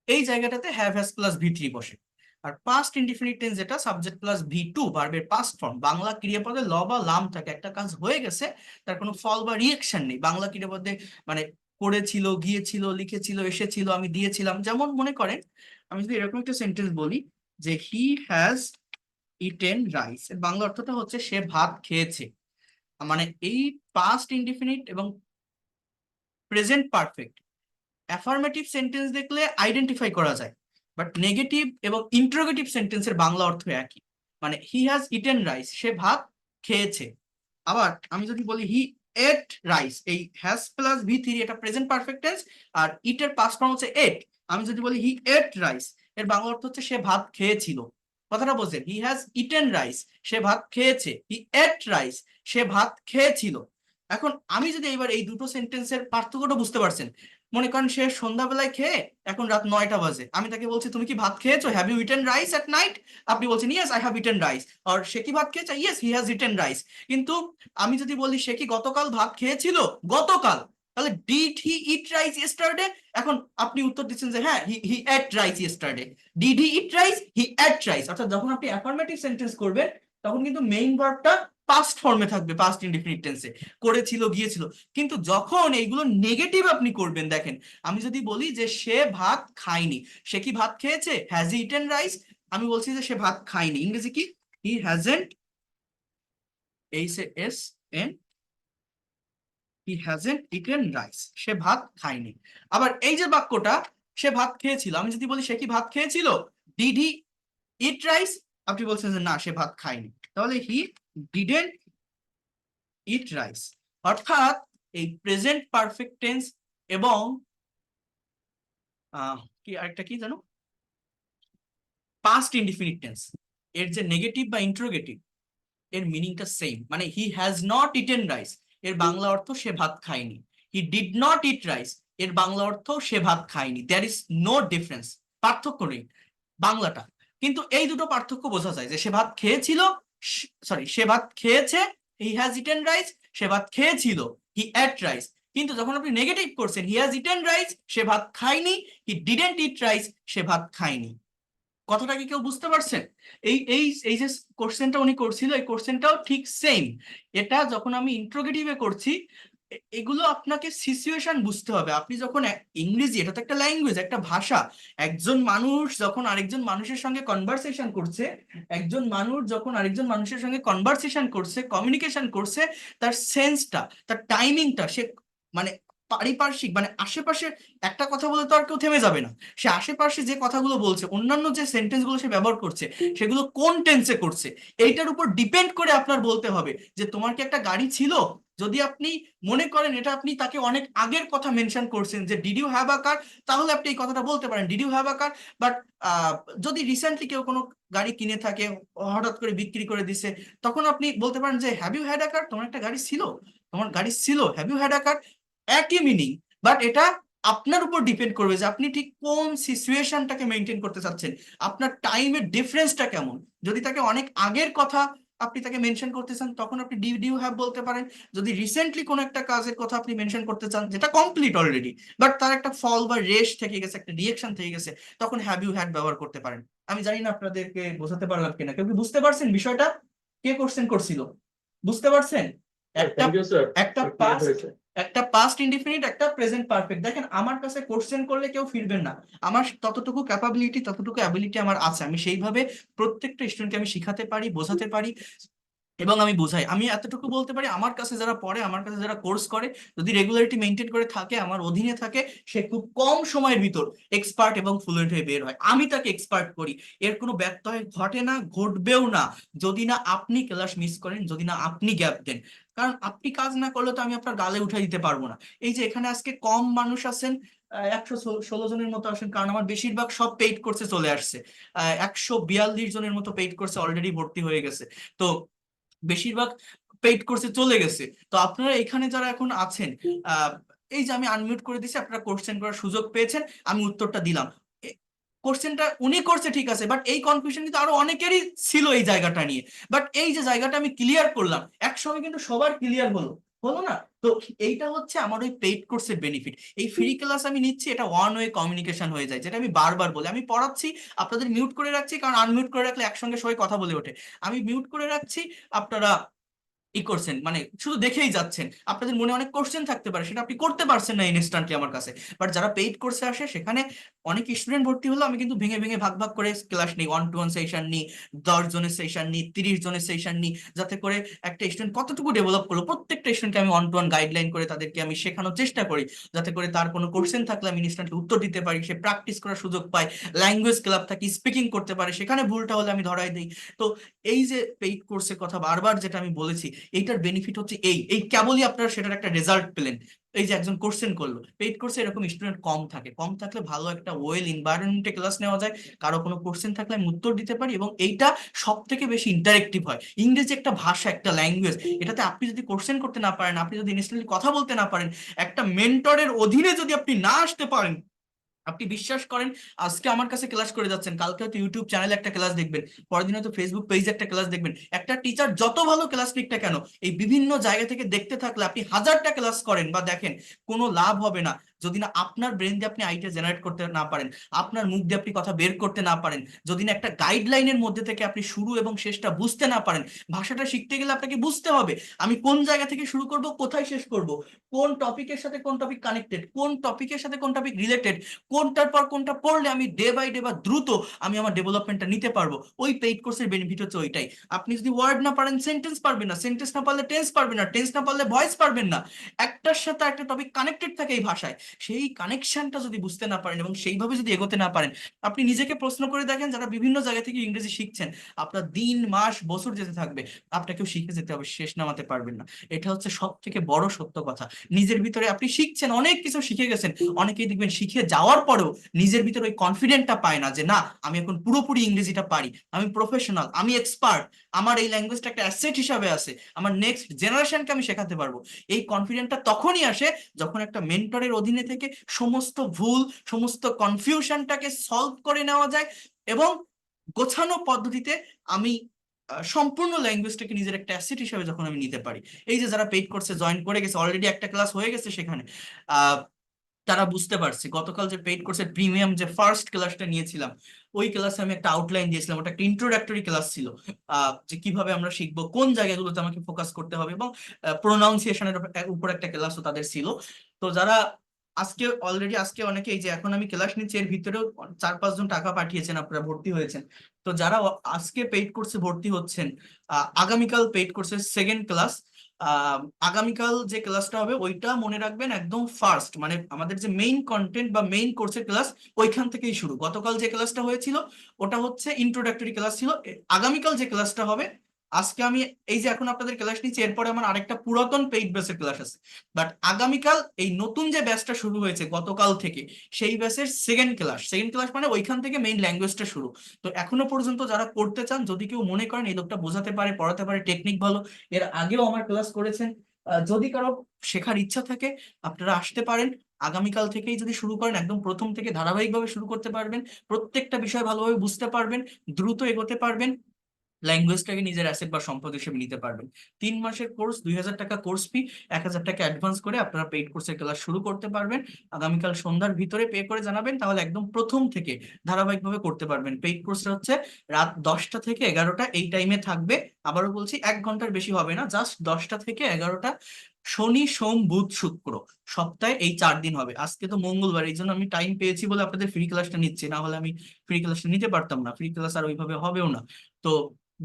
এই জায়গাটাতে হ্যাভ হ্যাজ প্লাস V3 বসে। আর পাস্ট ইনডিফিনিট টেন্স যেটা সাবজেক্ট প্লাস V2 ভার্বের পাস্ট ফর্ম, বাংলা ক্রিয়াপদে ল বা লাম থাকে, একটা কাজ হয়ে গেছে, তার কোনো ফল বা রিয়েকশন নেই। বাংলা ক্রিয়াপদে মানে করেছিল, গিয়েছিল, লিখেছিল, এসেছিল, আমি দিয়েছিলাম। যেমন মনে করেন আমি যদি এরকম একটা সেন্টেন্স বলি যে হি হ্যাজ ইটেন রাইস, এর বাংলা অর্থটা হচ্ছে সে ভাত খেয়েছে। মানে এই পাস্ট ইনডিফিনিট এবং প্রেজেন্ট পারফেক্ট অ্যাফার্মেটিভ সেন্টেন্স দেখলে আইডেন্টিফাই করা যায়, বাট নেগেটিভ এবং ইন্টারোগেটিভ সেন্টেন্সের বাংলা অর্থ একই। মানে হি হ্যাজ ইটেন রাইস, সে ভাত খেয়েছে। আবার আমি যদি বলি হি এট রাইস, এই হ্যাজ প্লাস V3 এটা প্রেজেন্ট পারফেক্ট টেন্স, আর ইটের পাস্ট ফর্ম হচ্ছে এট। আমি যদি বলি হি এট রাইস, এর বাংলা অর্থ হচ্ছে সে ভাত খেয়েছিল। কথাটা বলছেন, হি হ্যাজ ইটেন রাইস, সে ভাত খেয়েছে, হি এট রাইস, সে ভাত খেয়েছিল। এখন আমি যদি এবার এই দুটো সেন্টেন্সের পার্থক্যটা বুঝতে পারছেন, মনে করেন সে সন্ধ্যাবেলায় খেয়ে এখন রাত 9টা বাজে, আমি তাকে বলছি তুমি কি ভাত খেয়েছো, have you eaten rice at night? আপনি বলছেন yes I have eaten rice. আর সে কি ভাত খেয়েছে? Yes he has eaten rice. কিন্তু আমি যদি বলি সে কি গতকাল ভাত খেয়েছিল? গতকাল। তাহলে did he eat rice yesterday? এখন আপনি উত্তর দিচ্ছেন যে হ্যাঁ he ate rice yesterday. Did he eat rice? He ate rice. অর্থাৎ যখন আপনি অ্যাফার্মেটিভ সেন্টেন্স করবেন তখন কিন্তু মেইন ভার্বটা পাস্ট ফর্মে থাকবে, পাস্ট ইনডিফিনিট টেন্সে, করেছিল, গিয়েছিল। কিন্তু যখন এইগুলো নেগেটিভ আপনি করবেন, দেখেন আমি যদি বলি যে সে ভাত খায়নি, সে কি ভাত খেয়েছে? Has he eaten rice? আমি বলছি যে সে ভাত খায়নি, ইংরেজি কি? He hasn't, HASN, he hasn't eaten rice, সে ভাত খায়নি। আবার এই যে বাক্যটা সে ভাত খেয়েছিল, আমি যদি বলি সে কি ভাত খেয়েছিল? Did he eat rice? আপনি বলছেন যে না সে ভাত খায়নি, তাহলে হি ডিডেন্ট ইট রাইস। অর্থাৎ এই প্রেজেন্ট পারফেক্ট টেন্স এবং কি আরেকটা কি জানো, পাস্ট ইনডিফিনিট টেন্স, এর যে নেগেটিভ বা ইন্টারোগেটিভ, এর মিনিংটা সেম। মানে হি হ্যাজ নট ইটেন রাইস, এর বাংলা অর্থ সে ভাত খায়নি। He did not eat rice, এর বাংলা অর্থ সে ভাত খায়নি। দেয়ার ইজ নো ডিফারেন্স, পার্থক্য নেই বাংলাটা। কিন্তু এই দুটো পার্থক্য বোঝা যায় যে সে ভাত খেয়েছিল, সরি সে ভাত খেয়েছে, হি হ্যাজ ইটেন রাইস, সে ভাত খেয়েছিল, হি এট রাইস। কিন্তু যখন আপনি নেগেটিভ করছেন, হি হ্যাজ ইটেন রাইস, সে ভাত খায়নি, হি ডিডেন্ট ইট রাইস, সে ভাত খায়নি। কথাটা কি কেউ বুঝতে পারছেন? এই এই এই যে কোশ্চেনটা উনি করছিল, এই কোশ্চেনটাও ঠিক সেম। এটা যখন আমি ইন্ট্রোগেটিভে করছি, এগুলো আপনাকে সিচুয়েশন বুঝতে হবে। আপনি যখন ইংরেজি, এটা তো একটা ল্যাঙ্গুয়েজ, একটা ভাষা, একজন মানুষ যখন আরেকজন মানুষের সঙ্গে কনভারসেশন করছে, একজন মানুষ যখন আরেকজন মানুষের সঙ্গে কনভারসেশন করছে, কমিউনিকেশন করছে, তার সেন্সটা, তার টাইমিংটা সে মানে পারিপার্শ্বিক মানে আশেপাশে একটা কথা বলে তো আর কেউ থেমে যাবে না, সে আশেপাশে যে কথাগুলো বলছে, অন্যান্য যে সেন্টেন্স গুলো সে ব্যবহার করছে, সেগুলো কোন টেন্সে করছে, এইটার উপর ডিপেন্ড করে আপনার বলতে হবে যে তোমার কি একটা গাড়ি ছিল। যদি আপনি মনে করেন এটা আপনি তাকে অনেক আগের কথা মেনশন করছেন যে did you have a car, তাহলে আপনি এই কথাটা বলতে পারেন did you have a car. But যদি রিসেন্টলি কেউ কোনো গাড়ি কিনে থাকে, হঠাৎ করে বিক্রি করে দিছে, তখন আপনি বলতে পারেন যে হ্যাভ ইউ হ্যাড আ কার, তোমার একটা গাড়ি ছিল, তোমার গাড়ি ছিল, হ্যাভ ইউ হ্যাড আ কার। একই মিনিং, বাট এটা আপনার উপর ডিপেন্ড করবে যে আপনি ঠিক কোন সিচুয়েশনটাকে মেনটেন করতে চাচ্ছেন, আপনার টাইমের ডিফারেন্সটা কেমন। যদি তাকে অনেক আগের কথা আপনি তাকে মেনশন করতে চান, তখন আপনি ডিড ইউ হ্যাভ বলতে পারেন। যদি রিসেন্টলি কোনো একটা কাজের কথা আপনি মেনশন করতে চান যেটা কমপ্লিট অলরেডি, বাট তার একটা ফল বা রেশ থেকে গেছে, একটা রিয়েকশন থেকে গেছে, তখন হ্যাভ ইউ হ্যাড ব্যবহার করতে পারেন। আমি জানি না আপনাদেরকে বোঝাতে পারলাম কিনা, কেউ কি বুঝতে পারছেন বিষয়টা? কে কোশ্চেন করছিল, বুঝতে পারছেন? একটা থ্যাংক ইউ স্যার, একটা ক্লিয়ার পাস্ট, হয়েছে। একটা পাস্ট ইনডিফিনিট, একটা প্রেজেন্ট পারফেক্ট। দেখেন আমার কাছে কোশ্চেন করলে কেউ ফিরবেন না, আমার ততটুকু ক্যাপাবিলিটি, ততটুকু অ্যাবিলিটি আমার আছে, আমি সেইভাবে প্রত্যেকটা স্টুডেন্টকে আমি শিখাতে পারি, বোঝাতে পারি এবং আমি বোঝাই। আমি এতটুকু বলতে পারি, আমার কাছে যারা পড়ে, আমার কাছে যারা কোর্স করে, যদি রেগুলারিটি মেনটেন করে থাকে, আমার অধীনে থাকে, সে খুব কম সময়ের ভিতর এক্সপার্ট এবং ফ্লুয়েন্ট হয়ে বের হয়। আমি তাকে এক্সপার্ট করি, এর কোনো ব্যত্যয় ঘটে না, ঘটবেও না, যদি না আপনি ক্লাস মিস করেন, যদি না আপনি গ্যাপ দেন। কারণ আপনি কাজ না করলে তো আমি আপনার গালে উঠাই দিতে পারবো না। এই যে এখানে আজকে কম মানুষ আছেন, 116 জনের মতো আসেন, কারণ আমার বেশিরভাগ সব পেইড কোর্সে চলে আসছে। 142 জনের মতো পেইড কোর্সে অলরেডি ভর্তি হয়ে গেছে। তো বেশিরভাগ পেইড কোর্সে চলে গেছে। তো আপনারা এখানে যারা এখন আছেন, আহ, এই যে আমি আনমিউট করে দিছি, আপনারা কোশ্চেন করার সুযোগ পেয়েছেন, আমি উত্তরটা দিলাম। কোশ্চেনটা উনি করছে ঠিক আছে, বাট এই কনফিউশন কিন্তু আরো অনেকেরই ছিল এই জায়গাটা নিয়ে। বাট এই যে জায়গাটা আমি ক্লিয়ার করলাম, একসঙ্গে কিন্তু সবার ক্লিয়ার হলো, হলো না? তো এইটা হচ্ছে আমার ওই পেইড কোর্সের বেনিফিট। এই ফ্রি ক্লাস আমি নিচ্ছি, এটা ওয়ান ওয়ে কমিউনিকেশন হয়ে যায়, যেটা আমি বারবার বলি। আমি পড়াচ্ছি, আপনাদের মিউট করে রাখছি, কারণ আনমিউট করে রাখলে একসঙ্গে সবাই কথা বলে ওঠে। আমি মিউট করে রাখছি, আপনারা ই করছেন, মানে শুধু দেখেই যাচ্ছেন। আপনাদের মনে অনেক কোশ্চেন থাকতে পারে, সেটা আপনি করতে পারছেন না ইনস্ট্যান্টলি আমার কাছে। বাট যারা পেইড কোর্সে আসে, সেখানে অনেক স্টুডেন্ট ভর্তি হলো, আমি কিন্তু ভেঙে ভেঙে ভাগ ভাগ করে ক্লাস নিই, 1-to-1 সেশন নিই, 10 জনের সেশন নিই, 30 জনের সেশন নিই, যাতে করে একটা স্টুডেন্ট কতটুকু ডেভেলপ করলো, প্রত্যেকটা স্টুডেন্টকে আমি 1-to-1 গাইডলাইন করে তাদেরকে আমি শেখানোর চেষ্টা করি, যাতে করে তার কোনো কোশ্চেন থাকলে আমি ইনস্ট্যান্টলি উত্তর দিতে পারি, সে প্র্যাকটিস করার সুযোগ পায়, ল্যাঙ্গুয়েজ ক্লাব থাকে, স্পিকিং করতে পারে, সেখানে ভুলটা হলে আমি ধরাই দিই। তো এই যে পেইড কোর্সের কথা বারবার যেটা আমি বলেছি, এইটার বেনিফিট হচ্ছে এই এই কেবলই আপনারা সেটার একটা রেজাল্ট পেলেন। এই যে একজন কোশ্চেন করলো, পেইড কোর্সে এরকম স্টুডেন্ট কম থাকে, কম থাকলে ভালো একটা ওয়েল এনভায়রনমেন্টে ক্লাস নেওয়া যায়, কারো কোনো কোশ্চেন থাকলে আমি উত্তর দিতে পারি, এবং এইটা সব থেকে বেশি ইন্টারেক্টিভ হয়। ইংরেজি একটা ভাষা, একটা ল্যাঙ্গুয়েজ, এটাতে আপনি যদি কোশ্চেন করতে না পারেন, আপনি যদি ইনস্ট্যান্টলি কথা বলতে না পারেন, একটা মেন্টরের অধীনে যদি আপনি না আসতে পারেন, আপনি বিশ্বাস করেন, আজকে আমার কাছে ক্লাস করে যাচ্ছেন, কালকে হয়তো ইউটিউব চ্যানেলে একটা ক্লাস দেখবেন, পরের দিন হয়তো ফেসবুক পেজে একটা ক্লাস দেখবেন। একটা টিচার যত ভালো ক্লাস নিক না কেন, এই বিভিন্ন জায়গা থেকে দেখতে থাকলে আপনি 1000টা ক্লাস করেন বা দেখেন, কোনো লাভ হবে না যদি না আপনার ব্রেন দিয়ে আপনি আইডিয়া জেনারেট করতে না পারেন, আপনার মুখ দিয়ে আপনি কথা বের করতে না পারেন, যদি না একটা গাইডলাইনের মধ্যে থেকে আপনি শুরু এবং শেষটা বুঝতে না পারেন। ভাষাটা শিখতে গেলে আপনাকে বুঝতে হবে আমি কোন জায়গা থেকে শুরু করব, কোথায় শেষ করব, কোন টপিকের সাথে কোন টপিক কানেক্টেড, কোন টপিকের সাথে কোন টপিক রিলেটেড, কোনটার পর কোনটা পড়লে আমি ডে বাই ডে বা দ্রুত আমি আমার ডেভেলপমেন্টটা নিতে পারবো। ওই পেইড কোর্সের বেনিফিট হচ্ছে ওইটাই। আপনি যদি ওয়ার্ড না পারেন, সেন্টেন্স পারবেন না, সেন্টেন্স না পারলে টেন্স পারবেন না, টেন্স না পারলে ভয়েস পারবেন না। একটার সাথে একটা টপিক কানেক্টেড থাকে এই ভাষায়, সেই কানেকশনটা যদি বুঝতে না পারেন এবং সেইভাবে যদি এগোতে না পারেন, আপনি নিজেকে প্রশ্ন করে দেখেন, যারা বিভিন্ন জায়গা থেকে ইংরেজি শিখছেন, আপনার দিন মাস বছর যেতে থাকবে, আপনাকেও শিখে যেতে হবে, শেষ নামাতে পারবেন না। এটা হচ্ছে সব থেকে বড় সত্য কথা। নিজের ভিতরে আপনি শিখছেন, অনেক কিছু শিখে গেছেন, অনেকেই দেখবেন শিখে যাওয়ার পরেও নিজের ভিতরে ওই কনফিডেন্টটা পায় না যে না, আমি এখন পুরোপুরি ইংরেজিটা পারি, আমি প্রফেশনাল, আমি এক্সপার্ট, আমার এই ল্যাঙ্গুয়েজটা একটা অ্যাসেট হিসাবে আছে, আমার নেক্সট জেনারেশনকে আমি শেখাতে পারবো। এই কনফিডেন্টটা তখনই আসে যখন একটা মেন্টরের অধীনে থেকে সমস্ত ভুল, সমস্ত কনফিউশনটাকে সলভ করে নেওয়া যায়, এবং গোছানো পদ্ধতিতে আমি সম্পূর্ণ ল্যাঙ্গুয়েজটাকে নিজের একটা অ্যাসেট হিসেবে যখন আমি নিতে পারি। এই যে যারা পেইড কোর্সে জয়েন করে গেছে, অলরেডি একটা ক্লাস হয়ে গেছে সেখানে, তারা বুঝতে পারছে। গতকাল যে পেইড কোর্সের প্রিমিয়াম যে ফার্স্ট ক্লাসটা নিয়েছিলাম, ওই ক্লাসে আমি একটা আউটলাইন দিয়েছিলাম, ওটা একটা ইন্ট্রোডাক্টরি ক্লাস ছিল, যে কিভাবে আমরা শিখবো, কোন জায়গাগুলোতে আমাকে ফোকাস করতে হবে, এবং প্রোনাউন্সিয়েশনের উপর একটা ক্লাসও তাদের ছিল। তো যারা আজকে অলরেডি, আজকে অনেকে এই যে এখন আমি ক্লাস নিচ্ছি এর ভিতরেও 4-5 জন টাকা পাঠিয়েছেন, আপনারা ভর্তি হয়েছেন। তো যারা আজকে পেইড কোর্সে ভর্তি হচ্ছেন, আগামীকাল পেইড কোর্সের সেকেন্ড ক্লাস, আহ আগামীকাল যে ক্লাসটা হবে ওইটা মনে রাখবেন একদম ফার্স্ট, মানে আমাদের যে মেইন কন্টেন্ট বা মেইন কোর্সের ক্লাস ওইখান থেকেই শুরু। গতকাল যে ক্লাসটা হয়েছিল ওটা হচ্ছে ইন্ট্রোডাক্টরি ক্লাস ছিল। আগামীকাল যে ক্লাসটা হবে, আজকে আমি এই যে এখন আপনাদের ক্লাস নিচ্ছি, এরপরে আমার আরেকটা পুরাতন পেইড ব্যাচের ক্লাস আছে, বাট আগামীকাল এই নতুন যে ব্যাচটা শুরু হয়েছে গতকাল থেকে, সেই ব্যাচের সেকেন্ড ক্লাস মানে ওইখান থেকে মেইন ল্যাঙ্গুয়েজটা শুরু। তো এখনো পর্যন্ত যারা করতে চান, যদি কেউ মনে করেন এই লোকটা বোঝাতে পারে, পড়াতে পারে, টেকনিক ভালো, এর আগেও আমার ক্লাস করেছেন, যদি কারো শেখার ইচ্ছা থাকে আপনারা আসতে পারেন। আগামীকাল থেকেই যদি শুরু করেন একদম প্রথম থেকে ধারাবাহিকভাবে শুরু করতে পারবেন, প্রত্যেকটা বিষয় ভালোভাবে বুঝতে পারবেন, দ্রুত এগোতে পারবেন, ল্যাঙ্গুয়েজটাকে নিজের অ্যাসেট বা সম্পদ হিসেবে নিতে পারবেন। 3 মাসের কোর্স, 2000 টাকা কোর্স ফি, 1000 টাকা অ্যাডভান্স করে আপনারা পেইড কোর্সের ক্লাস শুরু করতে পারবেন। আগামীকাল সন্ধ্যার ভিতরে পে করে জানাবেন, তাহলে একদম প্রথম থেকে ধারাবাহিকভাবে করতে পারবেন। পেইড কোর্সটা হচ্ছে রাত 10টা থেকে 11টা এই টাইমে থাকবে। আবারও বলছি, 1 ঘন্টার বেশি হবে না, জাস্ট 10টা থেকে 11টা, শনি সোম বুধ শুক্র, সপ্তাহে এই 4 দিন হবে। আজকে তো মঙ্গলবার, এই জন্য আমি টাইম পেয়েছি বলে আপনাদের ফ্রি ক্লাসটা নিচ্ছি, না হলে আমি ফ্রি ক্লাসটা নিতে পারতাম না, ফ্রি ক্লাস আর ওইভাবে হবেও না। তো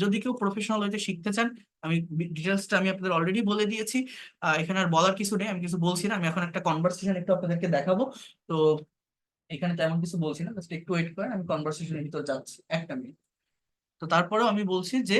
যদি কেউ প্রফেশনাল হইতে শিখতে চান, আমি ডিটেলসটা আমি আপনাদের অলরেডি বলে দিয়েছি, এখানে আর বলার কিছু নেই, আমি কিছু বলছি না, আমি এখন একটা কনভারসেশন একটু আপনাদেরকে দেখাবো। তো এখানে তেমন কিছু বলছি না, জাস্ট একটু ওয়েট করেন, আমি কনভারসেশনের ভিতর যাচ্ছি, 1 মিনিট। তো তারপরেও আমি বলছি যে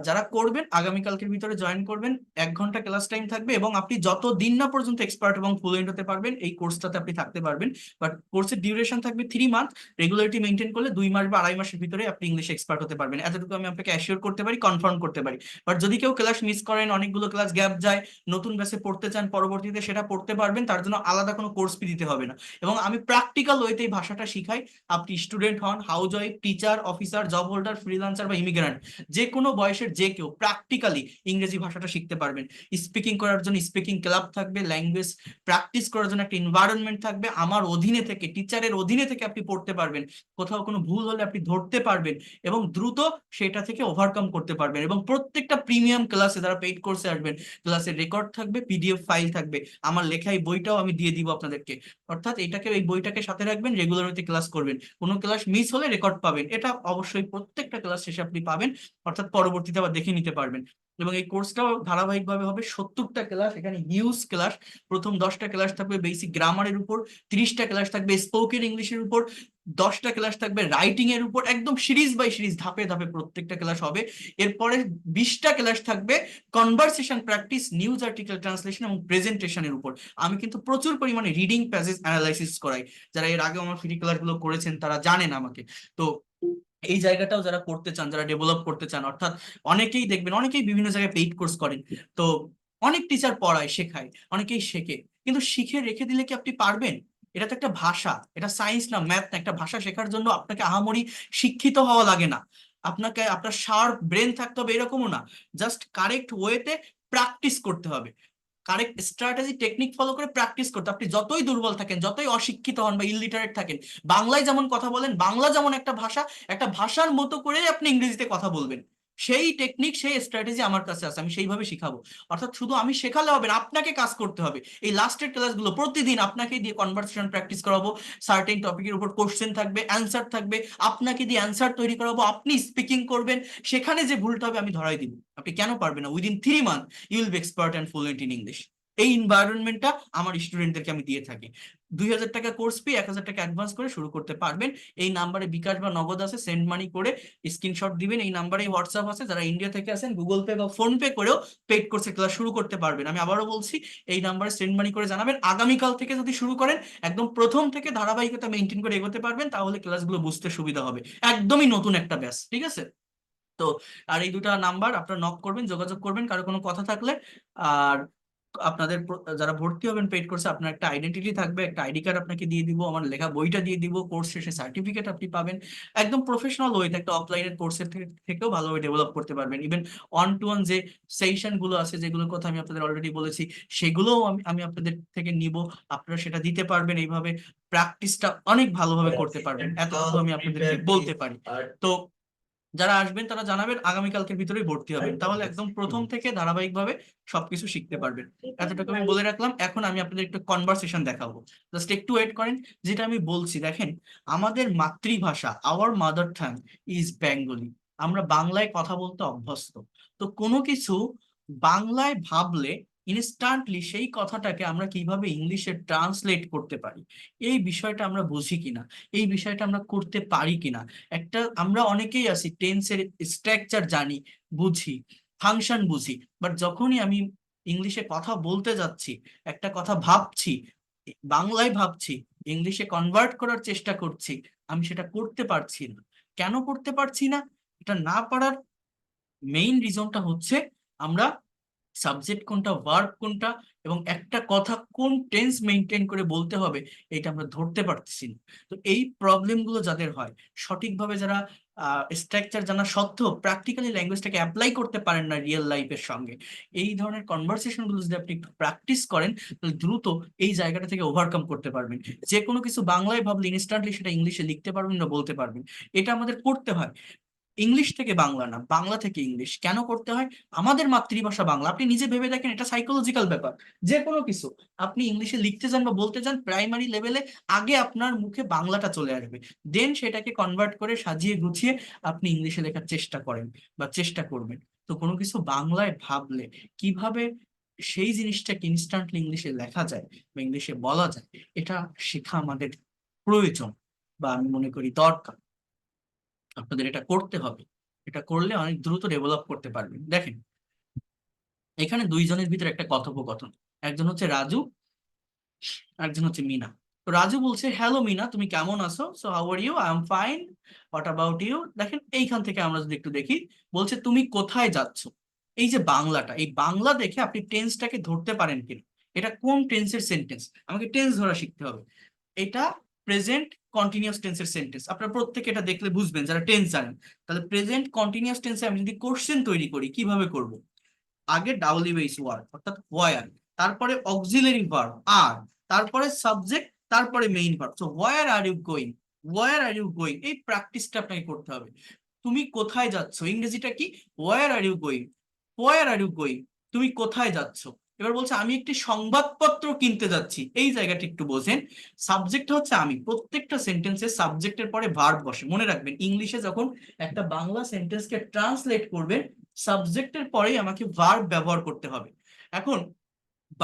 যারা করবেন আগামীকালকের ভিতরে জয়েন করবেন। 1 ঘন্টা ক্লাস টাইম থাকবে এবং আপনি যত দিন না পর্যন্ত এক্সপার্ট এবং ফ্লুয়েন্ট হতে পারবেন এই কোর্সটাতে আপনি থাকতে পারবেন। বাট কোর্সের ডিউরেশন থাকবে 3 মান্থ, রেগুলারিটি মেনটেন করলে 2 মাস বা 2.5 মাসের ভিতরে আপনি ইংলিশ এক্সপার্ট হতে পারবেন, এতটুকু আমি আপনাকে অ্যাসিওর করতে পারি, কনফার্ম করতে পারি। বাট যদি কেউ ক্লাস মিস করেন, অনেকগুলো ক্লাস গ্যাপ যায়, নতুন ব্যাচে পড়তে চান, পরবর্তীতে সেটা পড়তে পারবেন, তার জন্য আলাদা কোনো কোর্স ফি দিতে হবে না। এবং আমি প্র্যাকটিক্যাল ওয়েতে এই ভাষাটা শিখাই। আপনি স্টুডেন্ট হন, house wife, teacher, officer, job holder, freelancer বা ইমিগ্রেন্ট, যে কোনো বয়সের যে কেউ প্র্যাকটিক্যালি ইংরেজি ভাষাটা শিখতে পারবেন। স্পিকিং করার জন্য স্পিকিং ক্লাব থাকবে, ল্যাঙ্গুয়েজ প্র্যাকটিস করার জন্য একটা এনভায়রনমেন্ট থাকবে, আমার অধীনে থেকে, টিচারের অধীনে থেকে আপনি পড়তে পারবেন, কোথাও কোনো ভুল হলে আপনি ধরতে পারবেন এবং দ্রুত সেটা থেকে ওভারকাম করতে পারবেন। এবং প্রত্যেকটা প্রিমিয়াম ক্লাসে, যারা পেইড কোর্সে আসবেন, ক্লাসের রেকর্ড থাকবে, পিডিএফ ফাইল থাকবে, আমার লেখা এই বইটাও আমি দিয়ে দিব আপনাদেরকে। অর্থাৎ এটাকে, এই বইটাকে সাথে রাখবেন, রেগুলার হইতে ক্লাস করবেন, কোনো ক্লাস মিস হলে রেকর্ড পাবেন, এটা অবশ্যই প্রত্যেকটা ক্লাস শেষে আপনি পাবেন, অর্থাৎ পরবর্তীতে আবার দেখে নিতে পারবেন। এবং এই কোর্সটাও ধারাবাহিকভাবে হবে, 70টা ক্লাস, এখানে হিউজ ক্লাস। প্রথম 10টা ক্লাস থাকবে বেসিক গ্রামারের উপর, 30টা ক্লাস থাকবে স্পোকেন ইংলিশের উপর, 10টা ক্লাস থাকবে রাইটিং এর উপর, একদম সিরিজ বাই সিরিজ ধাপে ধাপে প্রত্যেকটা ক্লাস হবে। এরপরে 20টা ক্লাস থাকবে conversation practice, news article translation এবং প্রেজেন্টেশনের উপর। আমি কিন্তু প্রচুর পরিমাণে রিডিং প্যাসেজ অ্যানালাইসিস করাই, যারা এর আগে আমার ফ্রি ক্লাসগুলো করেছেন তারা জানেন আমাকে। তো এই জায়গাটাও যারা করতে চান, যারা ডেভেলপ করতে চান, অর্থাৎ অনেকেই দেখবেন, অনেকেই বিভিন্ন জায়গায় পেইড কোর্স করেন, তো অনেক টিচার পড়ায়, শেখায়, অনেকেই শেখে, কিন্তু শিখে রেখে দিলে কি আপনি পারবেন? এটা তো একটা ভাষা, এটা সায়েন্স না, ম্যাথ না। একটা ভাষা শেখার জন্য আপনাকে আহামরি শিক্ষিত হওয়া লাগে না, আপনাকে, আপনার শার্প ব্রেন থাকতে হবে এরকমও না, জাস্ট কারেক্ট ওয়েতে প্র্যাকটিস করতে হবে, কারেক্ট স্ট্র্যাটেজি টেকনিক ফলো করে প্র্যাকটিস করতে। আপনি যতই দুর্বল থাকেন, যতই অশিক্ষিত হন বা ইলিটারেট থাকেন, বাংলায় যেমন কথা বলেন, বাংলা যেমন একটা ভাষা, একটা ভাষার মতো করে আপনি ইংরেজিতে কথা বলবেন, সেই টেকনিক, সেই স্ট্র্যাটেজি আমার কাছে আছে, আমি সেইভাবে শিখাবো। অর্থাৎ শুধু আমি শেখালে হবে না, আপনাকে কাজ করতে হবে। এই লাস্টের ক্লাসগুলো প্রতিদিন আপনাকে দিয়ে কনভারসেশন প্র্যাকটিস করাবো, সার্টেন টপিকের উপর কোশ্চেন থাকবে, অ্যান্সার থাকবে, আপনাকে দিয়ে অ্যান্সার তৈরি করাবো, আপনি স্পিকিং করবেন, সেখানে যে ভুলটা হবে আমি ধরাই দিব। আপনি কেন পারবেন না? Within 3 month you will be expert and fluent in English. এই এনভায়রনমেন্টটা আমার স্টুডেন্টদেরকে আমি দিয়ে থাকি। 2000 টাকা কোর্স ফি, 1000 টাকা অ্যাডভান্স করে শুরু করতে পারবেন। এই নাম্বারে বিকাশ বা নগদ আছে, সেন্ড মানি করে স্ক্রিনশট দিবেন, এই নাম্বারে হোয়াটসঅ্যাপ আছে, যারা ইন্ডিয়া থেকে আছেন গুগল পে বা ফোন পে করেও পেইড কোর্সে ক্লাস শুরু করতে পারবেন। আমি আবারও বলছি, এই নাম্বারে সেন্ড মানি করে জানাবেন। আগামীকাল থেকে যদি শুরু করেন, একদম প্রথম থেকে ধারাবাহিকতা মেনটেন করে এগোতে পারবেন, তাহলে ক্লাসগুলো বুঝতে সুবিধা হবে। একদমই নতুন একটা ব্যাচ, ঠিক আছে? তো আর এই দুটা নাম্বার আপনারা নক করবেন, যোগাযোগ করবেন কারো কোনো কথা থাকলে। আর আপনাদের যারা ভর্তি হবেন পেইড কোর্সে, আপনার একটা আইডেন্টিটি থাকবে, একটা আইডি কার্ড আপনাকে দিয়ে দিব, আমার লেখা বইটা দিয়ে দিব, কোর্স শেষে সার্টিফিকেট আপনি পাবেন। একদম প্রফেশনাল ওয়েতে, একটা অফলাইনের কোর্সের থেকেও ভালোভাবে ডেভেলপ করতে পারবেন। ইভেন ওয়ান টু ওয়ান যে সেশন গুলো আছে, যেগুলোর কথা আমি আপনাদের অলরেডি বলেছি, সেগুলোও আমি আপনাদের থেকে নিব, আপনারা সেটা দিতে পারবেন। এইভাবে প্র্যাকটিসটা অনেক ভালোভাবে করতে পারবেন, এতটুকু আমি আপনাদেরকে বলতে পারি। তো যারা আসবেন তারা জানাবেন, আগামীকালকের ভিতরেই ভর্তি হবেন, তাহলে একদম প্রথম থেকে ধারাবাহিকভাবে সবকিছু শিখতে পারবেন। এতটুকু আমি বলে রাখলাম। এখন আমি আপনাদের একটু কনভারসেশন দেখাবো, জাস্ট একটু ওয়েট করেন। যেটা আমি বলছি, দেখেন, আমাদের মাতৃভাষা, our mother tongue is Bengali, আমরা বাংলায় কথা বলতে অভ্যস্ত। তো কোনো কিছু বাংলায় ভাবলে ইনস্ট্যান্টলি সেই কথাটাকে আমরা কিভাবে ইংলিশে ট্রান্সলেট করতে পারি, এই বিষয়টা আমরা বুঝি কিনা, এই বিষয়টা আমরা করতে পারি কিনা। একটা আমরা অনেকেই আছি টেন্সের স্ট্রাকচার জানি, বুঝি, ফাংশন বুঝি, বাট যখনই আমি ইংলিশে কথা বলতে যাচ্ছি, একটা কথা ভাবছি, বাংলায় ভাবছি, ইংলিশে কনভার্ট করার চেষ্টা করছি, আমি সেটা করতে পারছি না। কেন করতে পারছি না? এটা না পারার মেইন রিজনটা হচ্ছে আমরা সাবজেক্ট কোনটা, ভার্ব কোনটা, এবং একটা কথা কোন টেন্স মেনটেন করে বলতে হবে, এটা আমরা ধরতে পারতেছি না। তো এই প্রবলেম গুলো যাদের হয়, সঠিকভাবে যারা স্ট্রাকচার জানা সত্ত্বেও প্র্যাকটিক্যালি ল্যাঙ্গুয়েজটাকে অ্যাপ্লাই করতে পারেন না রিয়েল লাইফের সঙ্গে, এই ধরনের কনভারসেশন গুলো যদি আপনি একটু প্র্যাকটিস করেন, তাহলে দ্রুত এই জায়গাটা থেকে ওভারকাম করতে পারবেন। যে কোনো কিছু বাংলায় ভাবলে ইনস্ট্যান্টলি সেটা ইংলিশে লিখতে পারবেন বা বলতে পারবেন। এটা আমাদের করতে হয়। ইংলিশ থেকে বাংলা না, বাংলা থেকে ইংলিশ কেন করতে হয়? আমাদের মাতৃভাষা বাংলা। আপনি নিজে ভেবে দেখেন, এটা সাইকোলজিক্যাল ব্যাপার। যে কোনো কিছু আপনি ইংলিশে লিখতে যান বা বলতে যান, প্রাইমারি লেভেলে আগে আপনার মুখে বাংলাটা চলে আসবে, দেন সেটাকে কনভার্ট করে সাজিয়ে গুছিয়ে আপনি ইংলিশে লেখার চেষ্টা করেন বা চেষ্টা করবেন। তো কোনো কিছু বাংলায় ভাবলে কিভাবে সেই জিনিসটাকে ইনস্ট্যান্টলি ইংলিশে লেখা যায় বা ইংলিশে বলা যায়, এটা শেখা আমাদের প্রয়োজন, বা আমি মনে করি দরকার। আপনাদের এটা করতে হবে। এটা করলে অনেক দ্রুত ডেভেলপ করতে পারবেন। দেখেন, এখানে দুইজনের ভিতরে একটা কথোপকথন। একজন হচ্ছে রাজু, একজন হচ্ছে মিনা। তো রাজু বলছে, হ্যালো মিনা, তুমি কেমন আছো? So how are you? I am fine. What about you? দেখেন এইখান থেকে আমরা যদি একটু দেখি, বলছে তুমি কোথায় যাচ্ছ। এই যে বাংলাটা, এই বাংলা দেখে আপনি টেন্সটাকে ধরতে পারেন কিনা, এটা কোন টেন্সের সেন্টেন্স, আমাকে টেন্স ধরা শিখতে হবে। এটা প্রেজেন্ট কন্টিনিউয়াস টেন্সের সেন্টেন্স। আপনারা প্রত্যেকে এটা দেখলে বুঝবেন যারা টেন্স জানেন। তাহলে প্রেজেন্ট কন্টিনিউয়াস টেন্সে আমি যদি কোশ্চেন তৈরি করি, কিভাবে করব? আগে ডাবলি বেস ওয়ার্ড অর্থাৎ ওয়ার, তারপরে অক্সিলারি ভার্ব আর, তারপরে সাবজেক্ট, তারপরে main verb. So where are you going, where are you going, এই প্র্যাকটিসটা আপনাকে করতে হবে। তুমি কোথায় যাচ্ছ, ইংরেজিটা কি? Where are you going, where are you going, তুমি কোথায় যাচ্ছ। এবার বলছে আমি একটি সংবাদপত্র কিনতে যাচ্ছি, এই জায়গাটা একটু বোঝেন। সাবজেক্ট হচ্ছে আমি, প্রত্যেকটা সেন্টেন্সে সাবজেক্টের পরে ভার্ব বসে, মনে রাখবেন। ইংলিশে যখন একটা বাংলা সেন্টেন্সকে ট্রান্সলেট করবেন, সাবজেক্টের পরেই আমাকে ভার্ব ব্যবহার করতে হবে। এখন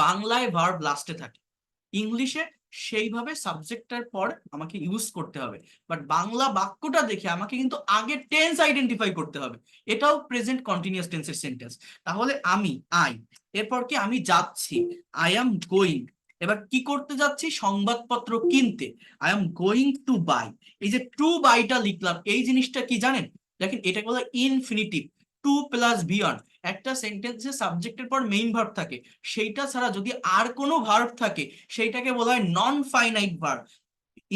বাংলায় ভার্ব লাস্টে থাকে, ইংলিশে সেইভাবে সাবজেক্টের পর আমাকে ইউজ করতে হবে। বাট বাংলা বাক্যটা দেখে আমাকে কিন্তু আগে টেন্স আইডেন্টিফাই করতে হবে। এটাও প্রেজেন্ট কন্টিনিউয়াস টেন্সের সেন্টেন্স। তাহলে আমি, আই, এরপর কি আমি যাচ্ছি, আই অ্যাম গোয়িং। এবার কি করতে যাচ্ছি? সংবাদপত্র কিনতে, I am going to buy. এই যে টু বাইটা লিখলাম, এই জিনিসটা কি জানেন? দেখেন, এটাকে বলা ইনফিনিটিভ, টু প্লাস বিয়ন। একটা সেন্টেন্সে সাবজেক্টের পর মেইন ভার্ব থাকে, সেইটা ছাড়া যদি আর কোনো ভার্ব থাকে, সেইটাকে বলা হয় নন ফাইনাইট ভার্ব।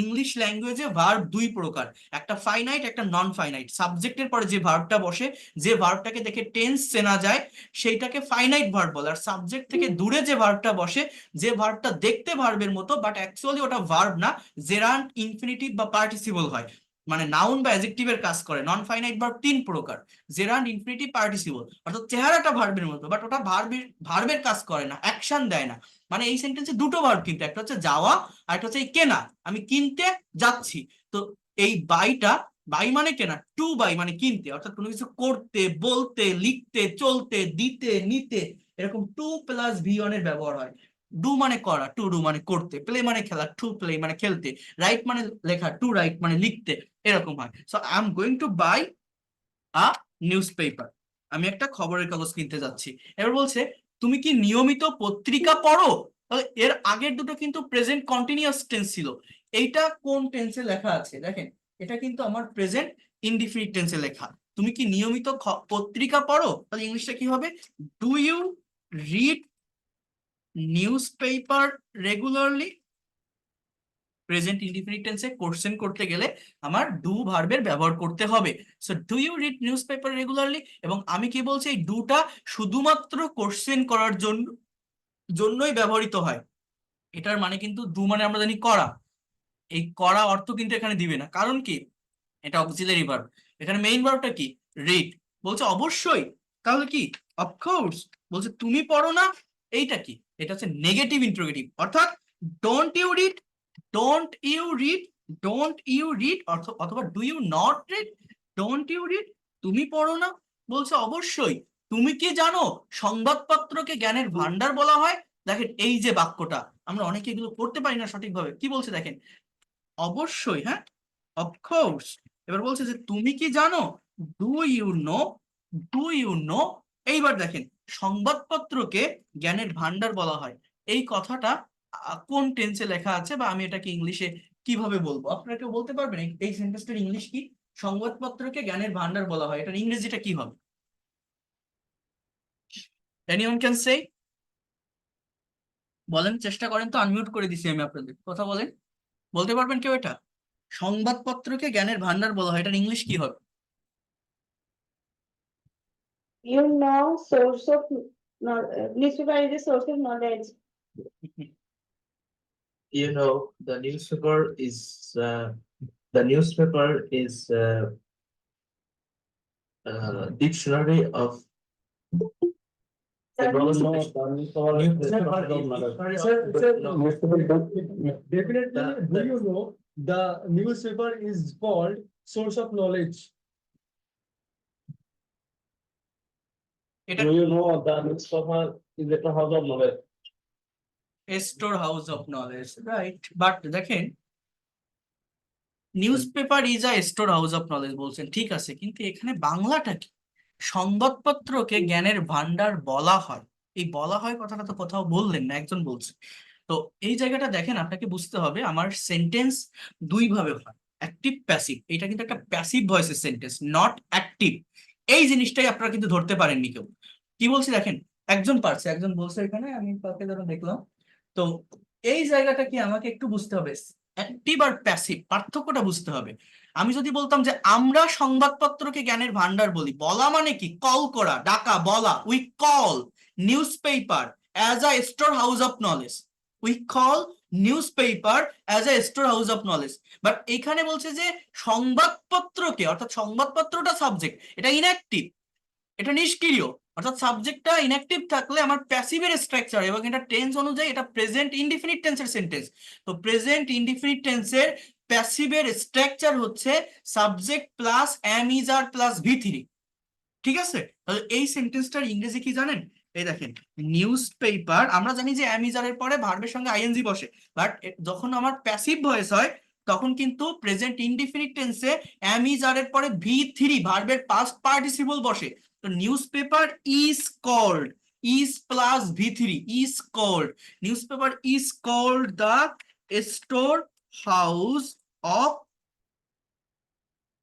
ইংলিশ ল্যাঙ্গুয়েজে ভার্ব দুই প্রকার, একটা ফাইনাইট, একটা নন ফাইনাইট। সাবজেক্টের পরে যে ভার্বটা বসে, যে ভার্বটাকে দেখে টেন্স চেনা যায়, সেইটাকে ফাইনাইট ভার্ব বলে। আর সাবজেক্ট থেকে দূরে যে ভার্বটা বসে, যে ভার্বটা দেখতে ভার্বের মতো বাট অ্যাকচুয়ালি ওটা ভার্ব না, জেরান্ড, ইনফিনিটিভ বা পার্টিসিপল হয়, মানে নাউন বা অ্যাডজেক্টিভের কাজ করে। নন ফাইনাইট ভার্ব তিন প্রকার, জেরান্ড, ইনফিনিটিভ, পার্টিসিপল। অর্থাৎ চেহারাটা ভার্বের মতো বাট ওটা ভার্বের ভার্বের কাজ করে না, অ্যাকশন দেয় না। মানে এই সেন্টেন্সে দুটো ভার্ব, কিন্তু একটা হচ্ছে যাওয়া আর একটা হচ্ছে এই কেনা, আমি কিনতে যাচ্ছি। তো এই বাইটা, বাই মানে কেনা, টু বাই মানে কিনতে, অর্থাৎ কোনো কিছু করতে, বলতে, লিখতে, চলতে, দিতে, নিতে, এরকম টু প্লাস ভি ওয়ান এর ব্যবহার হয়। ডু মানে করা, টু ডু মানে করতে, প্লে মানে খেলা, টু প্লে মানে খেলতে, রাইট মানে লেখা, টু রাইট মানে লিখতে, এরকম হয়। So I am going to buy a newspaper, আমি একটা খবরের কাগজ কিনতে যাচ্ছি। এবার বলছে তুমি কি নিয়মিত পত্রিকা পড়ো? তাহলে এর আগের দুটো কিন্তু প্রেজেন্ট কন্টিনিউয়াস টেন্স ছিল। এইটা কোন টেন্সে লেখা আছে দেখেন, এটা কিন্তু আমার প্রেজেন্ট ইনডিফিনিট টেন্সে লেখা। তুমি কি নিয়মিত পত্রিকা পড়ো? তাহলে ইংলিশটা কি হবে? Do you read newspaper regularly? Present indefinite টেন্সে কোশ্চেন করতে গেলে আমার ডু ভার্বের ব্যবহার করতে হবে। So do you read newspaper regularly, এবং আমি কি বলছি, এই ডুটা শুধুমাত্র কোশ্চেন করার জন্যই ব্যবহৃত হয়। এটার মানে কিন্তু ডু মানে আমরা জানি করা, এই করা অর্থ কিন্তু এখানে দিবে না। কারণ কি? এটা অক্সিলারি ভার্ব। এখানে মেইন ভার্বটা কি? রিড। বলছে অবশ্যই, তাহলে কি? অফকোর্স। বলছে তুমি পড়ো না, এইটা কি? এটা হচ্ছে নেগেটিভ ইন্টারোগেটিভ, অর্থাৎ don't you read, don't you read, don't you read, অথবা do you not read, don't you read, তুমি পড়ো না। বলছে অবশ্যই, তুমি কি জানো সংবাদপত্রকে জ্ঞানের ভান্ডার বলা হয়? দেখেন এই যে বাক্যটা, আমরা অনেকে এগুলো পড়তে পারি না সঠিকভাবে, কি বলছে দেখেন, অবশ্যই, হ্যাঁ, অফকোর্স। এবার বলছে যে তুমি কি জানো, do you know, do you know. এইবার দেখেন সংবাদপত্রকে জ্ঞানের ভান্ডার বলা হয়, এই কথাটা কোন টেন্সে লেখা আছে, বা আমি এটাকে ইংলিশে কিভাবে বলবো? আপনারা কেউ বলতে পারবেন এই সেন্টেন্সটার ইংলিশ কি? সংবাদপত্রকে জ্ঞানের ভান্ডার বলা হয়, এটার ইংরেজিটা কি হবে? Anyone can say? বলেন, চেষ্টা করেন তো, আনমিউট করে দিছি আমি আপনাদের, কথা বলেন। বলতে পারবেন কেউ এটা? সংবাদপত্রকে জ্ঞানের ভান্ডার বলা হয়, এটার ইংলিশ কি হবে? You know, source of newspaper is a source of knowledge. You know, the newspaper is dictionary of the knowledge of Definitely, do you know the newspaper is called source of knowledge? এটা Do you know the newspaper is a house of knowledge? Storehouse of knowledge, right. But দেখেন newspaper is a storehouse of knowledge বলছেন, ঠিক আছে, কিন্তু এখানে বাংলাটা কি? সংবাদপত্রকে জ্ঞানের ভান্ডার বলা হয়, এই বলা হয় কথাটা তো কোথাও বললেন না, একজন বলছে। তো এই জায়গাটা দেখেন, আপনাকে বুঝতে হবে আমার সেন্টেন্স দুই ভাবে হয়, অ্যাক্টিভ প্যাসিভ। এটা কিন্তু একটা প্যাসিভ ভয়েসের সেন্টেন্স, নট অ্যাক্টিভ। এই জিনিসটাই আপনারা কিন্তু ধরতে পারেননি কেউ। কি বলছি দেখেন, একজন পারছে, একজন বলছে এখানে, আমি কাকে যেন দেখলাম। তো এই জায়গাটা কি আমাকে একটু বুঝতে হবে, অ্যাক্টিভ আর প্যাসিভ পার্থক্যটা বুঝতে হবে। আমি যদি বলতাম যে আমরা সংবাদপত্রকে জ্ঞানের ভান্ডার বলি, বলা মানে কি? কল করা, ডাকা, বলা। We call news paper as a storehouse of knowledge, we call news paper as a storehouse of knowledge. But এখানে বলছে যে সংবাদপত্রকে, অর্থাৎ সংবাদপত্রটা সাবজেক্ট, এটা ইনঅ্যাক্টিভ, এটা নিষ্ক্রিয়। অর্থাৎ সাবজেক্টটা ইনঅ্যাক্টিভ থাকলে আমার প্যাসিভের স্ট্রাকচার, এবং এটা টেন্স অনুযায়ী এটা প্রেজেন্ট ইনডিফিনিট টেন্সের সেন্টেন্স। তো প্রেজেন্ট ইনডিফিনিট টেন্সের প্যাসিভের স্ট্রাকচার হচ্ছে subject plus am is are plus ভি3। ঠিক আছে, তাহলে এই সেন্টেন্সটার ইংরেজি কি জানেন? এই দেখেন, নিউজ পেপার, আমরা জানি যে এম ইজ আর এর পরে ভার্বের সঙ্গে আইএনজি বসে, বাট যখন আমার প্যাসিভ ভয়েস হয় তখন কিন্তু প্রেজেন্ট ইনডিফিনিট টেন্সে এম ইজ আর এর পরে ভি3 ভার্বের পাস্ট পার্টিসিপল বসে। তো newspaper is called, is plus ভি3, is called, newspaper is called the storehouse of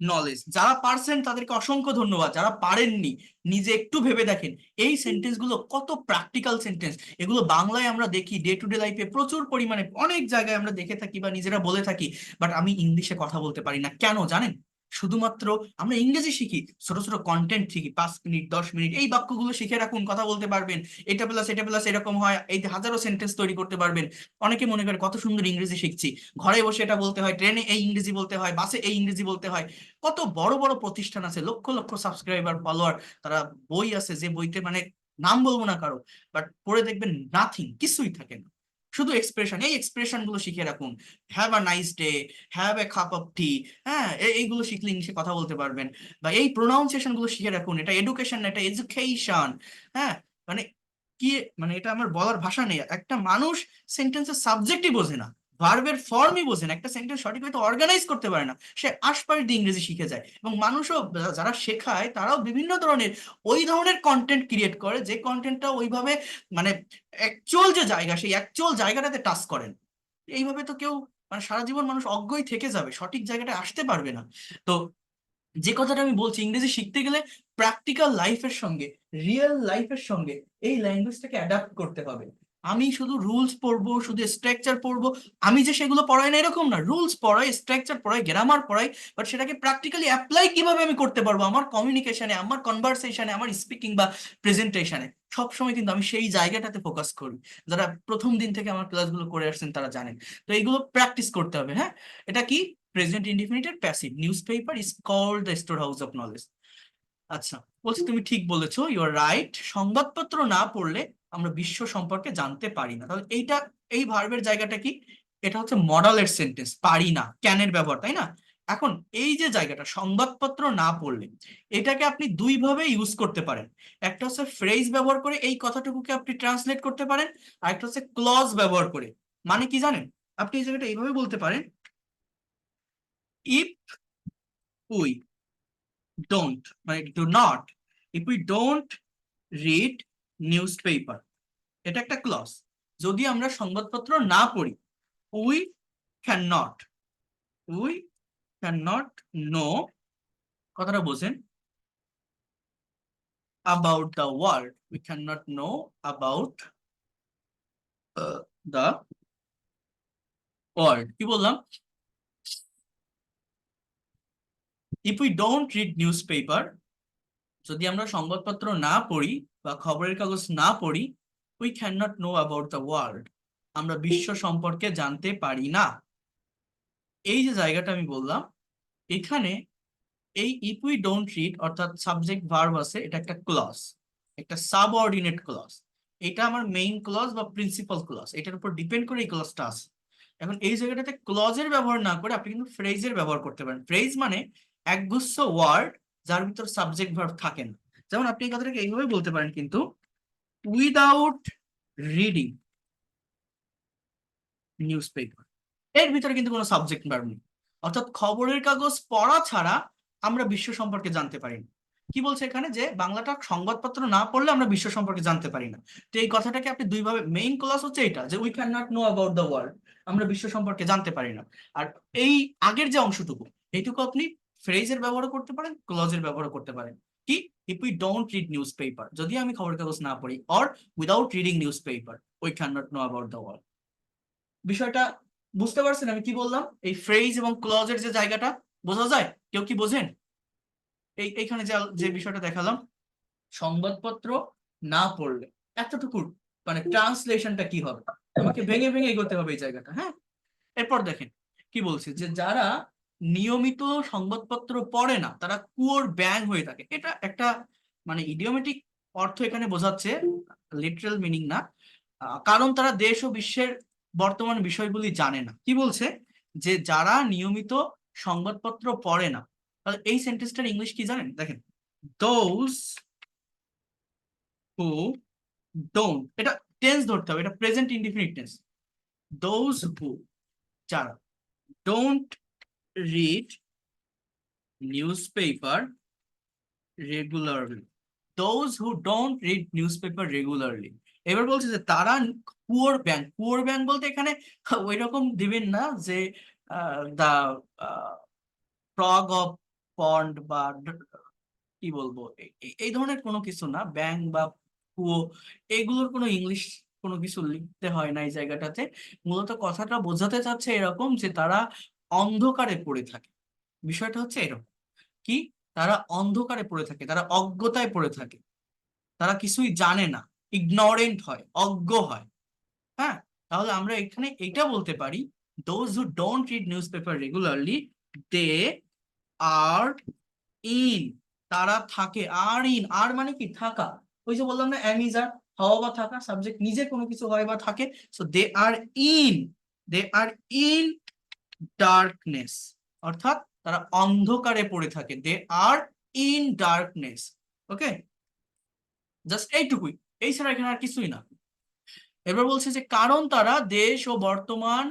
knowledge. যারা পারছেন তাদেরকে অসংখ্য ধন্যবাদ, যারা পারেননি নিজে একটু ভেবে দেখেন এই সেন্টেন্স গুলো কত প্র্যাকটিক্যাল সেন্টেন্স। এগুলো বাংলায় আমরা দেখি ডে টু ডে লাইফে প্রচুর পরিমাণে, অনেক জায়গায় আমরা দেখে থাকি বা নিজেরা বলে থাকি, বাট আমি ইংলিশে কথা বলতে পারি না কেন জানেন? শুধুমাত্র আমরা ইংরেজি শিখি, ছোট ছোট কন্টেন্ট শিখি, 5 মিনিট 10 মিনিট, এই বাক্যগুলো শিখে রাখুন, কথা বলতে পারবেন, এটা প্লাস এরকম হয়, এই হাজারো সেন্টেন্স তৈরি করতে পারবেন। অনেকে মনে করে কত সুন্দর ইংরেজি শিখছি, ঘরে বসে এটা বলতে হয়, ট্রেনে এই ইংরেজি বলতে হয়, বাসে এই ইংরেজি বলতে হয়। কত বড় বড় প্রতিষ্ঠান আছে, লক্ষ লক্ষ সাবস্ক্রাইবার, ফলোয়ার, তারা বই আছে যে বইতে মানে নাম বলবো না কারো, বাট পড়ে দেখবেন নাথিং, কিছুই থাকে না, শুধু এক্সপ্রেশন। এই এক্সপ্রেশন গুলো শিখে রাখুন, have a nice day, have a cup of tea, হ্যাঁ, এইগুলো শিখলে ইংলিশে কথা বলতে পারবেন। বা এই প্রোনাউন্সিয়েশন গুলো শিখে রাখুন, এটা এডুকেশন, এটা এডুকেশন। হ্যাঁ, মানে কি, মানে এটা আমার বলার ভাষা নেই। একটা মানুষ সেন্টেন্সের সাবজেক্টই বোঝে না, ভার্বের ফর্মই বোঝে না, একটা সেন্টেন্স সঠিকভাবে অর্গানাইজ করতে পারে না, সে আশপাশ দিয়ে ইংরেজি শিখে যায়। এবং মানুষও যারা শেখায় তারাও বিভিন্ন ধরনের ওই ধরনের কন্টেন্ট ক্রিয়েট করে, যে কন্টেন্টটা ওইভাবে মানে অ্যাকচুয়াল যে জায়গা, সেই অ্যাকচুয়াল জায়গাটাতে টাচ করেন। এইভাবে তো কেউ মানে সারা জীবন মানুষ অজ্ঞই থেকে যাবে, সঠিক জায়গাটা আসতে পারবে না। তো যে কথাটা আমি বলছি, ইংরেজি শিখতে গেলে প্র্যাকটিক্যাল লাইফের সঙ্গে, রিয়েল লাইফের সঙ্গে এই ল্যাঙ্গুয়েজটাকে অ্যাডাপ্ট করতে হবে। আমি শুধু রুলস পড়বো, শুধু স্ট্রাকচার পড়বো, আমি যে সেগুলো পড়াই না এরকম না, রুলস পড়াই, স্ট্রাকচার পড়াই, গ্রামার পড়াই, বাট সেটাকে প্র্যাকটিক্যালি অ্যাপ্লাই কিভাবে আমি করতে পারবো আমার কমিউনিকেশনে, আমার কনভারসেশনে, আমার স্পিকিং বা প্রেজেন্টেশনে, সবসময় কিন্তু আমি সেই জায়গাটাতে ফোকাস করি। যারা প্রথম দিন থেকে আমার ক্লাসগুলো করে আসছেন তারা জানেন। তো এইগুলো প্র্যাকটিস করতে হবে। হ্যাঁ, এটা কি? প্রেজেন্ট ইনডিফিনিটের passive, newspaper is called the storehouse of knowledge. আচ্ছা, বলছি তুমি ঠিক বলেছো, ইউ আর রাইট। সংবাদপত্র না পড়লে আমরা বিশ্ব সম্পর্কে জানতে পারি না। তাহলে এইটা, এই ভার্বের জায়গাটা কি? এটা হচ্ছে মডালের সেন্টেন্স, পারি না, ক্যানের ব্যবহার, তাই না? এখন এই যে জায়গাটা সংবাদপত্র না পড়লে, এটাকে আপনি দুইভাবে ইউজ করতে পারেন। একটা হচ্ছে ফ্রেজ ব্যবহার করে এই কথাটুকুকে আপনি ট্রান্সলেট করতে পারেন, আর একটা হচ্ছে ক্লজ ব্যবহার করে। মানে কি জানেন, আপনি এই জায়গাটা এইভাবে বলতে পারেন, ইফ উই ডোন্ট, মানে do not, if we don't read news paper, এটা একটা ক্লজ। যদি আমরা সংবাদপত্র না পড়ি, we can not, we can not know, কথাটা বোঝেন, about the world, we cannot know about the world। কি বললাম, if we don't read newspaper, যদি আমরা সংবাদপত্র না পড়ি বা খবরের কাগজ না পড়ি, we cannot know about the world, আমরা বিশ্ব সম্পর্কে জানতে পারি না। এই যে জায়গাটা আমি বললাম, এখানে এই ইফ উই ডোন্ট রিড অর্থাৎ সাবজেক্ট ভার্ব আছে, এটা একটা ক্লজ, একটা সাবঅর্ডিনেট ক্লজ। এটা আমার মেইন ক্লজ বা প্রিন্সিপাল ক্লজ, এটার উপর ডিপেন্ড করে এই ক্লজটা আছে। এখন এই জায়গাটাতে ক্লজের ব্যবহার না করে আপনি কিন্তু ফ্রেজের ব্যবহার করতে পারেন। ফ্রেজ মানে একগুচ্ছ ওয়ার্ড যার ভিতর সাবজেক্ট ভার্ব থাকে না। যেমন আপনি এই কথাটাকে এইভাবে বলতে পারেন, কিন্তু উইদাউট রিডিং নিউজ পেপার, এর ভিতরে কিন্তু কোনো সাবজেক্ট ভার্ব নেই। অর্থাৎ খবরের কাগজ পড়া ছাড়া আমরা বিশ্ব সম্পর্কে জানতে পারি না। কি বলছে এখানে, যে বাংলাটা সংবাদপত্র না পড়লে আমরা বিশ্ব সম্পর্কে জানতে পারি না। তো এই কথাটাকে আপনি দুইভাবে, মেইন ক্লজ হচ্ছে এটা, যে we can not know about the world, আমরা বিশ্ব সম্পর্কে জানতে পারি না। আর এই আগের যে অংশটুকু, এইটুকু আপনি ফ্রেজের ব্যবহার করতে পারেন, ক্লজের ব্যবহার করতে পারেন। কি, if we don't read news paper, যদি আমি খবরের কাগজ না পড়ি, or without reading news paper we can not know about the world. বিষয়টা বুঝতে পারছেন আমি কি বললাম? এই ফ্রেজ এবং ক্লজের যে জায়গাটা বোঝা যায়, কেউ কি বোঝেন? এইখানে যে যে বিষয়টা দেখালাম, সংবাদপত্র না পড়লে এতটুকু মানে ট্রান্সলেশনটা কি হবে, আমাকে ভেঙে ভেঙে এগোতে হবে এই জায়গাটা। হ্যাঁ, এরপর দেখেন কি বলছে, যে যারা নিয়মিত সংবাদপত্র পড়ে না তারা কুয়োর ব্যাঙ হয়ে থাকে। এটা একটা মানে ইডিওমেটিক অর্থ এখানে বোঝাচ্ছে, লিটারাল মিনিং না। কারণ তারা দেশ ও বিশ্বের বর্তমান বিষয়গুলি জানে না। কি বলছে, যে যারা নিয়মিত সংবাদপত্র পড়ে না, তাহলে এই সেন্টেন্সটার ইংলিশ কি জানেন? দেখেন, দোজ হু ডোন্ট, এটা টেন্স ধরতে হবে, এটা present indefinite tense. Those who, যারা don't read newspaper regularly, those who don't read newspaper regularly। এবার বলছে যে তারা পুয়ার ব্যাংক, পুয়ার ব্যাংক বলতে এখানে ওই রকম দিবেন না যে দা ফ্রগ অফ পন্ড বা কি বলবো, এই ধরনের কোনো কিছু না। ব্যাংক বা কুয়ো, এগুলোর কোনো ইংলিশ কোনো কিছু লিখতে হয় না এই জায়গাটাতে। মূলত কথাটা বোঝাতে চাচ্ছে এরকম, যে তারা অন্ধকারে পড়ে থাকে। বিষয়টা হচ্ছে এরকম, কি, তারা অন্ধকারে পড়ে থাকে, তারা অজ্ঞতায় পড়ে থাকে, তারা কিছুই জানে না, ইগনোরেন্ট হয়, অজ্ঞ হয়। হ্যাঁ, তাহলে আমরা এখানে এটা বলতে পারি, those who don't read newspaper regularly, they are in, তারা থাকে। আর ইন, আর মানে কি, থাকা। ওই যে বললাম না, অ্যামিজার, হওয়া বা থাকা, সাবজেক্ট নিজে কোনো কিছু হয় বা থাকে। So they are in, they are in darkness, অর্থাৎ তারা অন্ধকারে পড়ে থাকে। They are in darkness. Okay, just এইটুকুই, এই ছাড়া এখানে আর কিছুই না। এবার বলছে যে কারণ তারা দেশ ও বর্তমান,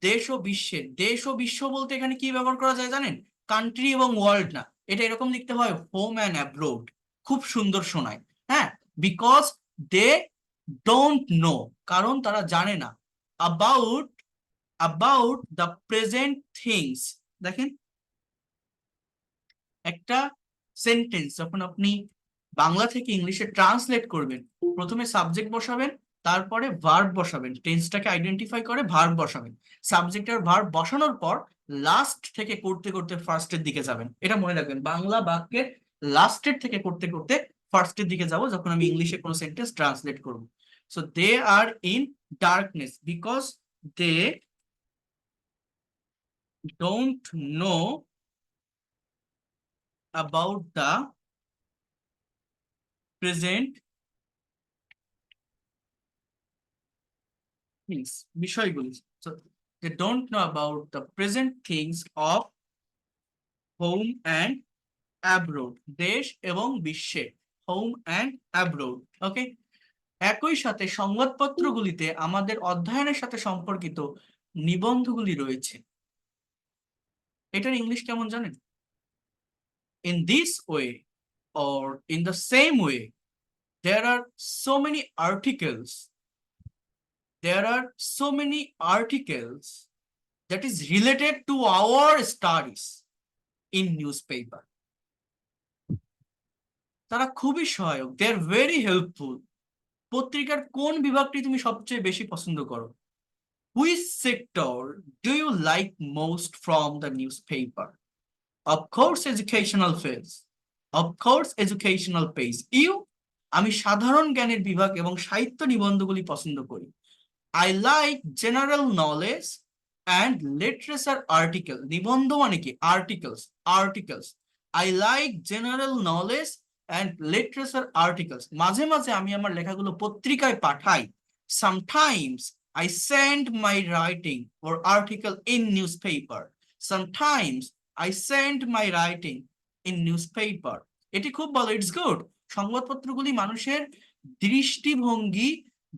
দেশ ও বিশ্বের, দেশ ও বিশ্ব বলতে এখানে কি ব্যবহার করা যায় জানেন? কান্ট্রি এবং ওয়ার্ল্ড না, এটা এরকম লিখতে হয়, হোম অ্যান্ড অ্যাব্রোড। খুব সুন্দর শোনায়। হ্যাঁ, বিকজ দে ডোন্ট নো, কারণ তারা জানে না, about, about the present things. দেখেন, একটা সেন্টেন্স যখন আপনি বাংলা থেকে ইংলিশে ট্রান্সলেট করবেন, প্রথমে সাবজেক্ট বসাবেন, তারপরে ভার্ব বসাবেন, টেন্সটাকে আইডেন্টিফাই করে ভার্ব বসাবেন। সাবজেক্ট আর ভার্ব বসানোর পর লাস্ট থেকে করতে করতে ফার্স্টের দিকে যাবেন। এটা মনে রাখবেন, বাংলা বাক্যের লাস্টের থেকে করতে করতে ফার্স্টের দিকে যাব যখন আমি ইংলিশে কোনো সেন্টেন্স ট্রান্সলেট করব। So they are in darkness because they don't know about the present things, বিষয়গুলি। So they don't know about the present things of home and abroad, দেশ এবং বিশ্বে, হোম অ্যান্ড অ্যাব্রোড। ওকে, একই সাথে সংবাদপত্রগুলিতে আমাদের অধ্যয়নের সাথে সম্পর্কিত নিবন্ধগুলি রয়েছে। এটার ইংলিশ কেমন জানেন? In this way or in the same way, there are so many articles. There are so many articles that is related to our studies in newspaper. তারা খুবই সহায়ক, দে আর ভেরি হেল্পফুল। পত্রিকার কোন বিভাগটি তুমি সবচেয়ে বেশি পছন্দ করো? Which sector do you like most from the newspaper? Of course, educational phase. Of course, educational page. You? আমি সাধারণ জ্ঞানের বিভাগ এবং সাহিত্য নিবন্ধগুলি পছন্দ করি। I like general knowledge and literature article. নিবন্ধ মানে কি? Articles. Articles. I like general knowledge and literature articles. মাঝে মাঝে আমি আমার লেখাগুলো পত্রিকায় পাঠাই। Sometimes I send my writing or article in newspaper. Sometimes I send my writing in newspaper. এটি খুব ভালো, ইটস গুড। সংবাদপত্রগুলি মানুষের দৃষ্টিভঙ্গি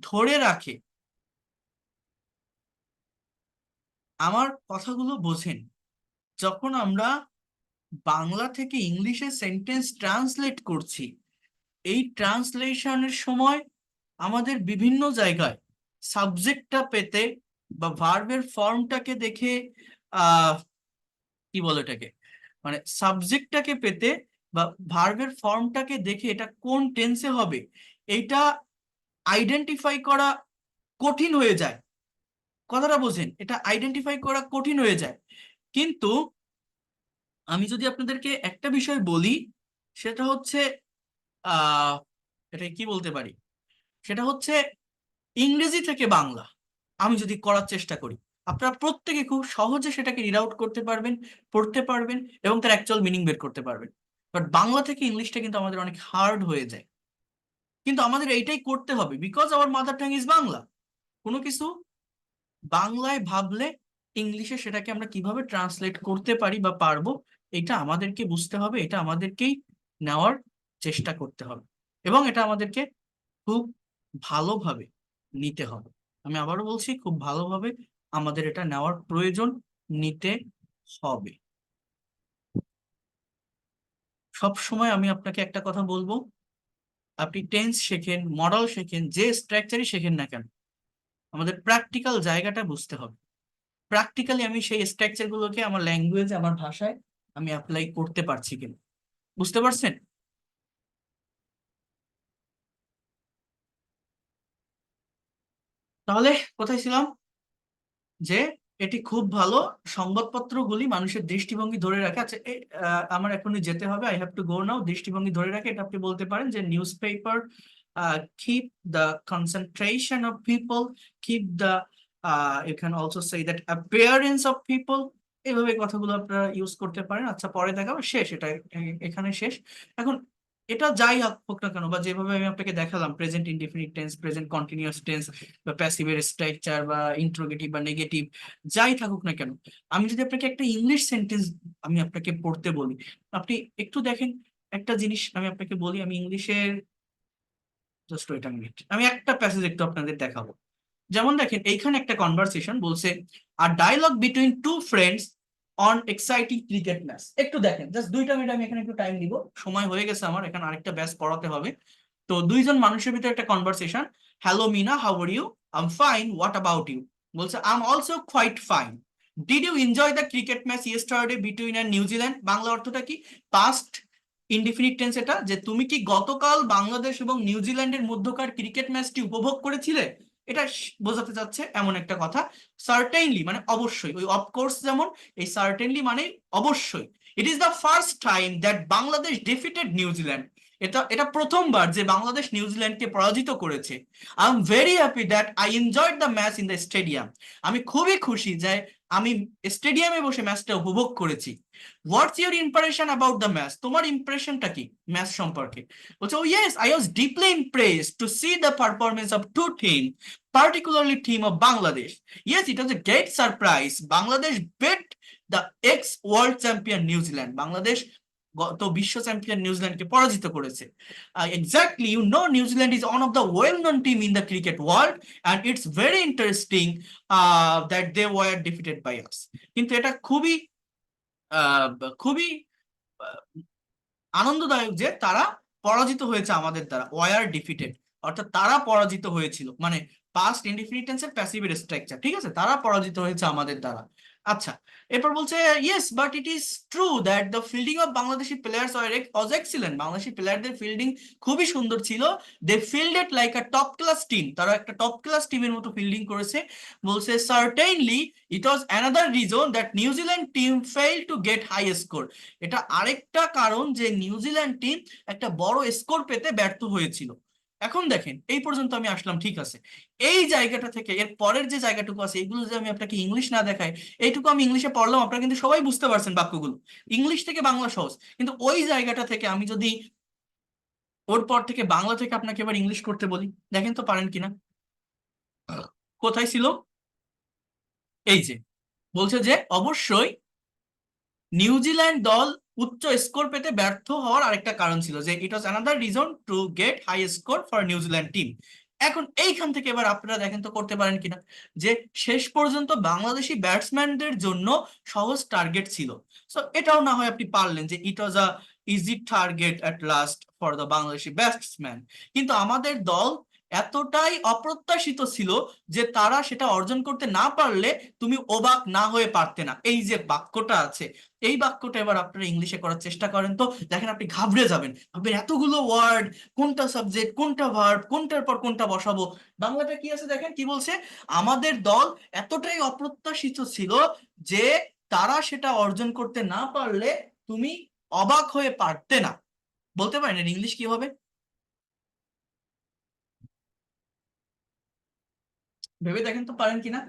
ধরে রাখে। আমার কথাগুলো বোঝেন, যখন আমরা বাংলা থেকে ইংলিশে সেন্টেন্স ট্রান্সলেট করছি, এই ট্রান্সলেশনের সময় আমাদের বিভিন্ন জায়গায় সাবজেক্টটা পেতে বা ভার্বের ফর্মটাকে দেখে কি বলে এটাকে, মানে সাবজেক্টটাকে পেতে বা ভার্বের ফর্মটাকে দেখে এটা কোন টেন্সে হবে এটা আইডেন্টিফাই করা কঠিন হয়ে যায়। কথাটা বোঝেন, এটা আইডেন্টিফাই করা কঠিন হয়ে যায়। কিন্তু আমি যদি আপনাদেরকে একটা বিষয় বলি, সেটা হচ্ছে এটা কি বলতে পারি, সেটা হচ্ছে ইংরেজি থেকে বাংলা আমি যদি করার চেষ্টা করি, আপনারা প্রত্যেকে খুব সহজে সেটাকে রিড আউট করতে পারবেন, পড়তে পারবেন এবং তার অ্যাকচুয়াল মিনিং বের করতে পারবেন। বাট বাংলা থেকে ইংলিশটা কিন্তু আমাদের অনেক হার্ড হয়ে যায়। কিন্তু আমাদের এইটাই করতে হবে, because our mother tongue is Bangla. কোনো কিছু বাংলায় ভাবলে ইংলিশে সেটাকে আমরা কিভাবে ট্রান্সলেট করতে পারি বা পারবো, এটা আমাদেরকে বুঝতে হবে, এটা আমাদেরকেই নেওয়ার চেষ্টা করতে হবে এবং এটা আমাদেরকে খুব ভালোভাবে নিতে হবে। আমি আবারও বলছি, খুব ভালোভাবে আমাদের এটা নেওয়ার প্রয়োজন, নিতে হবে। সব সময় আমি আপনাকে একটা কথা বলবো, আপনি টেন্স শেখেন, মডেল শেখেন, যে স্ট্রাকচারই শেখেন না কেন, আমাদের প্র্যাকটিক্যাল জায়গাটা বুঝতে হবে। প্র্যাকটিক্যালি আমি সেই স্ট্রাকচার গুলোকে আমার ল্যাঙ্গুয়েজে, আমার ভাষায় আমি অ্যাপ্লাই করতে পারছি কিনা, বুঝতে পারছেন? তাহলে কোথায় ছিলাম? যে এটি খুব ভালো, সংবাদপত্রগুলি মানুষের দৃষ্টিভঙ্গি ধরে রাখে। আচ্ছা, আমার এখনই যেতে হবে, আই হ্যাভ টু গো নাও। দৃষ্টিভঙ্গি ধরে রাখে, এটা আপনি বলতে পারেন যে news paper keep the concentration of people, keep the you can also say that appearance of people, এইভাবে কথাগুলো আপনারা ইউজ করতে পারেন। আচ্ছা, পরে দেখাবো, শেষ, এটা এখানে শেষ। এখন এটা যাই হোক না কেন, বা যেভাবে আমি আপনাকে দেখালাম, present indefinite tense, present continuous tense, বা প্যাসিভের স্ট্রাকচার, বা ইন্ট্রোগেটিভ বা নেগেটিভ, যাই থাকুক না কেন, আমি যদি আপনাকে একটা ইংলিশ সেন্টেন্স আমি আপনাকে পড়তে বলি, আপনি একটু দেখেন একটা জিনিস আমি আপনাকে বলি। আমি ইংলিশের জাস্ট ওয়েট আ মিনিট, আমি একটা প্যাসেজ একটু আপনাদের দেখাবো। যেমন দেখেন, এইখানে একটা কনভারসেশন বলছে, আর dialogue between two friends on exciting cricket match. একটু দেখেন, জাস্ট 2 মিনিট আমি এখানে একটু টাইম দিব, সময় হয়ে গেছে আমার, এখানে আরেকটা ব্যাচ পড়াতে হবে। তো দুইজন মানুষের ভিতরে একটা conversation. Hello Mina, how are you? I am fine, what about you? বলছে, I am also quite fine. Did you enjoy the cricket match yesterday between and New Zealand? Bangla অর্থটা কি? পাস্ট ইনডিফিনিট টেন্স এটা, যে তুমি কি গতকাল বাংলাদেশ এবং নিউজিল্যান্ডের মধ্যকার ক্রিকেট ম্যাচটি উপভোগ করেছিলে, এটা বোঝাতে চাচ্ছে এমন একটা কথা। সার্টেইনলি মানে অবশ্যই, ওই অফকোর্স যেমন, এই সার্টেইনলি মানে অবশ্যই। It is the first time that Bangladesh defeated New Zealand. এটা প্রথমবার যে বাংলাদেশ নিউজিল্যান্ডকে পরাজিত করেছে। I am very happy that I enjoyed the match in the stadium. আমি খুবই খুশি যে আমি স্টেডিয়ামে বসে ম্যাচটা উপভোগ করেছি। What's your impression about the match? তোমার ইমপ্রেশনটা কি ম্যাচ সম্পর্কে? বলছে, oh yes, I was deeply impressed to see the performance of two team, particularly team of Bangladesh. Yes, it was a great surprise. Bangladesh beat the ex world champion New Zealand, Bangladesh গত বিশ্ব champion নিউজিল্যান্ডকে পরাজিত করেছে। Exactly, you know New Zealand is one of the well known team in the cricket world and it's very interesting that they were defeated by us. কিন্তু এটা খুবই খুবই আনন্দদায়ক যে তারা পরাজিত হয়েছে আমাদের দ্বারা, ওয়ার ডিফিটেড অর্থাৎ তারা পরাজিত হয়েছিল, মানে পাস্ট ইনডিফিনিট টেন্সের প্যাসিভ স্ট্রাকচার, ঠিক আছে, তারা পরাজিত হয়েছে আমাদের দ্বারা। আচ্ছা, এরপর বলছে yes but it is true that the fielding of Bangladeshi players was excellent, Bangladeshi প্লেয়ারদের ফিল্ডিং খুবই সুন্দর ছিল। They fielded like a top class team, তারা একটা টপ ক্লাস টিমের মতো ফিল্ডিং করেছে। বলছে certainly it was another reason that New Zealand team fail to get high score, এটা আরেকটা কারণ যে নিউজিল্যান্ড টিম একটা বড় স্কোর পেতে ব্যর্থ হয়েছিল। এখন দেখেন এই পর্যন্ত আমি আসলাম, ঠিক আছে, এই জায়গাটা থেকে এর পরের যে জায়গাটুকু আছে এগুলো যদি আমি আপনাকে ইংলিশ না দেখাই, এইটুকু আমি ইংলিশে পড়লাম, আপনারা কিন্তু সবাই বুঝতে পারছেন বাক্যগুলো, ইংলিশ থেকে বাংলা সহজ, কিন্তু ওই জায়গাটা থেকে আমি যদি ওর পর থেকে বাংলা থেকে আপনাকে এবার ইংলিশ করতে বলি, দেখেন তো পারেন কিনা। কোথায় ছিল, এই যে বলছে যে অবশ্যই নিউজিল্যান্ড দল উচ্চ স্কোর পেতে ব্যর্থ হওয়ার আরেকটা কারণ ছিল, যে it was another reason to get high score for New Zealand team. এখন এইখান থেকে এবার আপনারা দেখেন তো করতে পারেন কিনা, যে শেষ পর্যন্ত বাংলাদেশি ব্যাটসম্যানদের জন্য সহজ টার্গেট ছিল। সো এটাও না হয় আপনি পারলেন যে it was a easy target at last for the Bangladeshi batsman, কিন্তু আমাদের দল এতটাই অপ্রত্যাশিত ছিল যে তারা সেটা অর্জন করতে না পারলে তুমি অবাক না হয়ে পারতে না। এই যে বাক্যটা আছে, এই বাক্যটা এবার আপনারা ইংলিশে করার চেষ্টা করেন তো, দেখেন আপনি ঘাবড়ে যাবেন, ভাববেন এতগুলো ওয়ার্ড, কোনটা সাবজেক্ট, কোনটা ভার্ব, কোনটার পর কোনটা বসাবো। বাংলাটা কি আছে দেখেন, কি বলছে, আমাদের দল এতটাই অপ্রত্যাশিত ছিল যে তারা সেটা অর্জন করতে না পারলে তুমি অবাক হয়ে পারতে না। বলতে পারেন এর ইংলিশ কি হবে, ভেবে দেখেন তো পারেন কিনা।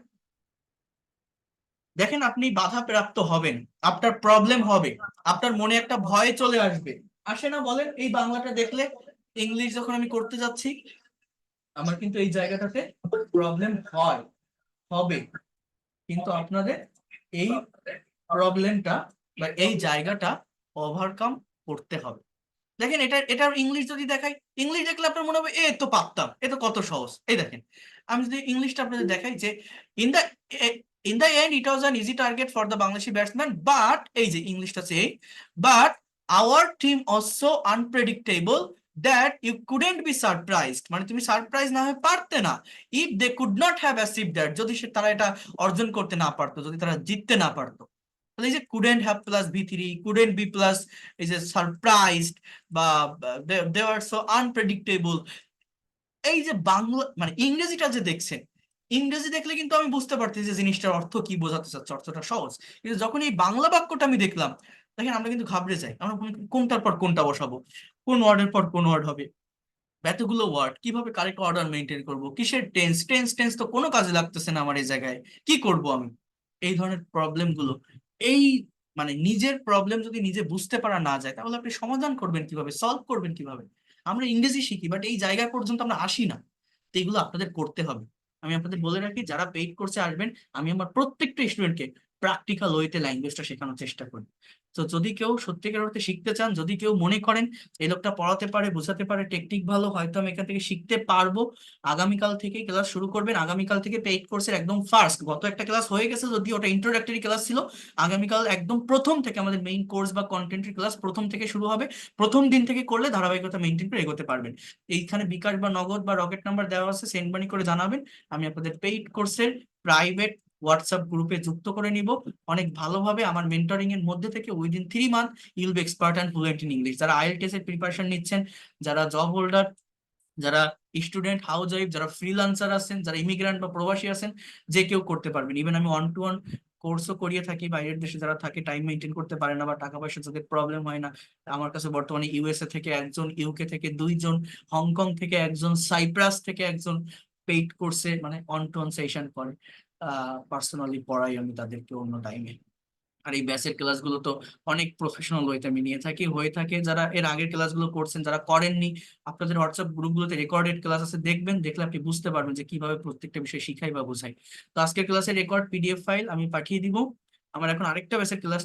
দেখেন আপনি বাধা প্রাপ্ত হবেন, আপনার প্রবলেম হবে, আপনার মনে একটা ভয় চলে আসবে, আসে না বলেন এই বাংলাটা দেখলে, ইংলিশ যখন আমি করতে যাচ্ছি আমার কিন্তু এই জায়গাটাতে প্রবলেম হবে, কিন্তু আপনাদের এই প্রবলেমটা বা এই জায়গাটা ওভারকাম করতে হবে। দেখেন এটার ইংলিশ যদি দেখাই, ইংলিশ দেখলে আপনার মনে হবে এ তো পারতাম, এ তো কত সহজ। এই দেখেন আমি যদি ইংলিশটা আপনাদের দেখাই, যে in the in the end it was an easy target for the Bangladeshi batsman, but এই যে ইংলিশটা আছে, but our team was so unpredictable that you couldn't be surprised, মানে তুমি সারপ্রাইজ না হয়ে পারতে না, if they could not have achieved that, যদি তারা এটা অর্জন করতে না পারতো, যদি তারা জিততে না পারতো। তাহলে এই যে couldn't have plus v3, couldn't be plus এই যে সারপ্রাইজড বা they were so unpredictable, এই যে বাংলা মানে ইংরেজিটা যে দেখছেন, ইংরেজি দেখলে কিন্তু আমি বুঝতে পারতেছি যে জিনিসটার অর্থ কি বোঝাতে চাচ্ছে, অর্থটা সহজ, কিন্তু যখন এই বাংলা বাক্যটা আমি দেখলাম, দেখেন আমরা কিন্তু ঘাবড়ে যাই, আমরা কোনটার পর কোনটা বসাবো, কোন ওয়ার্ডের পর কোন ওয়ার্ড হবে, এতগুলো ওয়ার্ড কিভাবে কারেক্ট অর্ডার মেনটেন করব, কিসের টেন্স তো কোনো কাজে লাগতেছে না আমার এই জায়গায়, কি করব আমি, এই ধরনের প্রবলেম গুলো, এই মানে নিজের প্রবলেম যদি নিজে বুঝতে পারা না যায় তাহলে আপনি সমাধান করবেন কিভাবে, সলভ করবেন কিভাবে। আমরা ইংরেজি শিখি বাট এই জায়গা পর্যন্ত আমরা আসি না, তো এগুলো আপনাদের করতে হবে। আমি আপনাদের বলে রাখি যারা পেইড কোর্সে আসবেন, আমি আমার প্রত্যেকটা স্টুডেন্টকে প্র্যাকটিক্যাল ওয়েতে ল্যাঙ্গুয়েজটা শেখানোর চেষ্টা করি। তো যদি কেউ সত্যিকার অর্থে শিখতে চান, যদি কেউ মনে করেন এই লোকটা পড়াতে পারে, বোঝাতে পারে, টেকনিক ভালো, হয়তো আমি এখান থেকে শিখতে পারবো, আগামীকাল থেকে ক্লাস শুরু করবেন। আগামীকাল থেকে পেইড কোর্সের একদম ফার্স্ট, গত একটা ক্লাস হয়ে গেছে যদি ওটা ইন্ট্রোডাক্টরি ক্লাস ছিল, আগামীকাল একদম প্রথম থেকে আমাদের মেইন কোর্স বা কন্টেন্টের ক্লাস প্রথম থেকে শুরু হবে। প্রথম দিন থেকে করলে ধারাবাহিকতা মেনটেন করে এগোতে পারবেন। এইখানে বিকাশ বা নগদ বা রকেট নাম্বার দেওয়া আছে, সেন্ড মানি করে জানাবেন, আমি আপনাদের পেইড কোর্সের প্রাইভেট হোয়াটসঅ্যাপ গ্রুপে যুক্ত করে নিব। অনেক ভালোভাবে আমার মেন্টরিং এর মধ্যে থেকে within 3 month you'll be expert and fluent in English. যারা IELTS এর প্রিপারেশন নিচ্ছেন, যারা জব হোল্ডার, যারা স্টুডেন্ট, হাউস ওয়াইফ, যারা ফ্রিল্যান্সার আছেন, যারা ইমিগ্রান্ট বা প্রবাসী আছেন, যে কেউ করতে পারবেন। ইভেন আমি 1-to-1 কোর্সও করিয়ে থাকি বাইরের দেশে যারা থাকে, টাইম মেনটেন করতে পারে না বা টাকা পয়সা যাদের প্রবলেম হয় না। আমার কাছে বর্তমানে USA থেকে একজন, UK থেকে 2 জন, হংকং থেকে একজন, সাইপ্রাস থেকে একজন পেইড কোর্সে মানে 1-to-1 সেশন করে, পার্সোনালি পড়াই আমি তাদেরকে অন্য টাইমে। আর এই ব্যাচের ক্লাসগুলো তো অনেক প্রফেশনাল ওয়েতে আমি নিয়ে থাকি, হয়ে থাকে। যারা এর আগের ক্লাসগুলো করছেন, যারা করেননি, আপনাদের হোয়াটসঅ্যাপ গ্রুপগুলোতে রেকর্ডেড ক্লাস আছে, দেখবেন, দেখলে আপনি বুঝতে পারবেন যে কিভাবে প্রত্যেকটা বিষয় শিখাই বা বোঝাই। তো আজকের ক্লাসের রেকর্ড PDF ফাইল আমি পাঠিয়ে দিব, আমার এখন আরেকটা বেসিক ক্লাস